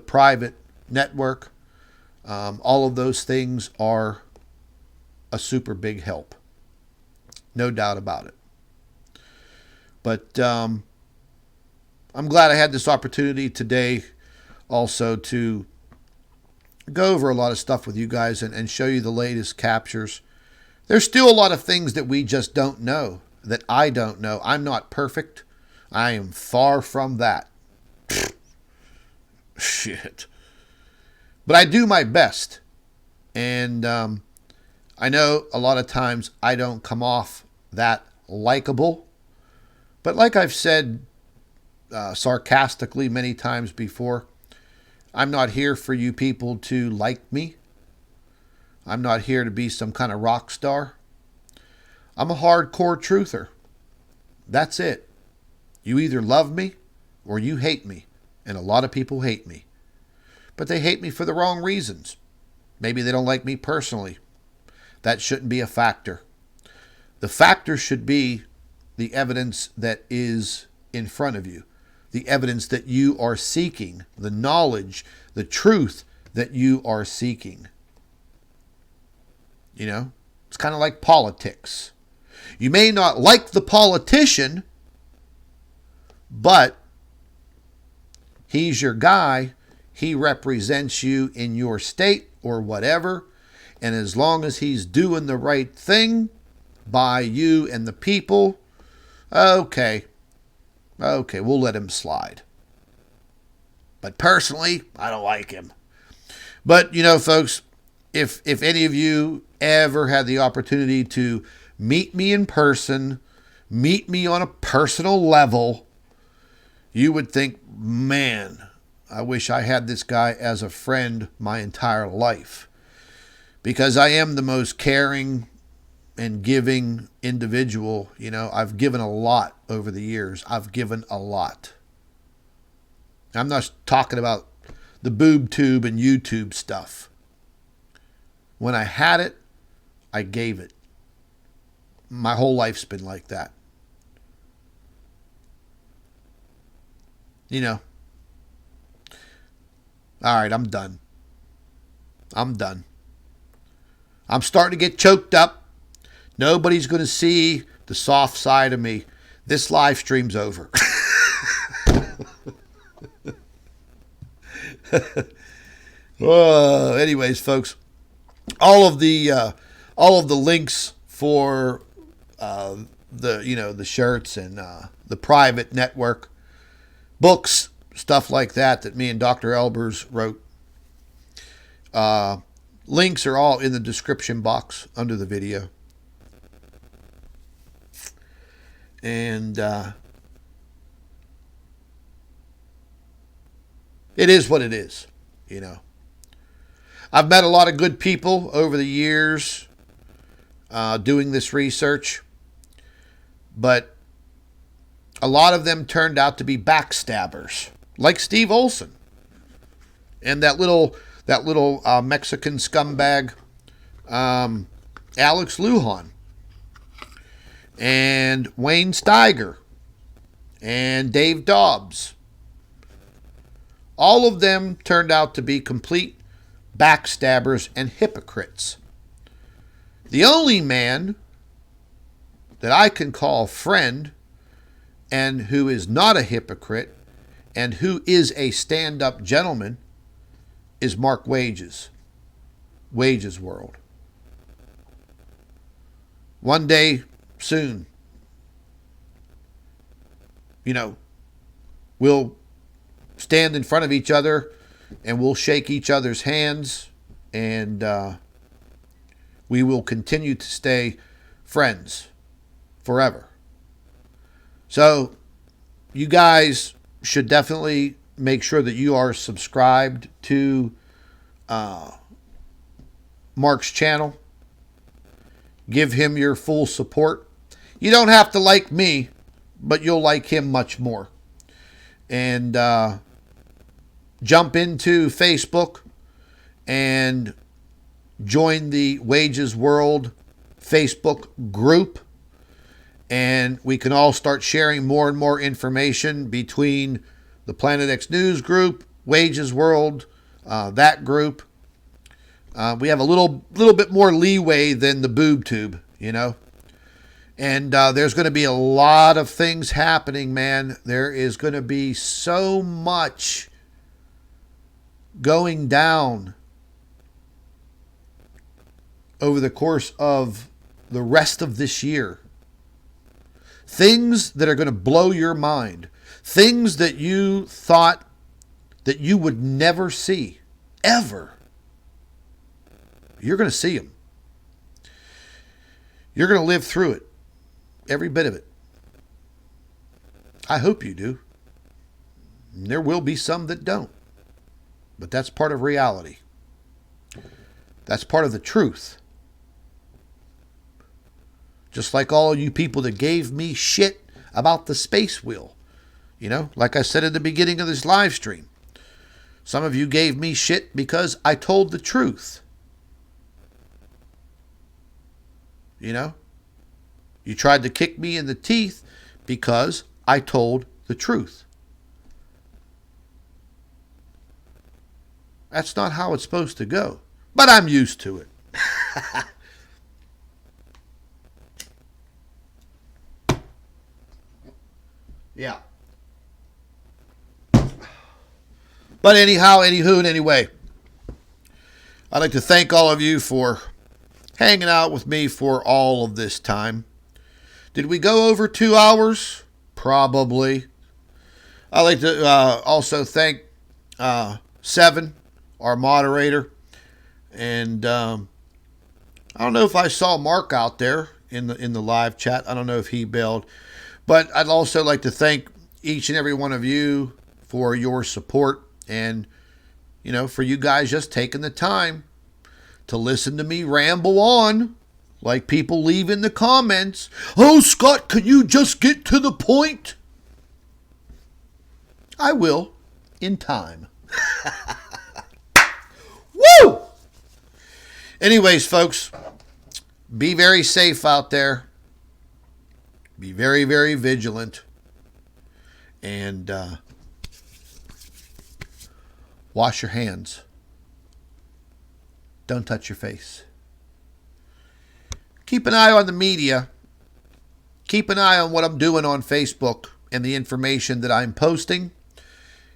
private network, all of those things are a super big help. No doubt about it. But I'm glad I had this opportunity today also to go over a lot of stuff with you guys and show you the latest captures. There's still a lot of things that we just don't know, that I don't know. I'm not perfect. I am far from that. Shit. But I do my best. And I know a lot of times I don't come off that likable. But like I've said sarcastically many times before, I'm not here for you people to like me. I'm not here to be some kind of rock star. I'm a hardcore truther. That's it. You either love me or you hate me. And a lot of people hate me. But they hate me for the wrong reasons. Maybe they don't like me personally. That shouldn't be a factor. The factor should be the evidence that is in front of you. The evidence that you are seeking. The knowledge, the truth that you are seeking. It's kind of like politics. You may not like the politician, but he's your guy. He represents you in your state or whatever. And as long as he's doing the right thing by you and the people, okay, we'll let him slide. But personally, I don't like him. But, folks, if any of you ever had the opportunity to meet me in person, meet me on a personal level, you would think, man, I wish I had this guy as a friend my entire life. Because I am the most caring and giving individual. I've given a lot over the years. I've given a lot. I'm not talking about the boob tube and YouTube stuff. When I had it, I gave it. My whole life's been like that. All right, I'm done. I'm starting to get choked up. Nobody's going to see the soft side of me. This live stream's over. Anyways, folks, all of the links for the shirts and the private network, books, stuff like that me and Dr. Albers wrote. Links are all in the description box under the video. And it is what it is, I've met a lot of good people over the years doing this research, but a lot of them turned out to be backstabbers, like Steve Olson and that little Mexican scumbag, Alex Lujan, and Wayne Steiger, and Dave Dobbs. All of them turned out to be complete backstabbers and hypocrites. The only man that I can call friend and who is not a hypocrite and who is a stand-up gentleman is Mark Wages. Wages World. One day soon, we'll stand in front of each other and we'll shake each other's hands, and we will continue to stay friends forever. So you guys should definitely make sure that you are subscribed to Mark's channel. Give him your full support. You don't have to like me, but you'll like him much more. And jump into Facebook and join the Wages World Facebook group. And we can all start sharing more and more information between the Planet X News group, Wages World, that group. We have a little bit more leeway than the boob tube, And there's going to be a lot of things happening, man. There is going to be so much going down over the course of the rest of this year. Things that are going to blow your mind. Things that you thought that you would never see, ever. You're going to see them. You're going to live through it. Every bit of it. I hope you do. And there will be some that don't. But that's part of reality. That's part of the truth. Just like all you people that gave me shit about the space wheel. Like I said at the beginning of this live stream. Some of you gave me shit because I told the truth. You tried to kick me in the teeth because I told the truth. That's not how it's supposed to go. But I'm used to it. Yeah. But anyhow, anywho, and anyway, I'd like to thank all of you for hanging out with me for all of this time. Did we go over 2 hours? Probably. I'd like to also thank Seven, our moderator. And I don't know if I saw Mark out there in the live chat. I don't know if he bailed. But I'd also like to thank each and every one of you for your support and, for you guys just taking the time to listen to me ramble on like people leave in the comments. Oh, Scott, can you just get to the point? I will in time. Woo! Anyways, folks, be very safe out there. Be very, very vigilant. And wash your hands. Don't touch your face. Keep an eye on the media. Keep an eye on what I'm doing on Facebook and the information that I'm posting.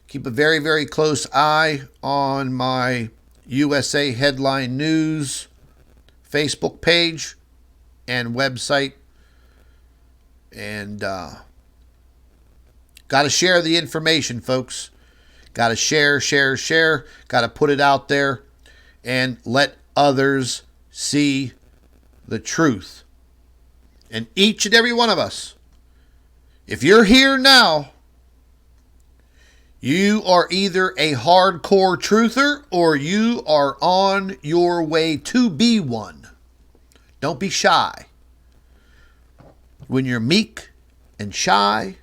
Keep a very, very close eye on my USA Headline News Facebook page and website. And got to share the information, folks. Got to share. Got to put it out there and let others see the truth. And each and every one of us, if you're here now, you are either a hardcore truther or you are on your way to be one. Don't be shy. When you're meek and shy,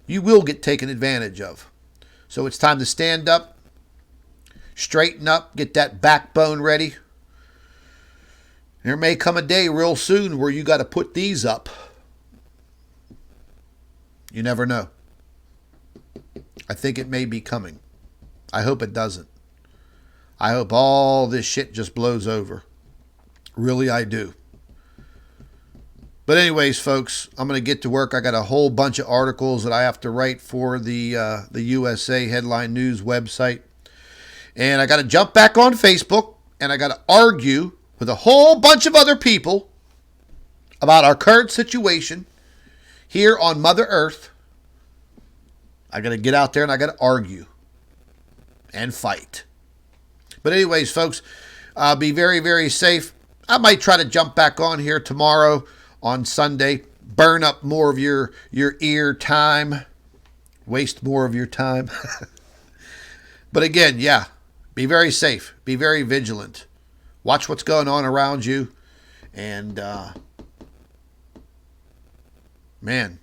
you will get taken advantage of. So it's time to stand up, straighten up, get that backbone ready. There may come a day real soon where you got to put these up. You never know. I think it may be coming. I hope it doesn't. I hope all this shit just blows over. Really, I do. But anyways, folks, I'm going to get to work. I got a whole bunch of articles that I have to write for the USA Headline News website. And I got to jump back on Facebook, and I got to argue with a whole bunch of other people about our current situation here on Mother Earth. I got to get out there and I got to argue and fight. But anyways, folks, be very, very safe. I might try to jump back on here tomorrow on Sunday, burn up more of your ear time, waste more of your time. But again, yeah, be very safe, be very vigilant, watch what's going on around you, and man,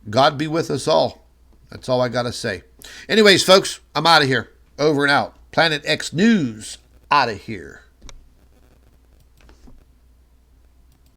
God be with us all. That's all I got to say. Anyways, folks, I'm out of here. Over and out. Planet X News, out of here.